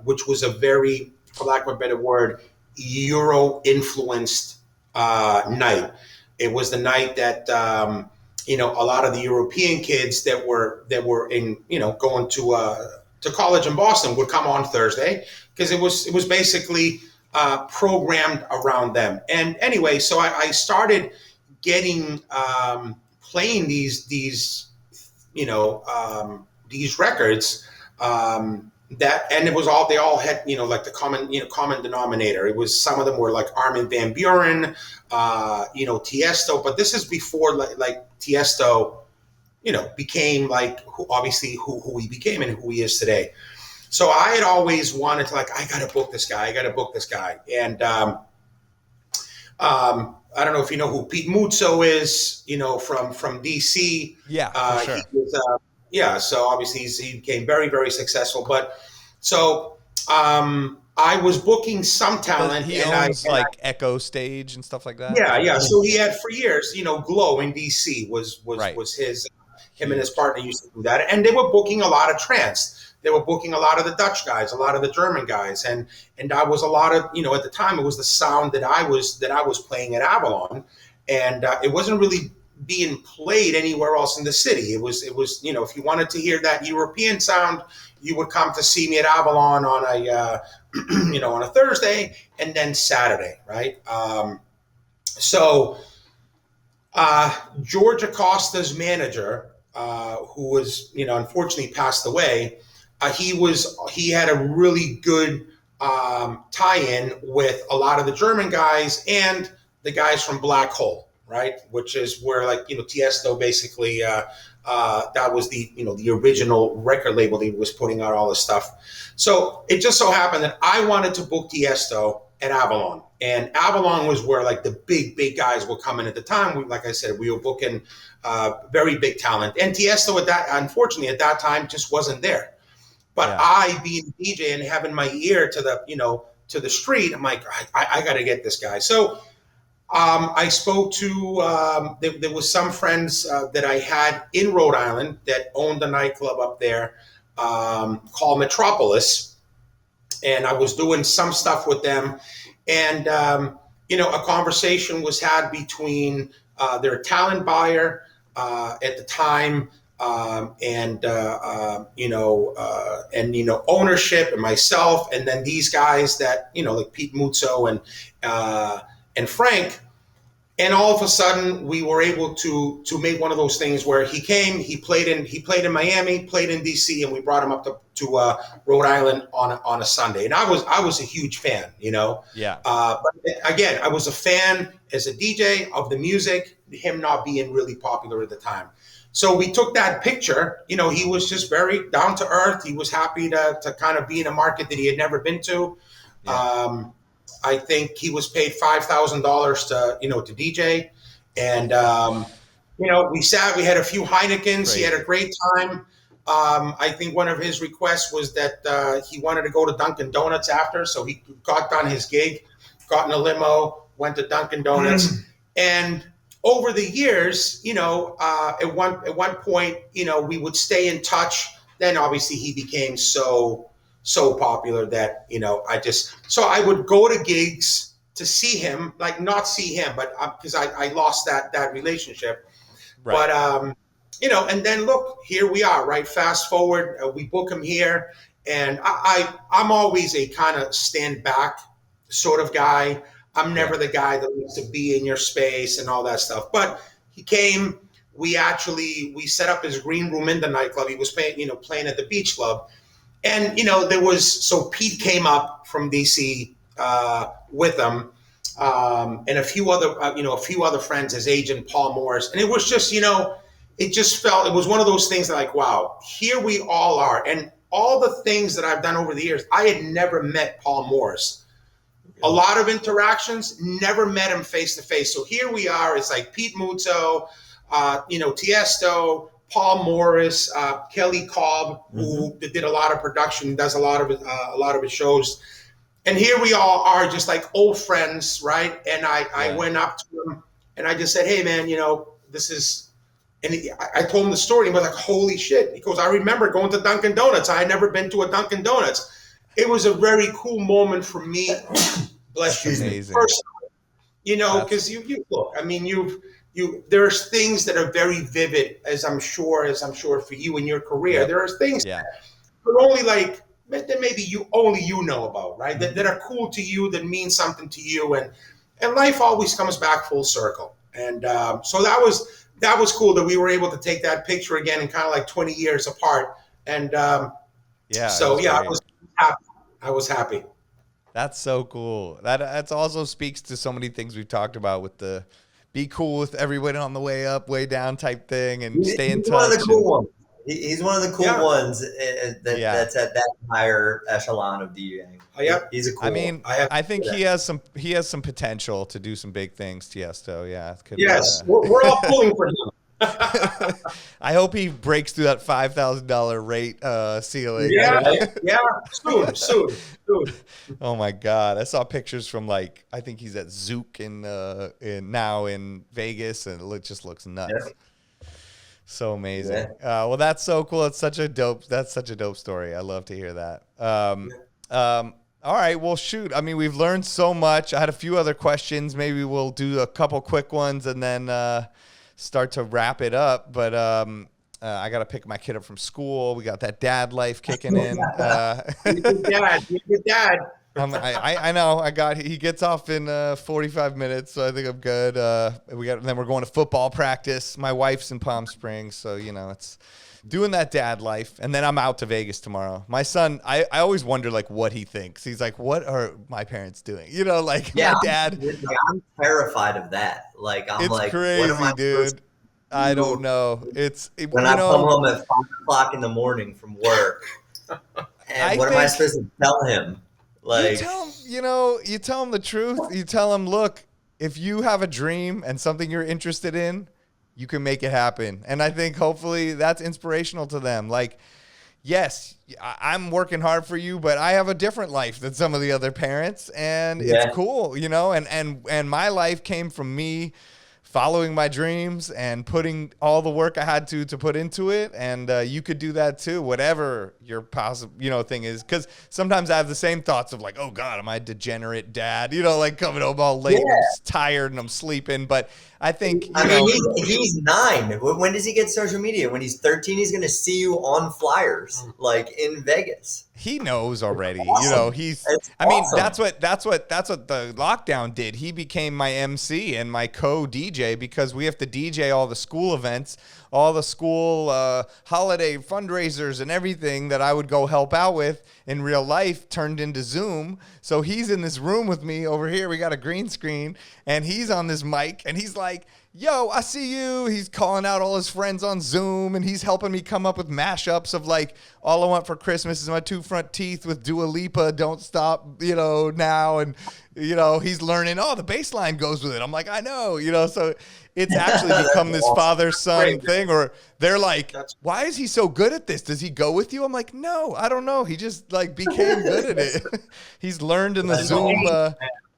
which was a very, for lack of a better word, Euro influenced night. It was the night that a lot of the European kids that were in going to college in Boston would come on Thursday because it was basically programmed around them. And anyway, so I started getting playing these records that, and it was all, they all had like the common denominator. It was, some of them were like Armin van Buuren, Tiesto, but this is before like Tiesto became like who he became and who he is today. So I had always wanted to, like, I got to book this guy. And I don't know if you know who Pete Muzzo is, from DC. Yeah, for sure. He was, so obviously he became very, very successful. But so I was booking some talent. He owns Echo Stage and stuff like that. Yeah. So he had for years, Glow in DC was his. Him and his partner used to do that, and they were booking a lot of trance. They were booking a lot of the Dutch guys, a lot of the German guys, and I was a lot of, at the time, it was the sound that I was playing at Avalon, and it wasn't really being played anywhere else in the city. It was if you wanted to hear that European sound, you would come to see me at Avalon on a on a Thursday and then Saturday, right? So George Acosta's manager, who was, unfortunately passed away, he had a really good tie-in with a lot of the German guys and the guys from Black Hole, right? Which is where, like, Tiesto basically, that was the, the original record label that he was putting out all this stuff. So it just so happened that I wanted to book Tiesto at Avalon. And Avalon was where, like, the big guys were coming at the time. Like I said, we were booking very big talent. And Tiesto unfortunately at that time just wasn't there. But yeah. I, being a DJ and having my ear to the street, I'm like, I got to get this guy. So I spoke to, there was some friends that I had in Rhode Island that owned a nightclub up there called Metropolis. And I was doing some stuff with them. And, a conversation was had between their talent buyer at the time, and ownership and myself, and then these guys that, like Pete Muzzo and Frank. And all of a sudden we were able to make one of those things where he came, he played in Miami, played in DC, and we brought him up to Rhode Island on a Sunday. And I was a huge fan, Yeah. But again, I was a fan as a DJ of the music, him not being really popular at the time. So we took that picture, he was just very down to earth. He was happy to kind of be in a market that he had never been to. Yeah. I think he was paid $5,000 to DJ. And, we had a few Heinekens. Great. He had a great time. I think one of his requests was that he wanted to go to Dunkin' Donuts after. So he got done his gig, got in a limo, went to Dunkin' Donuts. And over the years, at one point, we would stay in touch. Then obviously he became so popular that, so I would go to gigs to see him, like not see him, but because I lost that relationship. Right. But, and then look, here we are, right? Fast forward, we book him here. And I'm always a kind of stand back sort of guy. I'm never the guy that needs to be in your space and all that stuff. But he came, we set up his green room in the nightclub. He was playing at the Beach Club. And, so Pete came up from DC with him, and a few other friends, his agent, Paul Morris. And it was just, it was one of those things that, like, wow, here we all are. And all the things that I've done over the years, I had never met Paul Morris. A lot of interactions, never met him face to face. So here we are. It's like Pete Muzzo, Tiesto, Paul Morris, Kelly Cobb, who did a lot of production, does a lot of his shows, And here we all are, just like old friends, right? And I went up to him and I just said, hey, man, this is, and I told him the story. And he was like, holy shit. He goes, I remember going to Dunkin' Donuts. I had never been to a Dunkin' Donuts. It was a very cool moment for me. Bless you. Amazing. Personally, because you look, I mean, there's things that are very vivid, as I'm sure for you in your career. Yep. There are things that are only that maybe you know about, right? That are cool to you, that mean something to you, and life always comes back full circle. And so that was cool that we were able to take that picture again and kind of like 20 years apart. And I was happy. That's so cool. That also speaks to so many things we've talked about with the be cool with everyone on the way up, way down type thing, and stay in touch. One of the cool ones. He's one of the cool ones that's at that higher echelon of DJing. Oh, yeah. He's a cool one. I think he has some potential to do some big things, Tiesto. Yeah. We're all pulling for him. I hope he breaks through that $5,000 rate ceiling. Yeah. Soon. Oh my God! I saw pictures from I think he's at Zook in Vegas, and it just looks nuts. Yeah. So amazing. Yeah. Well, that's so cool. That's such a dope story. I love to hear that. All right. Well, shoot. I mean, we've learned so much. I had a few other questions. Maybe we'll do a couple quick ones and then start to wrap it up. But I got to pick my kid up from school. We got that dad life kicking in. Good dad. I know. He gets off in 45 minutes, so I think I'm good. Then we're going to football practice. My wife's in Palm Springs, so it's doing that dad life. And then I'm out to Vegas tomorrow. My son, I always wonder what he thinks. He's like, what are my parents doing? My dad. I'm terrified of that. It's crazy, dude. I don't know. When I come home at 5 o'clock in the morning from work, and what am I supposed to tell him? You tell him the truth. You tell him, look, if you have a dream and something you're interested in, you can make it happen. And I think hopefully that's inspirational to them. Yes, I'm working hard for you, but I have a different life than some of the other parents, and it's cool, and my life came from me following my dreams and putting all the work I had to put into it. And you could do that too, whatever your possible, thing is. Because sometimes I have the same thoughts of oh God, am I a degenerate dad? Coming home all late, and I'm tired and I'm sleeping. But I think, he's 9. When does he get social media? When he's 13, he's going to see you on flyers, in Vegas. He knows already. Awesome. That's what the lockdown did. He became my MC and my co-DJ because we have to DJ all the school events, all the school holiday fundraisers and everything that I would go help out with in real life turned into Zoom. So he's in this room with me over here. We got a green screen and he's on this mic and he's like, yo, I see you. He's calling out all his friends on Zoom and he's helping me come up with mashups of all I want for Christmas is my 2 front teeth with Dua Lipa, Don't Stop, now. And, he's learning, the bass line goes with it. I'm like, I know, so it's actually become this father-son thing. Or they're like, why is he so good at this? Does he go with you? I'm like, no, I don't know. He just became good at it. He's learned in the Zoom,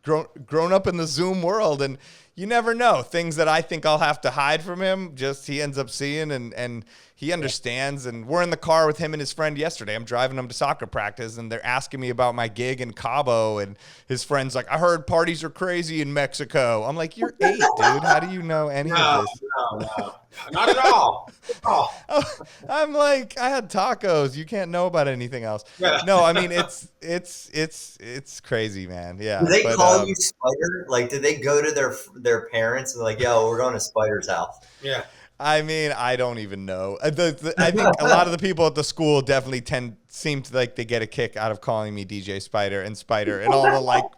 grown up in the Zoom world. And you never know. Things that I think I'll have to hide from him, just he ends up seeing and he understands. And we're in the car with him and his friend yesterday. I'm driving him to soccer practice and they're asking me about my gig in Cabo. And his friend's like, I heard parties are crazy in Mexico. I'm like, you're 8, dude. How do you know any of this? No. Not at all. I'm like, I had tacos. You can't know about anything else. Yeah. No, I mean, it's crazy, man. Yeah. Do they call you Spider? Did they go to their parents and yo, we're going to Spider's house? Yeah. I mean, I don't even know. I think a lot of the people at the school definitely seem to they get a kick out of calling me DJ Spider and all the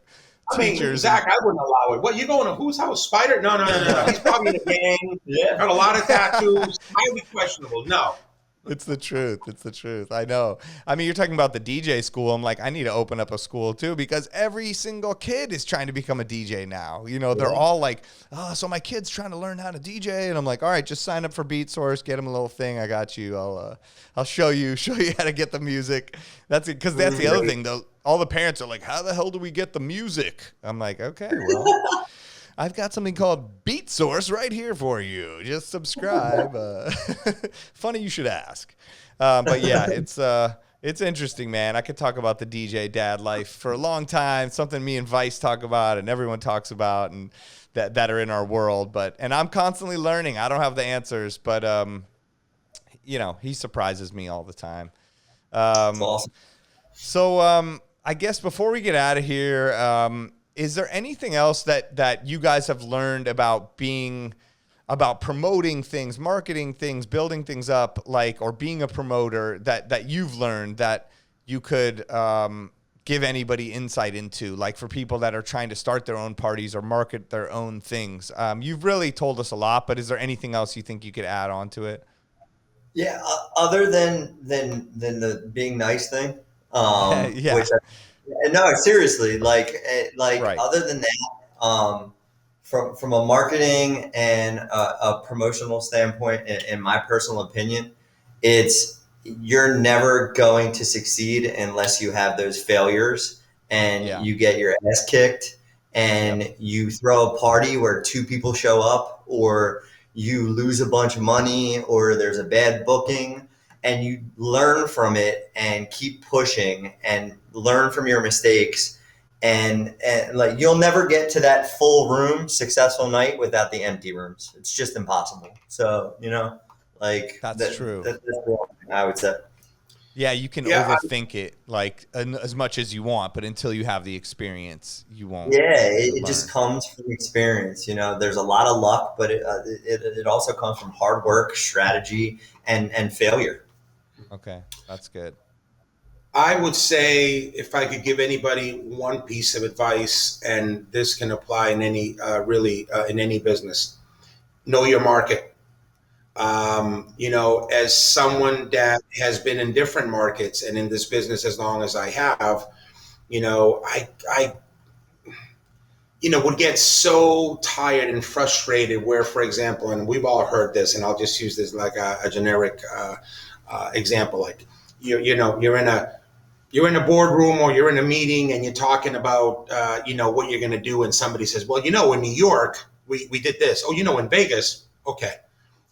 teachers. Zach, I wouldn't allow it. What, you going to whose house? Spider? No. He's probably in a gang. Yeah. Got a lot of tattoos. Highly questionable. No. It's the truth. It's the truth. I know. I mean, you're talking about the DJ school. I'm like, I need to open up a school too, because every single kid is trying to become a DJ now. You know, they're all like, oh, so my kid's trying to learn how to DJ. And I'm like, all right, just sign up for Beatsource, get him a little thing. I got you. I'll show you how to get the music. That's it. Because that's the other thing though. All the parents are like, how the hell do we get the music? I'm like, okay, well, I've got something called Beatsource right here for you. Just subscribe. Funny you should ask. But yeah, it's interesting, man. I could talk about the DJ dad life for a long time. Something me and Vice talk about and everyone talks about and that are in our world. And I'm constantly learning. I don't have the answers, but you know, he surprises me all the time. That's awesome. So I guess before we get out of here, is there anything else that you guys have learned about promoting things, marketing things, building things up, like, or being a promoter that you've learned that you could give anybody insight into, like for people that are trying to start their own parties or market their own things? You've really told us a lot, but is there anything else you think you could add on to it? Yeah, other than the being nice thing, Yeah. which no, seriously, like Right. other than that, from a marketing and a promotional standpoint, in my personal opinion, you're never going to succeed unless you have those failures and you get your ass kicked and you throw a party where 2 people show up, or you lose a bunch of money, or there's a bad booking, and you learn from it and keep pushing and learn from your mistakes. And like, you'll never get to that full room successful night without the empty rooms. It's just impossible. So, you know, like That's true. That's what I would say. Yeah, you can overthink it like as much as you want, but until you have the experience, you won't. Yeah, it just comes from experience. You know, there's a lot of luck, but it also comes from hard work, strategy, and failure. Okay, that's good. I would say, if I could give anybody one piece of advice, and this can apply in any in any business: know your market. You know, as someone that has been in different markets and in this business as long as I have, you know, I would get so tired and frustrated where, for example, and we've all heard this, and I'll just use this like a generic example, like you're in a boardroom or you're in a meeting and you're talking about what you're going to do, and somebody says, well, in New York we did this. Oh, in Vegas, okay,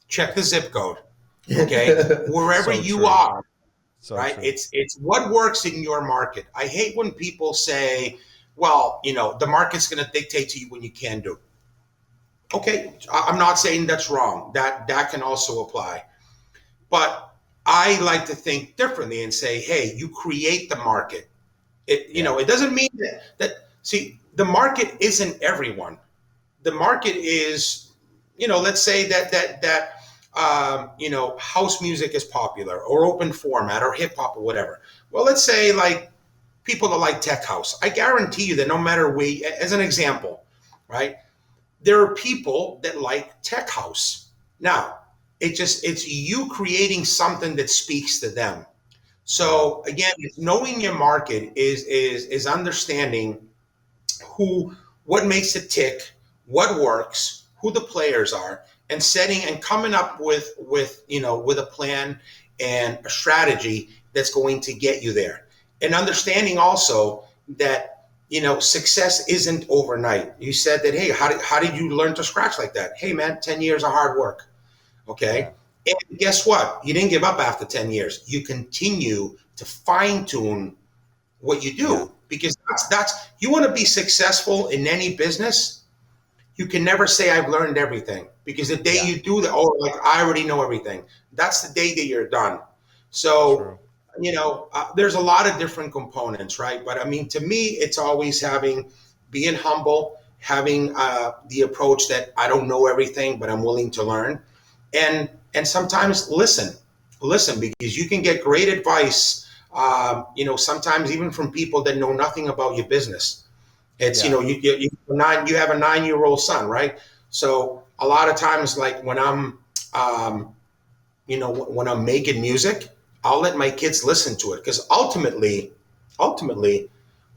check the zip code, okay, wherever So you true. are, So right? true. It's what works in your market. I hate when people say, well, the market's going to dictate to you when you can do. Okay, I'm not saying that's wrong. That can also apply. But I like to think differently and say, hey, you create the market. It doesn't mean see, the market isn't everyone. The market is, let's say that house music is popular, or open format, or hip hop, or whatever. Well, let's say like people that like tech house. I guarantee you that no matter as an example, right, there are people that like tech house. Now, it's you creating something that speaks to them. So again, knowing your market is understanding what makes it tick, what works, who the players are, and setting and coming up with a plan and a strategy that's going to get you there. And understanding also that success isn't overnight. You said that, hey, how did you learn to scratch like that? Hey man, 10 years of hard work. Okay. Yeah. And guess what? You didn't give up after 10 years. You continue to fine tune what you do, because that's you want to be successful in any business. You can never say I've learned everything, because the day you do that, I already know everything. That's the day that you're done. So, there's a lot of different components, right? But I mean, to me, it's always being humble, having the approach that I don't know everything, but I'm willing to learn. And sometimes listen, because you can get great advice, sometimes even from people that know nothing about your business. It's, you have a 9-year-old son, right? So a lot of times, like when I'm when I'm making music, I'll let my kids listen to it, because ultimately,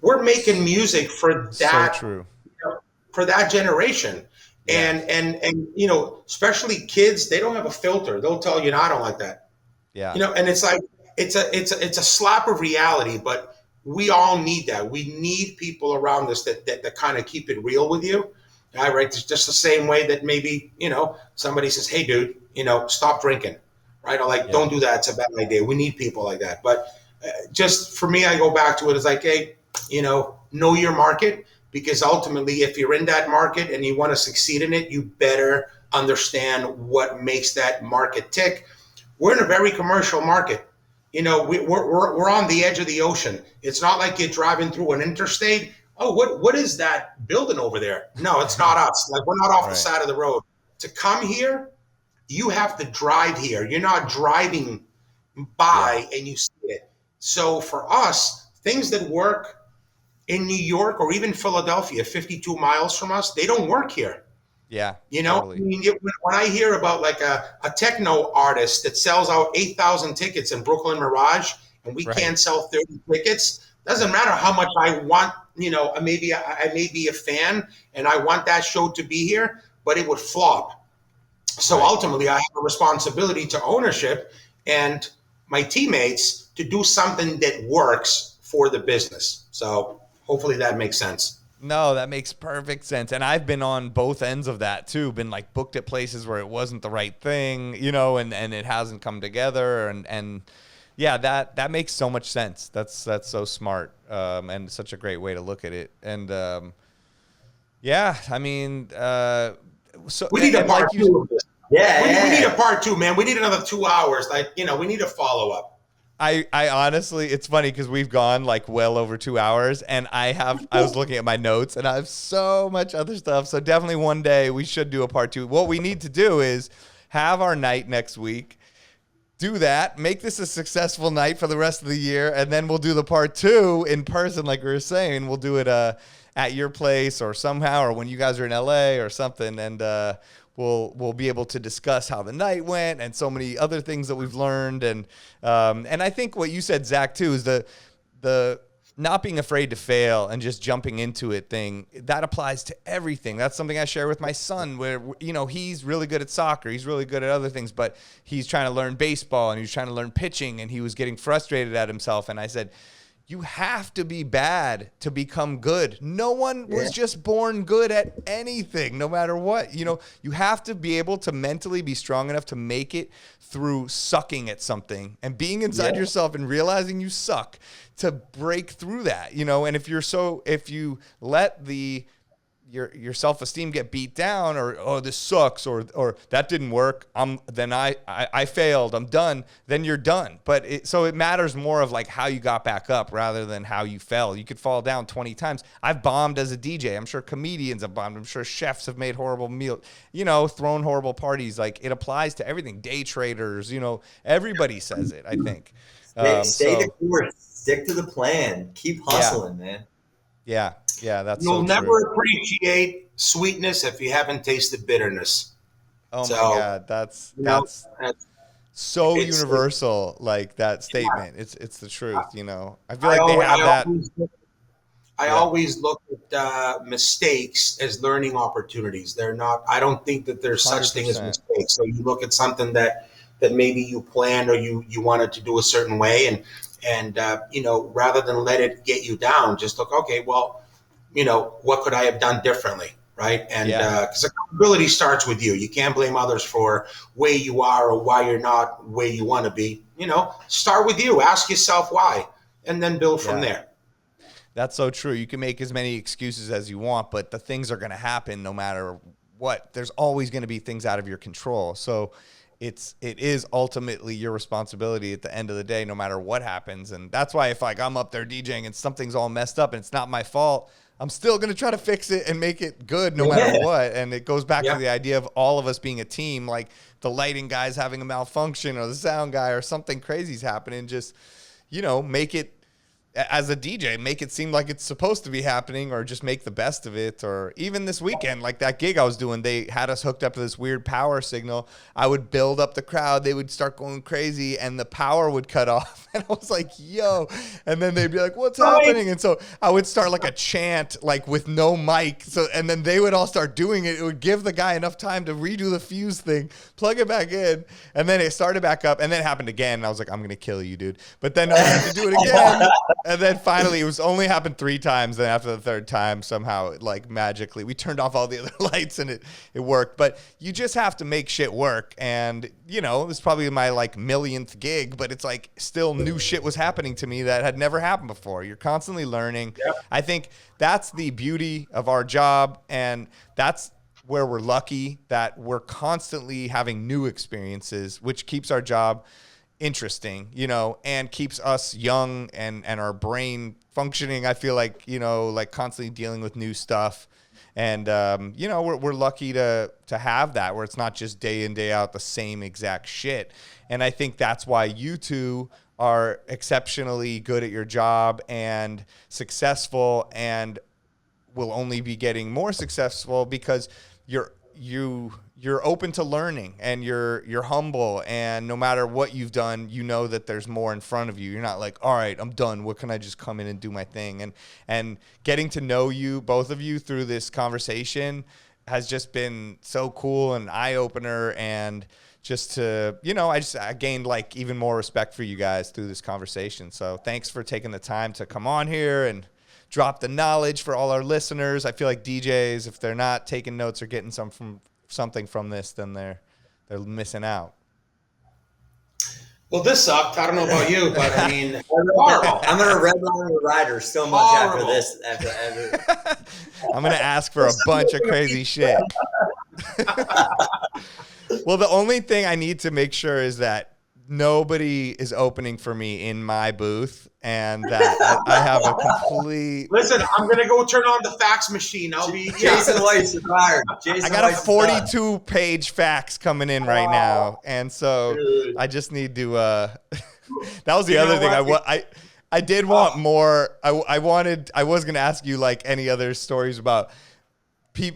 we're making music for So that, true. for that generation. Yeah. And especially kids, they don't have a filter. They'll tell you, no, I don't like that. Yeah. And it's like, it's a slap of reality, but we all need that. We need people around us that kind of keep it real with you. All right. It's just the same way that maybe, somebody says, hey dude, stop drinking. Right. Or like, Yeah. don't do that. It's a bad idea. We need people like that. But just for me, I go back to it as like, hey, know your market, because ultimately, if you're in that market and you want to succeed in it, you better understand what makes that market tick. We're in a very commercial market. We're on the edge of the ocean. It's not like you're driving through an interstate. Oh, what is that building over there? No, it's not us. Like, we're not off the Right. side of the road. To come here, you have to drive here. You're not driving by and you see it. So for us, things that work in New York or even Philadelphia, 52 miles from us, they don't work here. Yeah. I Totally. mean, when I hear about like a techno artist that sells out 8,000 tickets in Brooklyn Mirage, and we Right. can't sell 30 tickets, doesn't matter how much I want, maybe I may be a fan and I want that show to be here, but it would flop. So Right. ultimately, I have a responsibility to ownership and my teammates to do something that works for the business. So hopefully that makes sense. No, that makes perfect sense. And I've been on both ends of that too. Been like booked at places where it wasn't the right thing, and it hasn't come together. And yeah, that makes so much sense. That's so smart. And such a great way to look at it. And yeah, I mean, so We need a and part like you, two of this. Yeah, We need a yeah. part two, man. We need another 2 hours. Like, we need a follow up. I honestly, it's funny because we've gone like well over 2 hours, and I was looking at my notes, and I have so much other stuff. So definitely one day we should do a part two. What we need to do is have our night next week, do that, make this a successful night for the rest of the year, and then we'll do the part two in person, like we were saying. We'll do it at your place or somehow, or when you guys are in LA or something, and we'll be able to discuss how the night went and so many other things that we've learned. And I think what you said, Zach, too, is the not being afraid to fail and just jumping into it thing, that applies to everything. That's something I share with my son, where, he's really good at soccer. He's really good at other things, but he's trying to learn baseball and he's trying to learn pitching, and he was getting frustrated at himself. And I said, you have to be bad to become good. No one was just born good at anything, no matter what. You have to be able to mentally be strong enough to make it through sucking at something and being inside yourself and realizing you suck, to break through that. And if you let your self-esteem get beat down, or, oh, this sucks, or that didn't work, then I failed, I'm done, then you're done. But so it matters more of like how you got back up rather than how you fell. You could fall down 20 times. I've bombed as a DJ. I'm sure comedians have bombed. I'm sure chefs have made horrible meals, thrown horrible parties. Like, it applies to everything. Day traders, everybody says it, I think. Stay the course. Stick to the plan. Keep hustling, man. Yeah, that's You'll so never true. appreciate sweetness if you haven't tasted bitterness. Oh So, my God, that's that's, so it's, universal, like that statement. It's the truth. I feel I like they always, have that. I Yeah, always look at mistakes as learning opportunities. They're not. I don't think that there's such thing as 100%. mistakes. So you look at something that maybe you planned or you wanted to do a certain way, and rather than let it get you down, just look. Okay, well, what could I have done differently, right? And Yeah, because accountability starts with you. You can't blame others for where you are or why you're not where you want to be. Start with you. Ask yourself why, and then build from yeah. there. That's so true. You can make as many excuses as you want, but the things are going to happen no matter what. There's always going to be things out of your control. So it is ultimately your responsibility at the end of the day, no matter what happens. And that's why if like I'm up there DJing and something's all messed up and it's not my fault, I'm still going to try to fix it and make it good no matter what. And it goes back to the idea of all of us being a team, like the lighting guy's having a malfunction or the sound guy or something crazy's happening. Just, make it as a DJ, make it seem like it's supposed to be happening, or just make the best of it. Or even this weekend, like that gig I was doing, they had us hooked up to this weird power signal. I would build up the crowd. They would start going crazy and the power would cut off. And I was like, yo. And then they'd be like, what's happening? And so I would start like a chant, like with no mic. So, and then they would all start doing it. It would give the guy enough time to redo the fuse thing, plug it back in. And then it started back up. And then it happened again. And I was like, I'm going to kill you, dude. But then I had to do it again. And then finally, it was only happened 3 times. Then after the 3rd time, somehow, like magically, we turned off all the other lights and it worked. But you just have to make shit work. And, you know, this is probably my like millionth gig, but it's like still new shit was happening to me that had never happened before. You're constantly learning. Yep. I think that's the beauty of our job. And that's where we're lucky that we're constantly having new experiences, which keeps our job interesting, you know, and keeps us young and our brain functioning. I feel like, you know, like constantly dealing with new stuff. And, you know, we're lucky to have that, where it's not just day in, day out the same exact shit. And I think that's why you two are exceptionally good at your job and successful, and will only be getting more successful because you're open to learning, and you're humble, and no matter what you've done, you know that there's more in front of you. You're not like, all right, I'm done. What can I just come in and do my thing? And getting to know you, both of you, through this conversation has just been so cool and eye opener. And just to, you know, I gained like even more respect for you guys through this conversation. So thanks for taking the time to come on here and drop the knowledge for all our listeners. I feel like DJs, if they're not taking notes or getting something from this, then they're missing out. Well, this sucked. I don't know about you, but I mean, I'm gonna redline the rider so much after this. I'm gonna ask for a bunch of crazy shit. Well, the only thing I need to make sure is that nobody is opening for me in my booth, and that I have a complete... Listen, I'm going to go turn on the fax machine. I'll be... Jason White's retired. I got a 42-page fax coming in right now, and so I just need to... That was the other thing. I did want more. I was going to ask you, like, any other stories about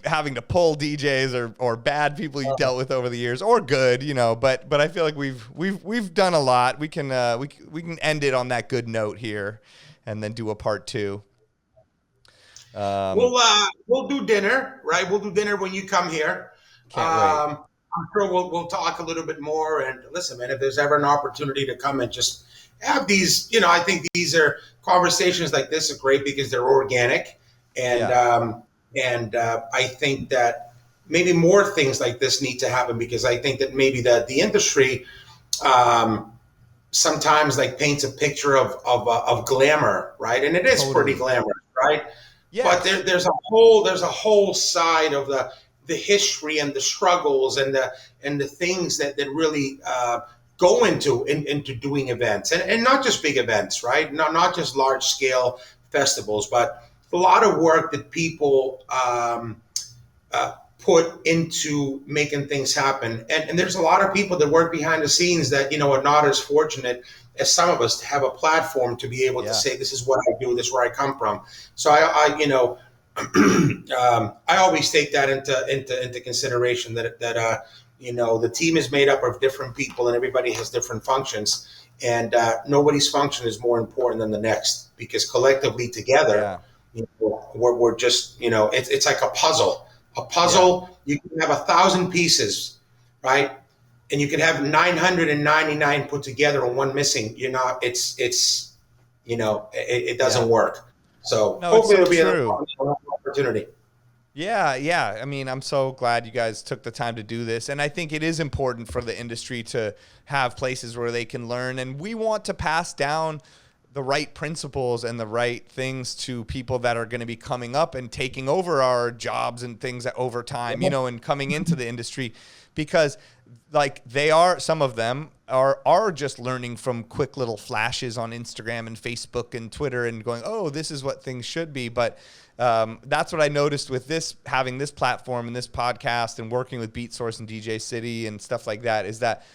having to pull DJs or bad people you dealt with over the years, or good, you know, but I feel like we've done a lot. We can end it on that good note here, and then do a part 2. We'll do dinner, right? We'll do dinner when you come here. Can't wait. I'm sure we'll talk a little bit more. And listen, man, if there's ever an opportunity to come and just have these, you know, I think these are conversations like this are great because they're organic, and I think that maybe more things like this need to happen, because I think that maybe the industry sometimes like paints a picture of glamour, right? And it is pretty glamorous, right? Yes. But there's a whole side of the history and the struggles and the things that really go into doing events, and not just big events, right? Not just large scale festivals, but a lot of work that people put into making things happen. And there's a lot of people that work behind the scenes that, you know, are not as fortunate as some of us to have a platform to be able to say, this is what I do, this is where I come from. So I you know, I always take that into consideration that you know, the team is made up of different people and everybody has different functions, and nobody's function is more important than the next, because collectively together, you know, we're just, you know, it's like a puzzle. You can have 1,000 pieces, right? And you can have 999 put together and one missing. You're not, it's you know, it doesn't work. So hopefully it'll be an opportunity. Yeah. I mean, I'm so glad you guys took the time to do this. And I think it is important for the industry to have places where they can learn. And we want to pass down the right principles and the right things to people that are going to be coming up and taking over our jobs and things that over time, you know, and coming into the industry, because like some of them are just learning from quick little flashes on Instagram and Facebook and Twitter and going, oh, this is what things should be. But that's what I noticed with having this platform and this podcast and working with Beatsource and DJ City and stuff like that, is that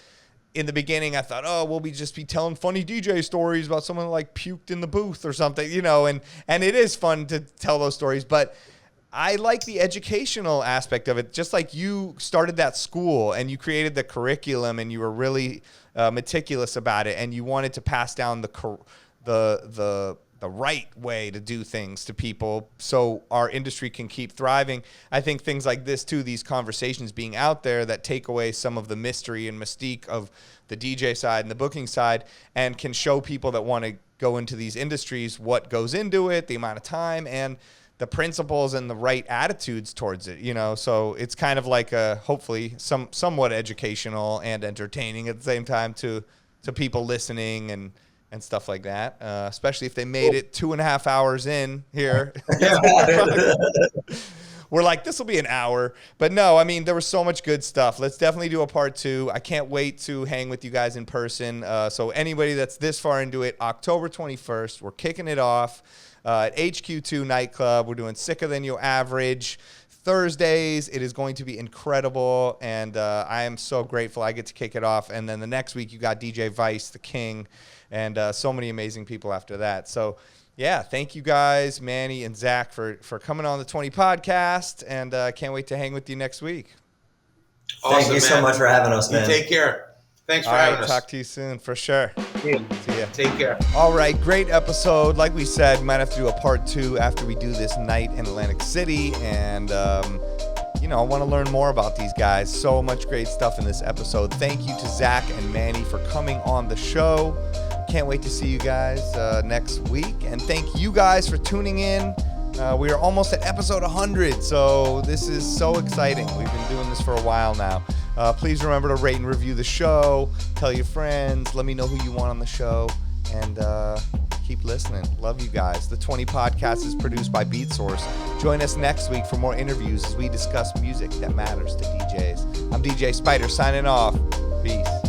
in the beginning, I thought, oh, we'll just be telling funny DJ stories about someone like puked in the booth or something, you know, and it is fun to tell those stories, but I like the educational aspect of it. Just like you started that school and you created the curriculum and you were really meticulous about it and you wanted to pass down the right way to do things to people so our industry can keep thriving. I think things like this too, these conversations being out there that take away some of the mystery and mystique of the DJ side and the booking side and can show people that want to go into these industries what goes into it, the amount of time and the principles and the right attitudes towards it, you know. So it's kind of like hopefully somewhat educational and entertaining at the same time to people listening and stuff like that, especially if they made it 2.5 hours in here. We're like, this will be an hour. But no, I mean, there was so much good stuff. Let's definitely do a part 2. I can't wait to hang with you guys in person. So anybody that's this far into it, October 21st, we're kicking it off at HQ2 Nightclub. We're doing Sicker Than Your Average. Thursdays, it is going to be incredible, and I am so grateful I get to kick it off. And then the next week, you got DJ Vice, the King, and so many amazing people after that. So, yeah, thank you guys, Manny and Zach, for coming on the 20 podcast, and I can't wait to hang with you next week. Awesome, thank you so much for having us, man. You take care. Thanks for having us. Talk to you soon, for sure. See ya. Take care. All right, great episode. Like we said, we might have to do a part 2 after we do this night in Atlantic City, and you know, I want to learn more about these guys. So much great stuff in this episode. Thank you to Zach and Manny for coming on the show. Can't wait to see you guys next week. And thank you guys for tuning in. We are almost at episode 100, so this is so exciting. We've been doing this for a while now. Please remember to rate and review the show. Tell your friends. Let me know who you want on the show. And keep listening. Love you guys. The 20 podcast is produced by Beatsource. Join us next week for more interviews as we discuss music that matters to DJs. I'm DJ Spider signing off. Peace.